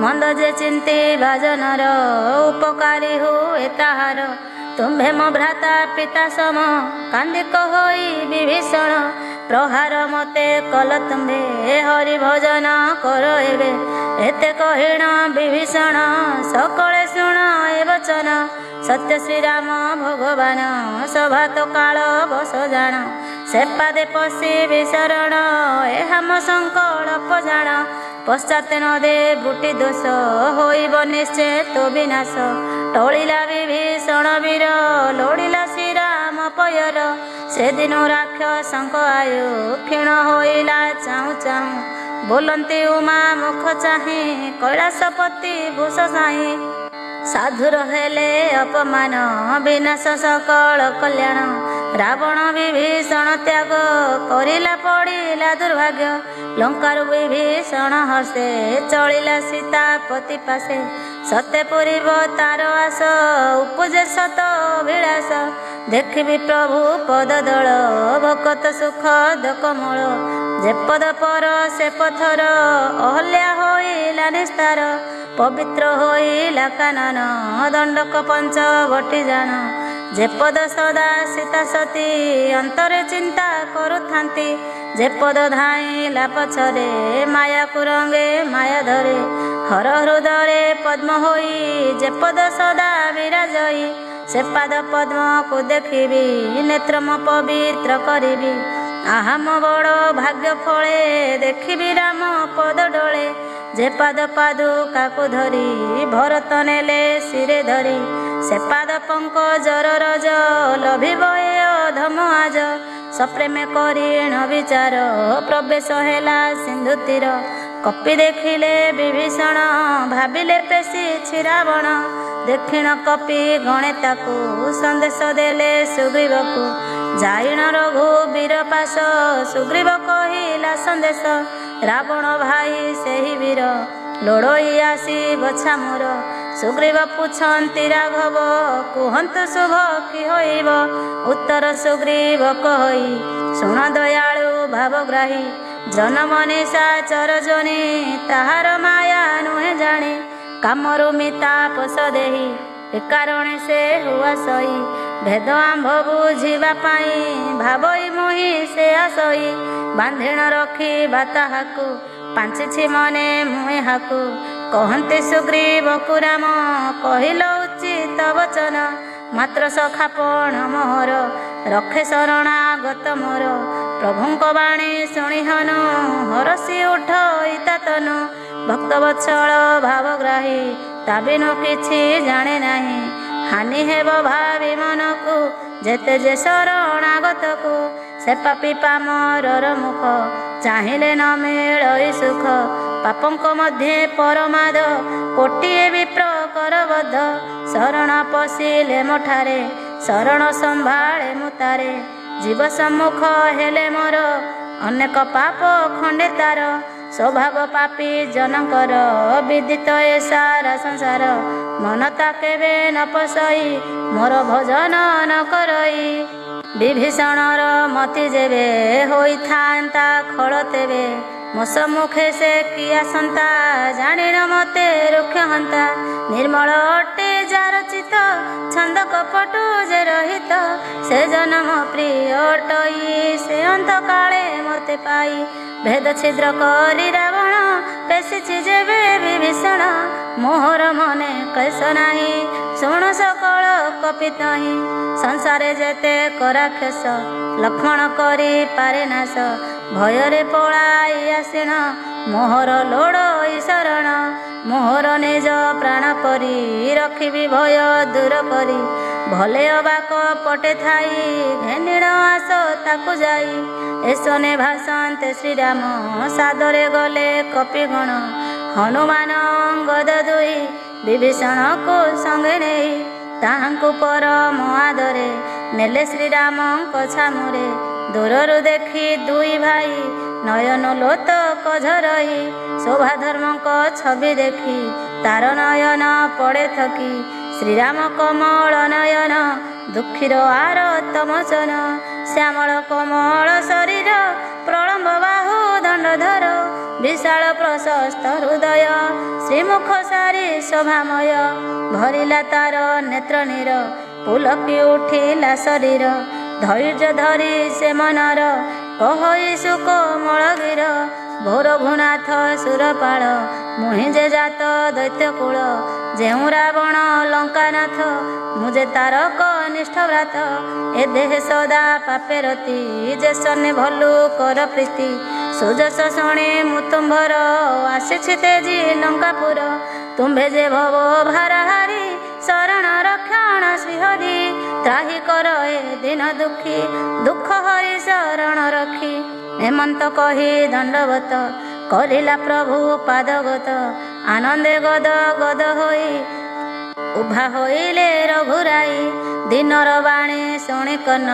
ମନ୍ଦ ଯେ ଚିନ୍ତି ଭାଜନର ଉପକାରୀ ହୁଏ ତାହାର। ତୁମ୍ଭେ ମୋ ଭ୍ରାତା ପିତା ସମ କାନ୍ଦିକ ହୋଇ ବିଭୀଷଣ। ପ୍ରହାର ମତେ କଲ ତୁମ୍ଭେ ହରି ଭଜନ କର ଏବେ। ଏତେ କହିଣ ବିଭୀଷଣ ସକଳେ ଶୁଣ ଏ ବଚନ। ସତ୍ୟ ଶ୍ରୀରାମ ଭଗବାନ ସଭା ତ କାଳ ବସ ଜାଣ। ସେପାଦେ ପଶି ବିଶରଣ ଏହା ମୋ ସଂକଳ୍ପ ଜାଣ। ପଶ୍ଚାତ ନ ଦେ ବୁଟି ଦୋଷ ହୋଇବ ନିଶ୍ଚେତ ବିନାଶ। ଟଳିଲା ବିଭୀଷଣ ବୀର ଲୋଡ଼ିଲା ଶ୍ରୀରାମ ପୟର। ସେଦିନ ରାକ୍ଷସଙ୍କ ଆୟୁ କ୍ଷୀଣ ହୋଇଲା ଚାହୁଁ ଚାହୁଁ। ବୋଲନ୍ତି ଉମା ମୁଖ ଚାହିଁ କୈଳାସପତି ଭୂଷ ସାହିଁ। ସାଧୁର ହେଲେ ଅପମାନ ବିନାଶ ସକଳ କଲ୍ୟାଣ। ରାବଣ ବିଭୀଷଣ ତ୍ୟାଗ କରିଲା ପଡ଼ିଲା ଦୁର୍ଭାଗ୍ୟ। ଲଙ୍କାରୁ ବିଭୀଷଣ ହସେ ଚଳିଲା ସୀତାପତି ପାଶେ। ସତେ ପୁରିବ ତାର ଆସ ଉପଜେ ସତ ଅଭିଳାଷ। ଦେଖିବି ପ୍ରଭୁ ପଦ ଦଳ ଭକତ ସୁଖ ଦକମଳ। ଯେ ପଦ ପର ସେ ପଥର ଅହଲ୍ୟା ହୋଇଲା ନିସ୍ତାର। ପବିତ୍ର ହୋଇଲା କାନନ ଦଣ୍ଡକ ପଞ୍ଚ ବଟି ଜାଣ। ଯେ ପଦ ସଦା ସୀତା ସତୀ ଅନ୍ତରେ ଚିନ୍ତା କରୁଥାନ୍ତି। ଯେ ପଦ ଧାଇଁଲା ପଛରେ ମାୟାକୁ ରଙ୍ଗେ ମାୟା ଧରେ। ହର ହୃଦୟରେ ପଦ୍ମ ହୋଇ ଯେ ପଦ ସଦା ବିରାଜଇ। ସେ ପାଦ ପଦ୍ମକୁ ଦେଖିବି ନେତ୍ର ମୋ ପବିତ୍ର କରିବି। ଆହା ମୋ ବଡ଼ ଭାଗ୍ୟ ଫଳେ ଦେଖିବି ରାମ ପଦ ଡଳେ। ଯେ ପାଦ ପାଦୁକାକୁ ଧରି ଭରତ ନେଲେ ଶିରେ ଧରି। ସେ ପାଦ ପଙ୍କଜର ରଜ ଲଭିବ ଏ ଅଧମ ଆଜ। ସପ୍ରେମେ କରିଣ ବିଚାର ପ୍ରବେଶ ହେଲା ସିନ୍ଧୁ ତୀର। କପି ଦେଖିଲେ ବିଭୀଷଣ ଭାବିଲେ ପେଶିଛି ରାବଣ। ଦେଖିଣ କପି ଗଣେ ତାକୁ ସନ୍ଦେଶ ଦେଲେ ସୁଗ୍ରୀବକୁ। ଯାଇଣ ରଘୁ ବୀର ପାଶ ସୁଗ୍ରୀବ କହିଲା ସନ୍ଦେଶ। ରାବଣ ଭାଇ ସେହି ବୀର ଲୋଡ଼ଇ ଆସି ବଛା ମୋର। ସୁଗ୍ରୀବ ପୁଛନ୍ତି ରାଘବ କୁହନ୍ତୁ ଶୁଭ କି ହୋଇବ। ଉତ୍ତର ସୁଗ୍ରୀବ କହି ଶୁଣ ଦୟାଳୁ ଭାବଗ୍ରାହୀ। ଜନମ ନିଶାଚର ଜନି ତାହାର ମାୟା ନୁହେଁ ଜାଣି। କାମରୁ ମିତା ପୋଷ ଦେହି ଏ କାରଣେ ସେ ହୁଆ ସଇ। ଭେଦ ଆମ୍ଭ ବୁଝିବା ପାଇଁ ଭାବଇ ମୁହିଁ ସେ ଆସଇ। ବାନ୍ଧିଣ ରଖିବା ତାହାକୁ ପାଞ୍ଚିଛି ମନେ ମୁଁ ଏହାକୁ। କହନ୍ତି ସୁଗ୍ରୀବକୁ ରାମ କହିଲ ଉଚିତ ବଚନ। ମାତ୍ର ସଖାପଣ ମୋହର ରଖେ ଶରଣାଗତ ମୋର। ପ୍ରଭୁଙ୍କ ବାଣୀ ଶୁଣି ହନୁ ହରଷି ଉଠଇ ତା ତନୁ। ଭକ୍ତ ବତ୍ସଳ ଭାବଗ୍ରାହୀ ତା ବିନୁ କିଛି ଜାଣେ ନାହିଁ। ହାନି ହେବ ଭାବି ମନକୁ ଯେତେ ଯେ ଶରଣାଗତକୁ। ସେ ପାପି ପାମରର ମୁଖ ଚାହିଁଲେ ନ ମିଳଇ ସୁଖ। ପାପଙ୍କ ମଧ୍ୟେ ପରମାଦ କୋଟିଏ ବିପ୍ର କରବଦ୍ଧ। ଶରଣ ପଶିଲେ ମୋଠାରେ ଶରଣ ସମ୍ଭାଳେ ମୁଁ ତାରେ। ଜୀବ ସମ୍ମୁଖ ହେଲେ ମୋର ଅନେକ ପାପ ଖଣ୍ଡେ ତାର। ସ୍ୱଭାବ ପାପୀ ଜନଙ୍କର ବିଦିତ ଏ ସାରା ସଂସାର। ମନ ତା କେବେ ନ ପଶଇ ମୋର ଭଜନ ନ କରଇ। ବିଭୀଷଣର ମତି ଯେବେ ହୋଇଥାନ୍ତା ଖଳ ତେବେ। ମୋ ସମ୍ମୁଖେ ସେ କି ଆସନ୍ତା ଜାଣିଣ ମତେ ରୁକ୍ଷ ହନ୍ତା। ନିର୍ମଳ ଅଟେ ଯାର ଚିତ ଛନ୍ଦ କପଟୁ ଯେ ରହିତ। ସେ ଜନମ ପ୍ରିୟ ଅଟଇ ସେ ଅନ୍ତ କାଳେ ମତେ ପାଇ। ଭେଦ ଛିଦ୍ର କରି ରାବଣ ପେଶିଛି ଯେବେ ବିଭୀଷଣ। ମୋହର ମନେ କ୍ଲେଶ ନାହିଁ ଶୁଣ ସକଳ କପିତହିଁ। ସଂସାରେ ଯେତେ କରାକ୍ଷସ ଲକ୍ଷ୍ମଣ କରି ପାରେ ନାଶ। ଭୟରେ ପଳାଇ ଆସିଣ ମୋହର ଲୋଡ଼ଇ ଶରଣ। ମୋହର ନିଜ ପ୍ରାଣ ପରି ରଖିବି ଭୟ ଦୂର କରି। ଭଲେ ଅବାକ ପଟେ ଥାଇ ଘେନିଣ ଆସ ତାକୁ ଯାଇ। ଏସନେ ଭାସନ୍ତେ ଶ୍ରୀରାମ ସାଦରେ ଗଲେ କପିଗଣ। ହନୁମାନ ଗଦ ଦୁଇ ବିଭୀଷଣକୁ ସଙ୍ଗେ ନେଇ। ତାହାଙ୍କୁ ପରମ ଆଦରେ ନେଲେ ଶ୍ରୀରାମଙ୍କ ଛାମୁରେ। ଦୂରରୁ ଦେଖି ଦୁଇ ଭାଇ ନୟନ ଲୋତକ ଝରଇ। ଶୋଭା ଧର୍ମଙ୍କ ଛବି ଦେଖି ତାର ନୟନ ପଡ଼େ ଥକି। ଶ୍ରୀରାମ କମଳ ନୟନ ଦୁଃଖୀର ଆରତମୋଚନ ଶ୍ୟାମଳ କୋମଳ ଶରୀର ପ୍ରଳମ୍ବ ବାହୁ ଦଣ୍ଡଧର ବିଶାଳ ପ୍ରଶସ୍ତ ହୃଦୟ ଶ୍ରୀମୁଖ ସାରି ଶୋଭାମୟ ଭରିଲା ତାର ନେତ୍ର ନୀର ପୁଲକି ଉଠିଲା ଶରୀର ଧୈର୍ଯ୍ୟ ଧରି ସେ ମନର କହଇ ସୁକୋମଳ ଗିର ଭୋର ଭୁନାଥ ସୁରପାଳ ମୁହିଁ ଯେ ଜାତ ଦୈତ୍ୟ କୂଳ ଯେଉଁ ରାବଣ ଲଙ୍କାନାଥ ମୁଁ ଯେ ତାର କନିଷ୍ଠ ଭ୍ରାତ ଏ ଦେହେ ସଦା ପାପେ ରତି ଯେ ସନେ ଭଲୁ କର ପ୍ରୀତି ସୁଯଶ ଶୁଣି ମୁଁ ତୁମ୍ଭର ଆସିଛି ତେଜି ଲଙ୍କାପୁର ତୁମ୍ଭେ ଯେ ଭବ ଭାରହାରି ଶରଣ ରକ୍ଷଣ ଶ୍ରୀହରି ତ୍ରାହି କର ଏ ଦିନ ଦୁଃଖୀ ଦୁଃଖ ହରି ଶରଣ ରଖି ହେମନ୍ତ କହି ଦଣ୍ଡବତ କରିଲା ପ୍ରଭୁ ପାଦଗତ ଆନନ୍ଦେ ଗଦ ଗଦ ହୋଇ ଉଭା ହୋଇଲେ ରଘୁରାଇ ଦିନର ବାଣୀ ଶୁଣି କନ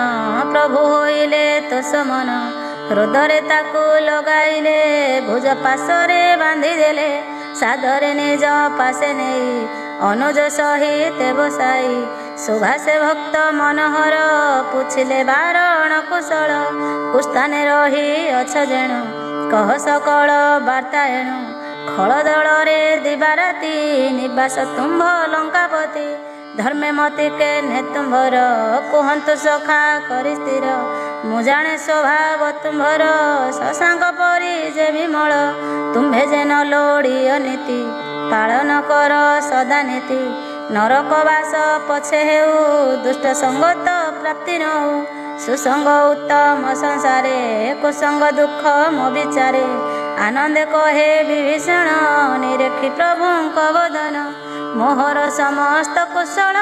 ପ୍ରଭୁ ହୋଇଲେ ତୋଷ ମନ ହୃଦୟରେ ତାକୁ ଲଗାଇଲେ ଭୁଜ ପାଶରେ ବାନ୍ଧିଦେଲେ ସାଦରେ ନିଜ ପାଶେ ନେଇ ଅନୁଜ ସହିତ ବସାଇ ସୁଭାଷେ ଭକ୍ତ ମନୋହର ପୁଛିଲେ ବାରଣ କୁଶଳ କୁସ୍ଥାନେ ରହି ଅଛ ଯେଣୁ କହ ସକଳ ବାର୍ତ୍ତା ଏଣୁ ଖଳ ଦଳରେ ଦିବାରାତି ନିବାସ ତୁମ୍ଭ ଲଙ୍କାପତି ଧର୍ମେ ମତି କେ ନେ ତୁମ୍ଭର କୁହନ୍ତୁ ସଖା କରି ସ୍ଥିର ମୁଁ ଜାଣେ ସ୍ୱଭାବ ତୁମ୍ଭର ଶଶାଙ୍କ ପରି ଯେ ବିମଳ ତୁମ୍ଭେ ଯେ ନ ଲୋଡ଼ି ଅନୀତି ପାଳନ କର ସଦା ନୀତି ନରକବାସ ପଛେ ହେଉ ଦୁଷ୍ଟ ସଙ୍ଗତ ପ୍ରାପ୍ତି ନଉ ସୁସଙ୍ଗ ଉତ୍ତମ ସଂସାରେ କୁସଙ୍ଗ ଦୁଃଖ ମୋ ବିଚାରେ ଆନନ୍ଦେ କହେ ବିଭୀଷଣ ନିରେଖି ପ୍ରଭୁଙ୍କ ବଦନ ମୋହର ସମସ୍ତ କୁଶଳ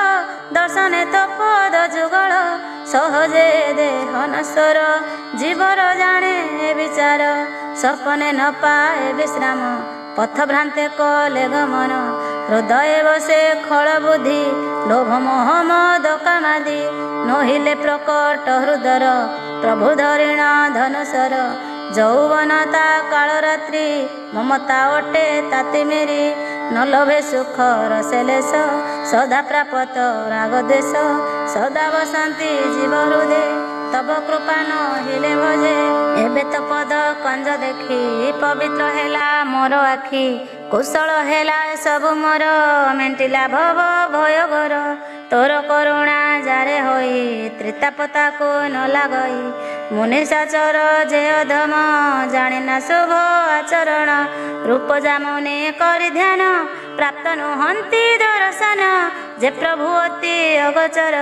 ଦର୍ଶନେ ତ ପଦ ଯୁଗଳ ସହଜେ ଦେହ ନଶ୍ୱର ଜୀବର ଜାଣେ ବିଚାର ସପନେ ନ ପାଏ ବିଶ୍ରାମ ପଥ ଭ୍ରାନ୍ତେ କଲେ ଗମନ ହୃଦୟ ବସେ ଖଳ ବୁଦ୍ଧି ଲୋଭ ମୋହ ମଦ କାମାଦି ନହିଲେ ପ୍ରକଟ ହୃଦର ପ୍ରଭୁ ଧରିଣ ଧନୁସର ଯୌବନତା କାଳରାତ୍ରି ମମତା ଅଟେ ତାତି ମେରି ନ ଲୋଭେ ସୁଖ ରସେଲେଶ ସଦା ପ୍ରାପତ ରାଗ ଦେଶ ସଦା ବସନ୍ତି ଜୀବ ହୃଦେ ତବ କୃପା ନହିଲେ ଭଜେ ଏବେ ତ ପଦ କଞ୍ଜ ଦେଖି ପବିତ୍ର ହେଲା ମୋର ଆଖି କୁଶଳ ହେଲା ସବୁ ମୋର ମେଣ୍ଟିଲା ଭବ ଭୟ ଘର ତୋର କରୁଣା ଜାରେ ହୋଇ ତ୍ରିତାପତାକୁ ନ ଲାଗଇ ମୁନିଶାଚର ଯେ ଅଧମ ଜାଣିନା ଶୁଭ ଆଚରଣ ରୂପ ଜାମୁନି କରି ଧ୍ୟାନ ପ୍ରାପ୍ତ ନୁହନ୍ତି ଦର୍ଶନ ଯେ ପ୍ରଭୁ ଅତି ଅଗୋଚର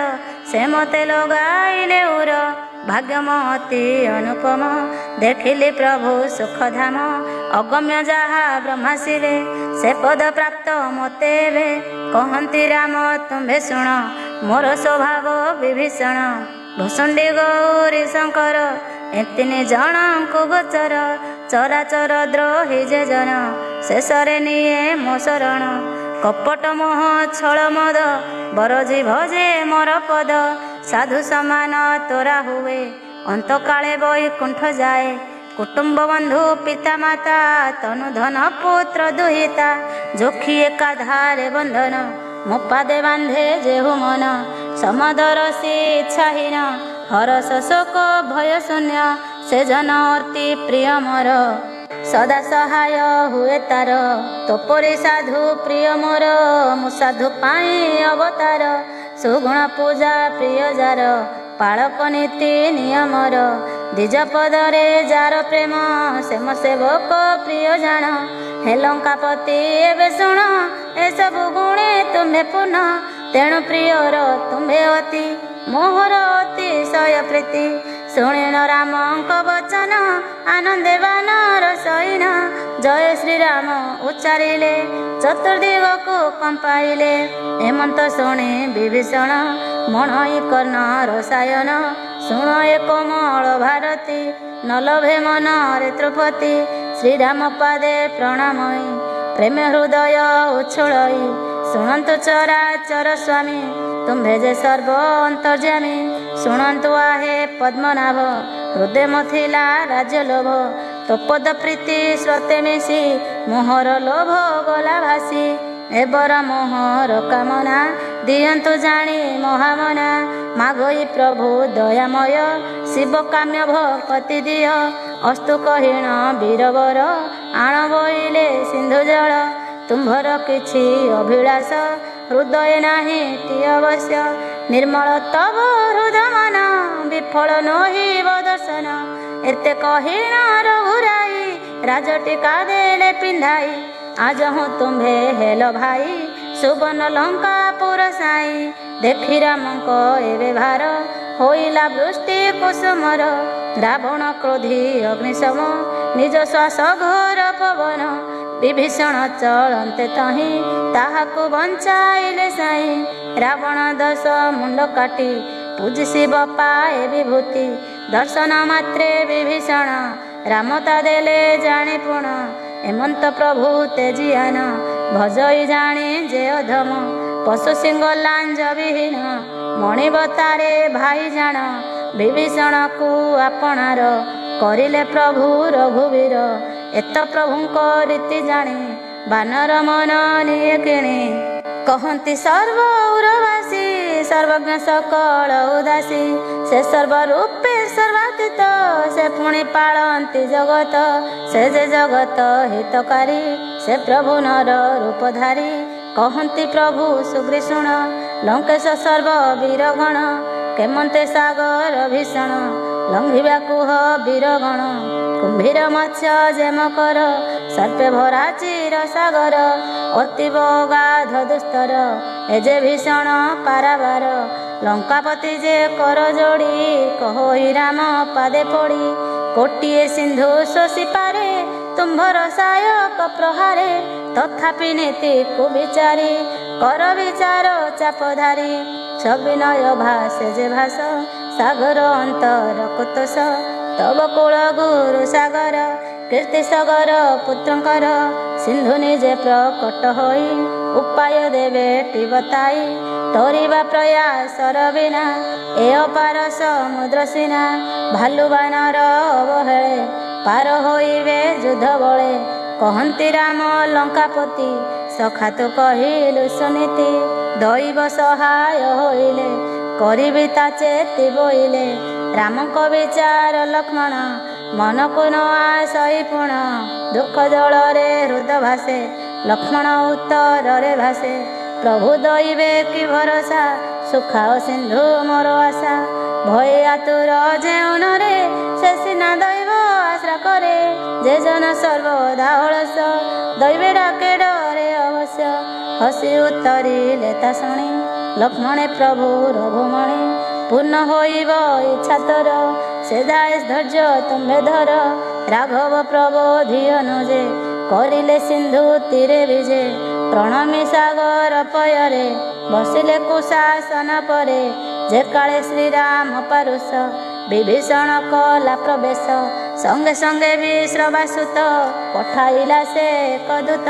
ସେ ମତେ ଲଗାଇଲେ ଉର ଭାଗ୍ୟ ମହତି ଅନୁପମ ଦେଖିଲି ପ୍ରଭୁ ସୁଖଧାମ ଅଗମ୍ୟ ଯାହା ବ୍ରହ୍ମାଶିରେ ସେ ପଦ ପ୍ରାପ୍ତ ମୋତେ ଏବେ କହନ୍ତି ରାମ ତୁମ୍ଭେ ଶୁଣ ମୋର ସ୍ୱଭାବ ବିଭୀଷଣ ଭୂଷୁଣ୍ଡି ଗୌରୀ ଶଙ୍କର ଏ ତିନି ଜଣଙ୍କୁ ଗୋଚର ଚରାଚର ଦ୍ରୋହୀ ଯେ ଜନ ଶେଷରେ ନିଏ ମୋ ଶରଣ କପଟ ମୋହ ଛଳ ମଦ ବରଜି ଭଜେ ମୋର ପଦ ସାଧୁ ସମାନ ତୋରା ହୁଏ ଅନ୍ତକାଳେ ବୈକୁଣ୍ଠ ଯାଏ କୁଟୁମ୍ବ ବନ୍ଧୁ ପିତା ମାତା ତନୁ ଧନ ପୁତ୍ର ଦୁହିତା ଯୋଖି ଏକାଧାରେ ବନ୍ଧନ ମୋ ପାଦେ ବାନ୍ଧେ ଯେହୁ ମନ ସମଦରସି ଇଚ୍ଛାହୀନ ହରସ ଶୋକ ଭୟ ଶୂନ୍ୟ ସେ ଜନ ଅତି ପ୍ରିୟ ମୋର ସଦା ସହାୟ ହୁଏ ତାର ତୋପରି ସାଧୁ ପ୍ରିୟ ମୋର ମୁଁ ସାଧୁ ପାଇଁ ଅବତାର ସୁଗୁଣ ପୂଜା ପ୍ରିୟ ଯାର ପାଳକ ନୀତି ନିୟମର ଦ୍ୱିଜ ପଦରେ ଯାର ପ୍ରେମ ସେ ମୋ ସେବକ ପ୍ରିୟ ଜାଣ ହେ ଲଙ୍କାପତି ଏବେ ଶୁଣ ଏସବୁ ଗୁଣେ ତୁମ୍ଭେ ପୂର୍ଣ୍ଣ ତେଣୁ ପ୍ରିୟର ତୁମ୍ଭେ ଅତି ମୋହର ଅତିଶୟ ପ୍ରୀତି ଶୁଣିଣ ରାମଙ୍କ ବଚନ ଆନନ୍ଦେ ବାନର ସୈନ ଜୟ ଶ୍ରୀରାମ ଉଚ୍ଚାରିଲେ ଚତୁର୍ଦିଗକୁ କମ୍ପାଇଲେ ହେମନ୍ତ ଶୁଣି ବିଭୀଷଣ ମଣଇ କର୍ଣ୍ଣ ରସାୟନ ଶୁଣ ଏ କୋମଳ ଭାରତୀ ନଲଭେ ମନରେ ତ୍ରୁପତି ଶ୍ରୀରାମ ପାଦେ ପ୍ରଣାମଇ ପ୍ରେମ ହୃଦୟ ଉଚ୍ଛୁଳଇ ଶୁଣନ୍ତୁ ଚରାଚର ସ୍ୱାମୀ ତୁମ୍ଭେ ଯେ ସର୍ବ ଅନ୍ତର୍ଯ୍ୟାମୀ ଶୁଣନ୍ତୁ ଆହେ ପଦ୍ମନାଭ ହୃଦୟ ମଥିଲା ରାଜ୍ୟ ଲୋଭ ତୋ ପଦ ପ୍ରୀତି ସ୍ୱତେ ମିଶି ମୋହର ଲୋଭ ଗଲା ଭାସି ଏବର ମୋହର କାମନା ଦିଅନ୍ତୁ ଜାଣି ମହାମନା ମାଗଇ ପ୍ରଭୁ ଦୟାମୟ ଶିବ କାମ୍ୟ ଭକତି ଦିଅ ଅସ୍ତୁ କହୀଣ ବୀରବର ଆଣ ବୋଇଲେ ସିନ୍ଧୁ ଜଳ ତୁମ୍ଭର କିଛି ଅଭିଳାଷ ହୃଦୟ ନାହିଁ ଟି ଅବଶ୍ୟ ନିର୍ମଳ ତବ ହୃଦ ମନ ବିଫଳ ନୋହିବ ଦର୍ଶନ ଏତେ କହୀଣ ରଘୁରାଇ ରାଜଟିକା ଦେଲେ ପିନ୍ଧାଇ ଆଜ ହୁଁ ତୁମ୍ଭେ ହେଲ ଭାଇ ସୁବର୍ଣ୍ଣ ଲଙ୍କା ପୁର ସାଇ ଦେଖି ରାମଙ୍କ ଏବେ ଭାର ହୋଇଲା ବୃଷ୍ଟି କୁସୁମର ରାବଣ କ୍ରୋଧୀ ଅଗ୍ନିଶମ ନିଜ ଶ୍ୱାସ ଘୋର ପବନ ବିଭୀଷଣ ଚଳନ୍ତେ ତହିଁ ତାହାକୁ ବଞ୍ଚାଇଲେ ସାଇ ରାବଣ ଦଶ ମୁଣ୍ଡ କାଟି ପୂଜି ଶିବ ପାଏ ବିଭୂତି ଦର୍ଶନ ମାତ୍ରେ ବିଭୀଷଣ ରାମତା ଦେଲେ ଜାଣି ପୁଣ ଏମନ୍ତ ପ୍ରଭୁ ତେଜିଆନ ଭଜଇ ଜାଣି ଯେ ଅଧମ ପଶୁ ସିଂହ ଲାଞ୍ଜ ବିହୀନ ମଣିବତାରେ ଭାଇ ଜାଣ ବିଭୀଷଣକୁ ଆପଣାର କରିଲେ ପ୍ରଭୁ ରଘୁବୀର ଏତ ପ୍ରଭୁଙ୍କ ରୀତି ଜାଣି ବାନର ମନ ନିଏ କିଣି କହନ୍ତି ସର୍ବ ଉରବାସୀ ସର୍ବଜ୍ଞ ସକଳ ଉଦାସୀ ସେ ସର୍ବରୂପେ ସର୍ବାତୀତ ସେ ପୁଣି ପାଳନ୍ତି ଜଗତ ସେ ଯେ ଜଗତ ହିତକାରୀ ସେ ପ୍ରଭୁ ନର ରୂପଧାରୀ କହନ୍ତି ପ୍ରଭୁ ସୁଗ୍ରୀ ଶୁଣ ଲଙ୍କେଶ ସର୍ବ ବୀରଗଣ କେମନ୍ତେ ସାଗର ଭୀଷଣ ଲଙ୍ଘିବାକୁ ହ ବୀରଗଣ କୁମ୍ଭୀର ମତ୍ସ୍ୟ ଯେମକର ସର୍ପେ ଭରା ଚିର ସାଗର ଅତୀବ ଗାଧ ଦୁସ୍ତର ଏ ଯେ ଭୀଷଣ ପାରାବାର ଲଙ୍କାପତି ଯେ କର ଯୋଡ଼ି କହଇ ରାମ ପାଦେ ପଡ଼ି କୋଟିଏ ସିନ୍ଧୁ ଶୋଷି ପାରେ ତୁମ୍ଭର ସାୟକ ପ୍ରହାରେ ତଥାପି ନୀତିକୁ ବିଚାରି କର ବିଚାର ଚାପଧାରୀ ସବିନୟ ଭାସେ ଯେ ଭାସ ସାଗର ଅନ୍ତର କୁତୋଷ ତବ କୂଳ ଗୁରୁ ସାଗର କୀର୍ତ୍ତି ସଗର ପୁତ୍ରଙ୍କର ସିନ୍ଧୁ ନିଜେ ପ୍ରକଟ ହୋଇ ଉପାୟ ଦେବେ ଟି ବତାଇ ତରିବା ପ୍ରୟାସର ବିନା ଏ ଅପାର ସମୁଦ୍ର ସିନା ଭାଲୁ ବାନର ଅବହେଳେ ପାର ହୋଇବେ ଯୁଦ୍ଧ ବଳେ କହନ୍ତି ରାମ ଲଙ୍କାପତି ସଖା ତୁ କହିଲୁ ସୁନୀତି ଦୈବ ସହାୟ ହୋଇଲେ କରିବି ତା ଚେତି ବୋଇଲେ ରାମଙ୍କ ବିଚାର ଲକ୍ଷ୍ମଣ ମନକୁ ନ ଆସଇ ପୁଣ ଦୁଃଖ ଜଳରେ ହୃଦ ଭାସେ ଲକ୍ଷ୍ମଣ ଉତ୍ତରରେ ଭାସେ ପ୍ରଭୁ ଦଇବେ କି ଭରସା ସୁଖାଅ ସିନ୍ଧୁ ମୋର ଆଶା ଭୟ ଆତୁର ଯେଉଁନରେ ସେ ସିନା ଦୈବ ଆଶ୍ରା କରେ ଯେ ଜନ ସର୍ବଦା ଅଳସ ଦୈବେ ଡାକେ ଡରେ ଅବଶ୍ୟ ହସି ଉତ୍ତରିଲେ ତା ଶୁଣି ଲକ୍ଷ୍ମଣେ ପ୍ରଭୁ ରଘୁମଣି ପୂର୍ଣ୍ଣ ହୋଇବ ଇଚ୍ଛା ତୋର ସେ ଦାଏ ଧୈର୍ଯ୍ୟ ତୁମ୍ଭେ ଧର ରାଘବ ପ୍ରବୋଧିୟନ ଯେ କରିଲେ ସିନ୍ଧୁ ତୀରେ ବିଜେ ପ୍ରଣମୀ ସାଗର ପୟରେ ବସିଲେ କୁଶାସନ ପରେ ଯେ କାଳେ ଶ୍ରୀରାମ ପାରୁଷ ବିଭୀଷଣ କଲା ପ୍ରବେଶ ସଙ୍ଗେ ସଙ୍ଗେ ବିଶ୍ରବାସୁତ ପଠାଇଲା ସେ ଏକ ଦୂତ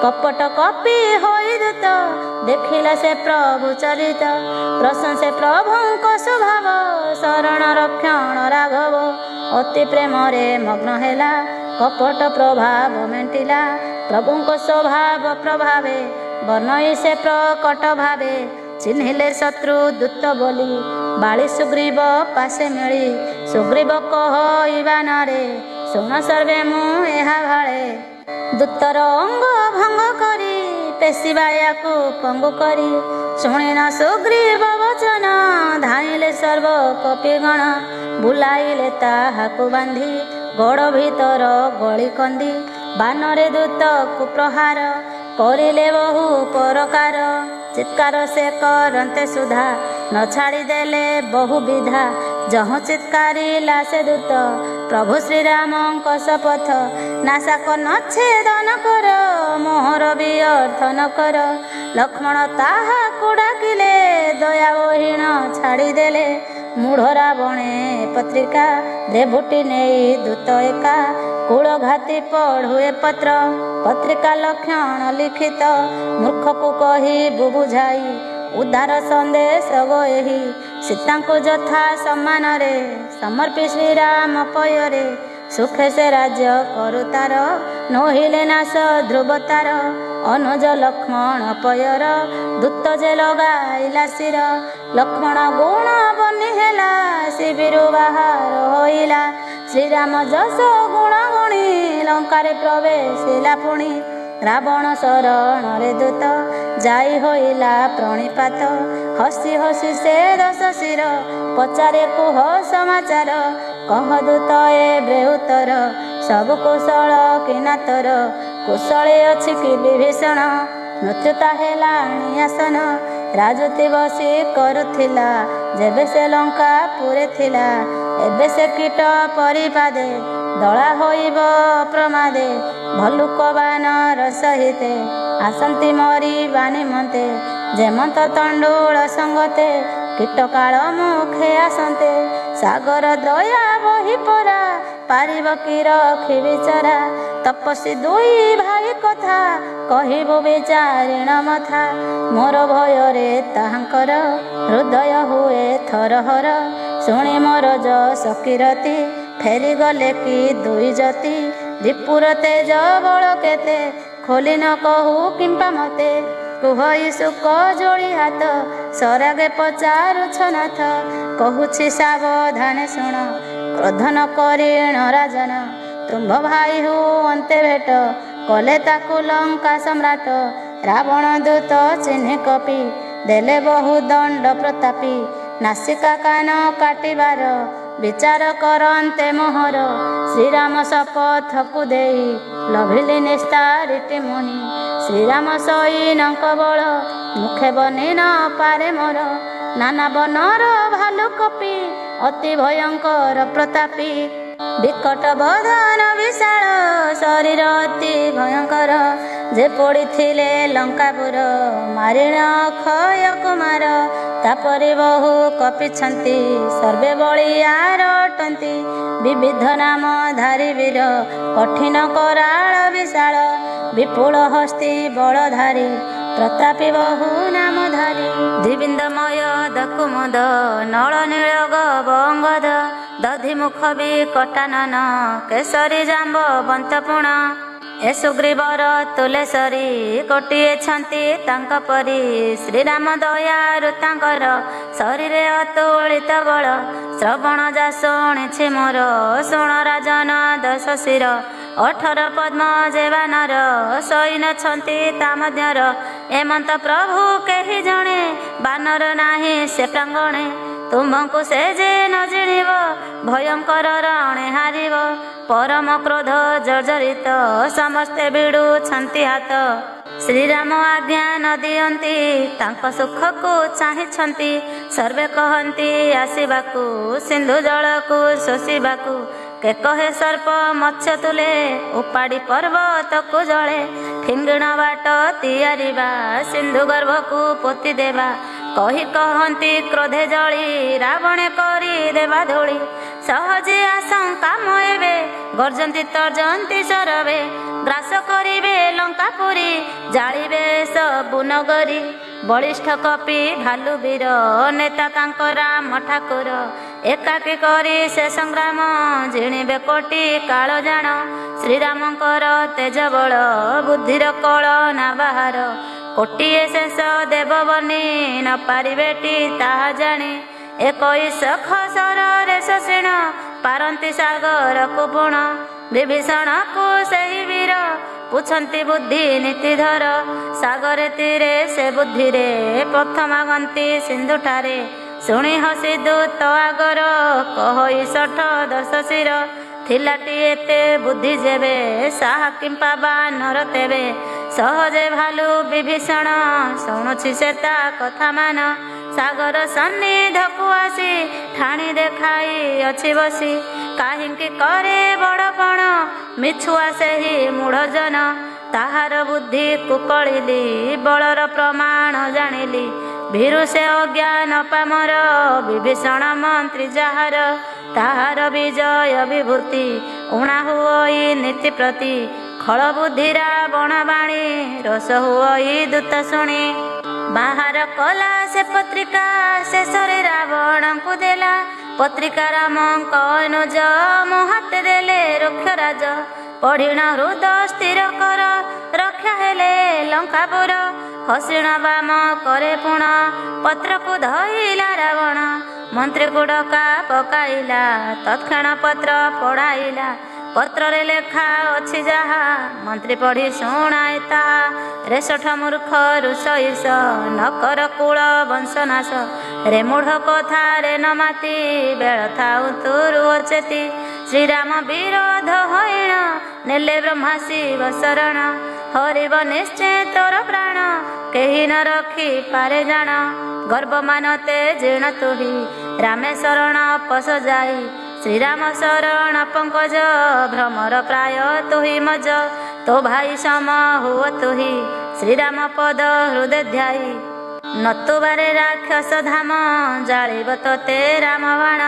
କପଟ କପି ହୋଇ ଦୂତ ଦେଖିଲା ସେ ପ୍ରଭୁ ଚରିତ ପ୍ରଶଂସେ ପ୍ରଭୁଙ୍କ ସ୍ୱଭାବ ଶରଣ ରକ୍ଷଣ ରାଘବ ଅତି ପ୍ରେମରେ ମଗ୍ନ ହେଲା କପଟ ପ୍ରଭାବ ମେଣ୍ଟିଲା ପ୍ରଭୁଙ୍କ ସ୍ୱଭାବ ପ୍ରଭାବେ ବର୍ଣ୍ଣଇ ସେ ପ୍ରକଟ ଭାବେ ଚିହ୍ନିଲେ ଶତ୍ରୁ ଦୂତ ବୋଲି ବାଳି ସୁଗ୍ରୀବ ପାଶେ ମିଳି ସୁଗ୍ରୀବ କହିବା ନାରେ ଶୁଣ ସର୍ବେ ମୁଁ ଏହା ଭାଳେ ଦୂତର ଅଙ୍ଗ ଭଙ୍ଗ କରି ପେଶିବାୟାକୁ ପଙ୍ଗୁ କରି ଶୁଣିନ ସୁଗ୍ରୀବ ବଚନ ଧାଇଁଲେ ସର୍ବ କପିଗଣ ବୁଲାଇଲେ ତାହାକୁ ବାନ୍ଧି ଗଡ଼ ଭିତର ଗଳି କନ୍ଦି ବାନରେ ଦୂତକୁ ପ୍ରହାର କରିଲେ ବହୁ ପରକାର ଚିତ୍କାର ସେ କରନ୍ତେ ସୁଧା ନ ଛାଡ଼ିଦେଲେ ବହୁ ବିଧା ଯହୁଁ ଚିତ୍କାରିଲା ସେ ଦୂତ ପ୍ରଭୁ ଶ୍ରୀରାମଙ୍କ ଶପଥ ନାଶାକ ନଚ୍ଛେଦନ କର ମୋହର ବି ଅର୍ଥ ନ କର ଲକ୍ଷ୍ମଣ ତାହାକୁ ଡାକିଲେ ଦୟା ବହିଣ ଛାଡ଼ିଦେଲେ ମୂଢ଼ ରାବଣେ ପତ୍ରିକା ଦେବୁଟି ନେଇ ଦୂତ ଏକା କୂଳ ଘାତି ପଢ଼ୁଏ ପତ୍ର ପତ୍ରିକା ଲକ୍ଷଣ ଲିଖିତ ମୂର୍ଖକୁ କହିବୁ ବୁଝାଇ ଉଦ୍ଧାର ସନ୍ଦେଶ ଗୋହି ସୀତାଙ୍କୁ ଯଥା ସମ୍ମାନରେ ସମର୍ପି ଶ୍ରୀରାମ ପୟରେ ସୁଖେ ସେ ରାଜ୍ୟ କରୁତାର ନୋହିଲେ ନାଶ ଧ୍ରୁବତାର ଅନୁଜ ଲକ୍ଷ୍ମଣ ପୟର ଦୂତ ଯେ ଲଗାଇଲା ଶିର। ଲକ୍ଷ୍ମଣ ଗୁଣ ବନି ହେଲା ଶିବିରୁ ବାହାର ହୋଇଲା। ଶ୍ରୀରାମ ଯଶ ଗୁଣ ଗୁଣି ଲଙ୍କାରେ ପ୍ରବେଶିଲା ପୁଣି। ରାବଣ ଶରଣରେ ଦୂତ ଯାଇ ହୋଇଲା ପ୍ରଣିପାତ। ହସି ହସି ସେ ଦଶ ଶିର ପଚାରେ କୁହ ସମାଚାର। କହ ଦୂତ ଏବେ ଉତ୍ତର ସବୁ କୁଶଳ କିନା ତୋର। କୁଶଳେ ଅଛି କି ବିଭୀଷଣ ମୃତ୍ୟୁତା ହେଲାଣି ଆସନ। ରାଜୁତି ବସି କରୁଥିଲା ଯେବେ ସେ ଲଙ୍କା ପୁରେ ଥିଲା। ଏବେ ସେ କୀଟ ପରିପାଦେ ଦଳା ହୋଇବ ପ୍ରମାଦେ। ଭଲୁକ ବାନର ସହିତେ ଆସନ୍ତି ମରିବା ନିମନ୍ତେ। ଯେମନ୍ତ ତଣ୍ଡୁଳ ସଙ୍ଗତେ କୀଟ କାଳ ମୁଖେ ଆସନ୍ତେ। ସାଗର ଦୟା ବହି ପରା ପାରିବ କି ରଖି ବିଚରା। ତପସ୍ୱୀ ଦୁଇ ଭାଇ କଥା କହିବୁ ବିଚାରିଣ ମଥା। ମୋର ଭୟରେ ତାହାଙ୍କର ହୃଦୟ ହୁଏ ଥରହର। ଶୁଣି ମୋର ଯଶ କୀରତି ଫେରିଗଲେ କି ଦୁଇ ଯତି। ରିପୁର ତେଜ ବଳ କେତେ ଖୋଲି ନ କହୁ କିମ୍ପା ମତେ। କୁହ ଇଶୁକ ଯୋଡ଼ି ହାତ ସରାଗେ ପଚାରୁଛ ନାଥ। କହୁଛି ସାବଧାନେ ଶୁଣ କ୍ରୋଧ ନ କରିଣ ରାଜନ। ତୁମ୍ଭ ଭାଇ ହୁଅନ୍ତେ ଭେଟ କଲେ ତାକୁ ଲଙ୍କା ସମ୍ରାଟ। ରାବଣ ଦୂତ ଚିହ୍ନି କପି ଦେଲେ ବହୁ ଦଣ୍ଡ ପ୍ରତାପୀ। ନାସିକା କାନ କାଟିବାର ବିଚାର କରନ୍ତେ ମୋହର। ଶ୍ରୀରାମ ଶପଥକୁ ଦେଇ ଲଭିଲି ନିସ୍ତାରିଟି ମୁହିଁ। ଶ୍ରୀରାମ ସୈନଙ୍କ ବଳ ମୁଖେ ବନି ନ ପାରେ ମୋର। ନାନା ବନର ଭାଲୁ କପି ଅତି ଭୟଙ୍କର ପ୍ରତାପୀ। ବିକଟ ବଦନ ବିଶାଳ ଶରୀର ଅତି ଭୟଙ୍କର। ଯେ ପଡ଼ିଥିଲେ ଲଙ୍କାପୁର ମାରିଣ ଅକ୍ଷୟ କୁମାର। ତାପରେ ବହୁ କପିଛନ୍ତି ସର୍ବେ ବଳିୟାର ଅଟନ୍ତି। ବିବିଧ ନାମ ଧାରି ବୀର କଠିନ କରାଳ ବିଶାଳ। ବିପୁଳ ହସ୍ତି ବଳଧାରୀ ପ୍ରତାପୀ ବହୁ ନାମ ଧାରୀ। ଦିବିନ୍ଦମୟ ଦକୁମଦ ନଳ ନୀଳ ଗବଙ୍ଗଦ। ଦଧିମୁଖ ବି କଟାନନ କେଶରୀ ଜାମ୍ବ ବନ୍ତପୁଣ। ଏ ସୁଗ୍ରୀବର ତୁଲେଶରୀ ଗୋଟିଏ ଛନ୍ତି ତାଙ୍କ ପରି। ଶ୍ରୀରାମ ଦୟାରୁ ତାଙ୍କର ଶରୀରେ ଅତୁଳିତ ବଳ। ଶ୍ରବଣ ଯା ଶୁଣିଛି ମୋର ଶୁଣ ରାଜନ ଦଶ ଶିର। 18 ପଦ୍ମ ଯେ ବାନର ଶୋଇନଛନ୍ତି ତା ମଧ୍ୟର। ଏମନ୍ତ ପ୍ରଭୁ କେହି ଜଣେ ବାନର ନାହିଁ ସେ ପ୍ରାଙ୍ଗଣେ। ତୁମ୍ଭଙ୍କୁ ସେ ଯେ ନ ଜିଣିବ ଭୟଙ୍କର ରଣେ ହାରିବ। ପରମ କ୍ରୋଧ ଜର୍ଜରିତ ସମସ୍ତେ ଭିଡୁଛନ୍ତି ହାତ। ଶ୍ରୀରାମ ଆଜ୍ଞା ନ ଦିଅନ୍ତି ତାଙ୍କ ସୁଖକୁ ଚାହିଁଛନ୍ତି। ସର୍ବେ କହନ୍ତି ଆସିବାକୁ ସିନ୍ଧୁ ଜଳକୁ ଶୋଷିବାକୁ। କେ କହେ ସର୍ପ ମତ୍ସ୍ୟ ତୁଲେ ଉପାଡ଼ି ପର୍ବତକୁ ଜଳେ। ଠିଙ୍ଗିଣ ବାଟ ତିଆରିବା ସିନ୍ଧୁ ଗର୍ଭକୁ ପୋତି ଦେବା। କହି କହନ୍ତି କ୍ରୋଧେ ଜଳି ରାବଣେ କରି ଦେବା ଧୂଳି। ସହଜେ ଆଶଙ୍କା ମଏବେ ଗର୍ଜନ୍ତି ତର୍ଜନ୍ତି ଶରବେ। ଗ୍ରାସ କରିବେ ଲଙ୍କାପୁରୀ ଜାଳିବେ ସବୁ ନଗରୀ। ବଳିଷ୍ଠ କପି ଭାଲୁ ବୀର ନେତା ତାଙ୍କ ରାମ ଠାକୁର। ଏକାକୀ କରି ସେ ସଂଗ୍ରାମ ଜିଣିବେ କୋଟି କାଳ ଜାଣ। ଶ୍ରୀରାମଙ୍କର ତେଜ ବଳ ବୁଦ୍ଧିର କଳ ନା ବାହାର। କୋଟିଏ ଶେଷ ଦେବ ବନି ନ ପାରିବେଟି ତାହା ଜାଣି। 21 ଖସରରେ ଶୋଷିଣ ପାରନ୍ତି ସାଗରକୁ ପୁଣ। ବିଭୀଷଣକୁ ସେହି ବୀର ପୁଛନ୍ତି ବୁଦ୍ଧି ନୀତିଧର। ସାଗରେ ତୀରେ ସେ ବୁଦ୍ଧିରେ ପ୍ରଥମା ଗନ୍ତି ସିନ୍ଧୁଠାରେ। ଶୁଣି ହସି ଦୂତ ଆଗର କହଇ 10 ଶିର। ଥିଲାଟି ଏତେ ବୁଦ୍ଧି ଯେବେ ସାହା କିମ୍ପା ବାନର ତେବେ। ସହଜେ ଭାଲୁ ବିଭୀଷଣ ଶୁଣୁଛି ସେ ତା କଥା ମାନ। ସାଗର ସନ୍ନିଧକୁ ଆସି ଠାଣି ଦେଖାଇ ଅଛି ବସି। କାହିଁକି କରେ ବଡ଼ପଣ ମିଛୁଆ ସେହି ମୂଢ଼ ଜନ। ତାହାର ବୁଦ୍ଧି କୁକଳିଲି ବଳର ପ୍ରମାଣ ଜାଣିଲି। ଭୀରୁ ସେ ଅଜ୍ଞାନ ପାମର ବିଭୀଷଣ ମନ୍ତ୍ରୀ ଯାହାର। ତାହାର ବିଜୟ ବିଭୂତି ଉଣା ହୁଅଇ ନୀତି ପ୍ରତି। ଖଳ ବୁଦ୍ଧିରା ବଣବାଣୀ ରସ ହୁଅଇ ଦୂତ ଶୁଣି। ବାହାର କଲା ସେ ପତ୍ରିକା ଶେଷରେ ରାବଣଙ୍କୁ ଦେଲା। ପତ୍ରିକା ରାମଙ୍କ ଅନୁଜ ମୋ ହାତେ ଦେଲେ ରକ୍ଷରାଜ। पढ़िण हृद स्थिर कर रक्षा हेले लंकापुर हसिण बाम करे पुण पत्र को धइला रावण मंत्री को डका पकाइला तत्क्षण पत्र पढ़ाइला पत्र रे लेखा अच्छी जहा मंत्री पढ़ी शुणाए ताहा रेसठ मूर्ख रुषईस नकर कूल वंशनाश रे मूढ़ कथा रे न माती बेल थाउ तुरु अचेती श्रीराम विरोध हईण नेले ब्रह्मा शिव शरण हरिब निश्चय तोर प्राण केही न रखी पारे जान गर्भ मानते जीर्ण तुही रामे शरण पस जाई श्रीराम शरण पंकज भ्रमर प्राय तुही मज तो भाई सम हुओ तुही श्रीराम पद हृदय ध्याई नतु बारे राक्षस धाम जालिब तोते राम बाण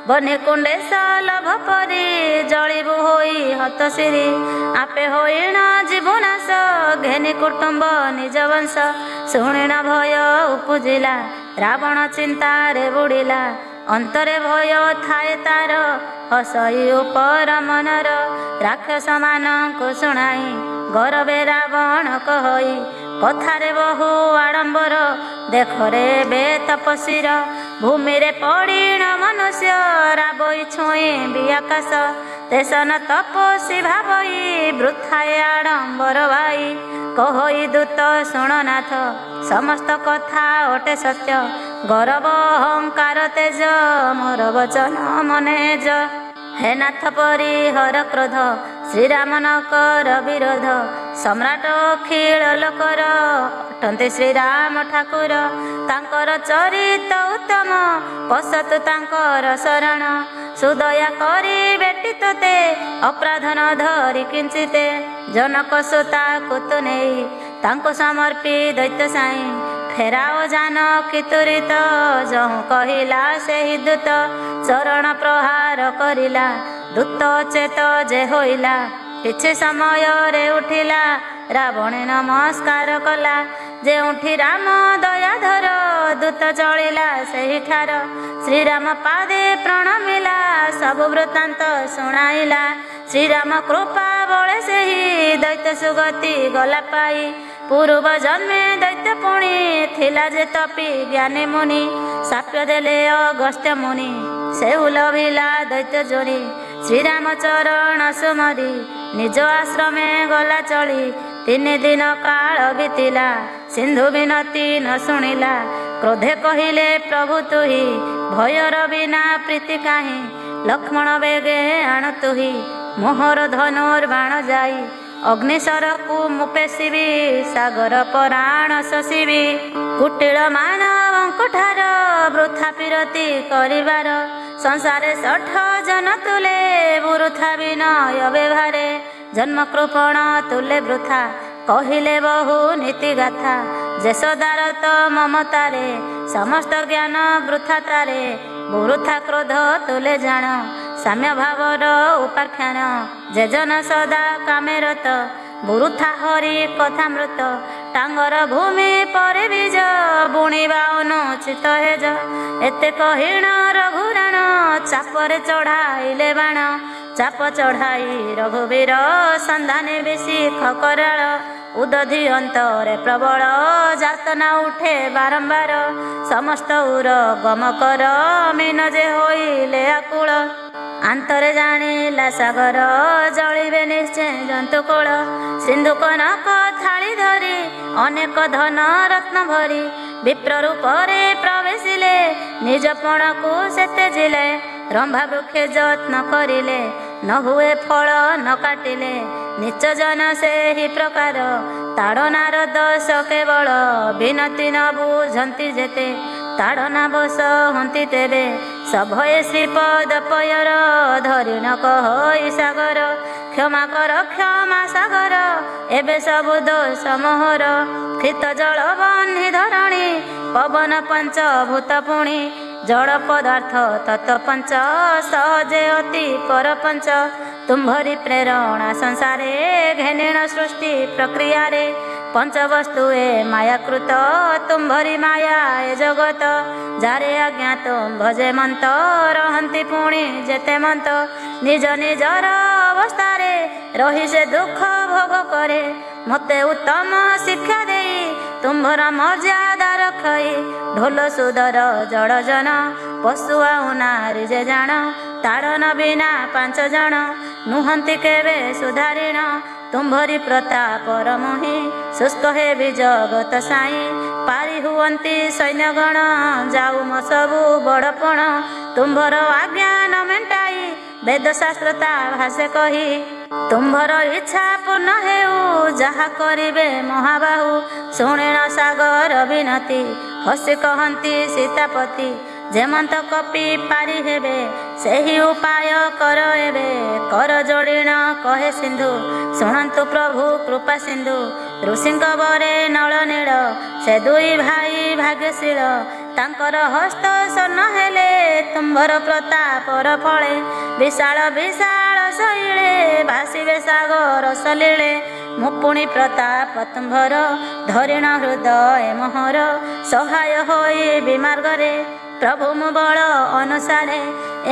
बने कुंडे सलभ परी जलिबु होई हतशिरी आपे होइण जीवु नाश घेनी कुटुंब निज वंश शुणिण भय उपजिला रावण चिंतारे बुड़िला अंतरे भय थाए तार हसई उपर मनर राक्षस मानंकु शुणाई गौरवे रावण कहई कथारे बहु आडंबर देखरे बे तपस्वीर भूमि रे पड़ीण मनुष्य राबई छुई भी आकाश तेसन तपस्वी भावई वृथाए आडंबर भाई कहई दूत शुणनाथ समस्त कथा अटे सत्य गौरव अहंकार तेज मोर वचन मनेज हे नाथ परिहर क्रोध श्रीराम न कर विरोध सम्राट अखिल लोकर अटंती श्रीराम ठाकुर तांकर चरित उत्तम पसतु तांकर शरण सुदया करी बेटी तोते अपराध न धरी किंचिते जनक सुता कुतु नेई तांको समर्पी दैत्य साई फेराओ जान कि तुरित जहु कहिला सेहि दूत चरण प्रहार करिला दूत चेत जे होइला किछि समय रे उठिला रावणे नमस्कार कला जे उठी राम दयाधर दूत चलिला सेहि ठार श्रीराम पादे प्रणमिला सबु वृत्तांत शुणाइला श्रीराम कृपा बळे सेहि दैत्य सुगति गला पाई पूर्व जन्मे दैत्य पुणी थिला जे तपी ज्ञानी मुनि साप्य देले अगस्त्य मुनि से उलभिला दैत्य जोड़ी श्रीराम चरण सुमरी निज आश्रमे गला चली 3 दिन काल बीतिला सिंधु विनती न शुणिला क्रोधे कहिले प्रभु तुही भयर बिना प्रीति काहि लक्ष्मण बेगे आण तुही मोहर धनुर बाण जाई अग्निशर को मुपेशिबी सागर पराण शशिबी कुटिल मानवंकुठार वृथा पिरती करिबार संसारे 60 जन तुले वृथा विनय व्यवहारे जन्म कृपण तुले वृथा कहिले बहु नीति गाथा जशोदार तो ममतारे समस्त ज्ञान वृथा तारे वृथा क्रोध तुले जान साम्य भावर उपाख्यान जे जन सदा कामेरत वृथा हरि कथामृत टांगर भूमि पर बीज बुणिबा अनुचित हेज एते कहिण रघुराण चापरे चढ़ाइले बाण चाप चढ़ाई रघुवीर संधाने बेशी खकराल उदधि अंतरे प्रबल जातना उठे बारंबार समस्त उर गम कर मीन जे होइले आकुल आंतरे जानिला सागर जलिबे निश्चय जंतुकूल सिंधु कनक थाली धरी अनेक धन रत्न भरी विप्र रूपरे प्रवेशिले निज पण को सेते जिले रंभा वृक्षे जत्न करिले न हुए फल न काटिले नीच जन से ही प्रकार ताड़नार दश केवल विनती न बुझंती जेते ताड़ना बस हंती तेबे सभये श्रीपद पयर धरी न कहि सागर क्षमा कर क्षमा सागर एबे सबु दोष मोहर कृत जल बन्ही धरणी पवन पंच भूत पुणी जड़ पदार्थ तत्व पंच सहजे अति पर पंच तुम्भरी प्रेरणा संसारे घेनेण सृष्टि प्रक्रिया रे पंचवस्तु ए मायाकृत तुम्भरी माया ए जगत जारे आज्ञा तुम भजे मंत रहंती पुणी जेते मंत निज निजर अवस्था रे रही से दुख भोग करे मते उत्तम शिक्षा देई तुम्भर मर्यादा रखई ढोल सुदर जड़ जन पशु आउ नारी जे जान ताड़न बिना 5 जन नुहंती केवे सुधारिण तुम्भरी प्रतापर मोहि शुष्क हेबि जगत साई पारी हुअंती सैन्यगण जाऊ म सबु बड़पण तुम्भर आज्ञा न मेंटाई वेद शास्त्रता भाषे कही तुम्भर इच्छा पूर्ण हेउ जहा करिबे महाबाहु शुणेण सागर विनती हसी कहंती सीतापति जेमंत कपि पारी हेबे सेही उपाय कर एबे कर जोड़ीण कहे सिंधु शुणंतु प्रभु कृपा सिंधु ऋषिंक बरे नल नील से दुई भाई भाग्यशील तांकर हस्त स्वर्ण हेले तुम्भर प्रतापर फले विशाल विशाल शैले भासिबे सागर सलीले मुपुणी प्रताप तुम्भर धरिण हृदय मोहर सहाय होई विमार्गरे प्रभु मु बल अनुसारे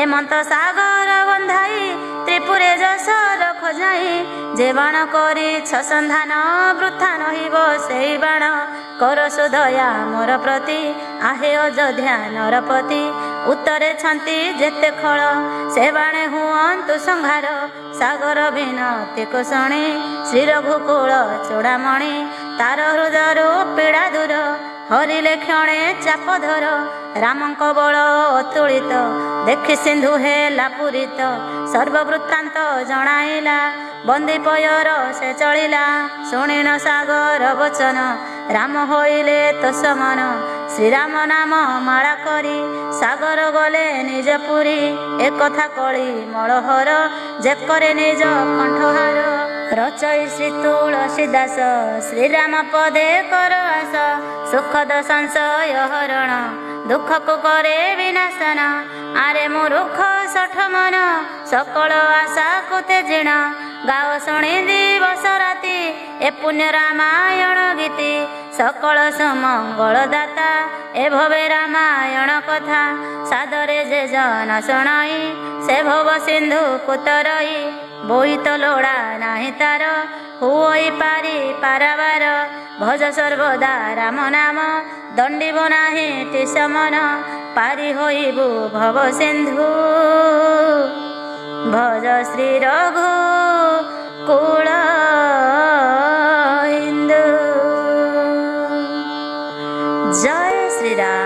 एमंत सागर बंधाई त्रिपुरे जस रख जाई जे बाण करी छसंधान वृथा नहिब सेई बाण कर सुदया मोर प्रति आहे अयोध्या नरपति उत्तरे छंती जेते खळ से बाणे हुअन्तु संहार सागर विनती को शुणी श्री रघुकुल चूड़ामणि तार हृदयरु पीड़ा दूर हरिले क्षणे चाप धर रामंक बल अतुलित देखि सिंधु हेला पूरित सर्ववृत्तांत जणाइला बंदी पयर से चलिला शुणिन सागर वचन राम होइले तो समान श्रीराम नाम माला करी सागर गले निज पुरी एक कथा कली मलहर जे करे निज कंठहार रचई श्री तुलसी दास श्रीराम पदे कर आस सुखद संशय हरण दुख को करे विनाशन आरे मूर्ख सठ मन सकल आशा को तेजिण गाओ शुणी दिवस राति ए पुण्य रामायण गीति सकल सुमंगल दाता ए भवे रामायण कथा सादरे जे जन शुणाई से भव सिंधु कुतरई बोई तो लोड़ा नाही तार हुई पारी पारावार भज सर्वदा राम नाम दंडिब नाही टिसमन पारी होइबु भव सिंधु भज श्री रघु कुल इंदु जय श्री राम।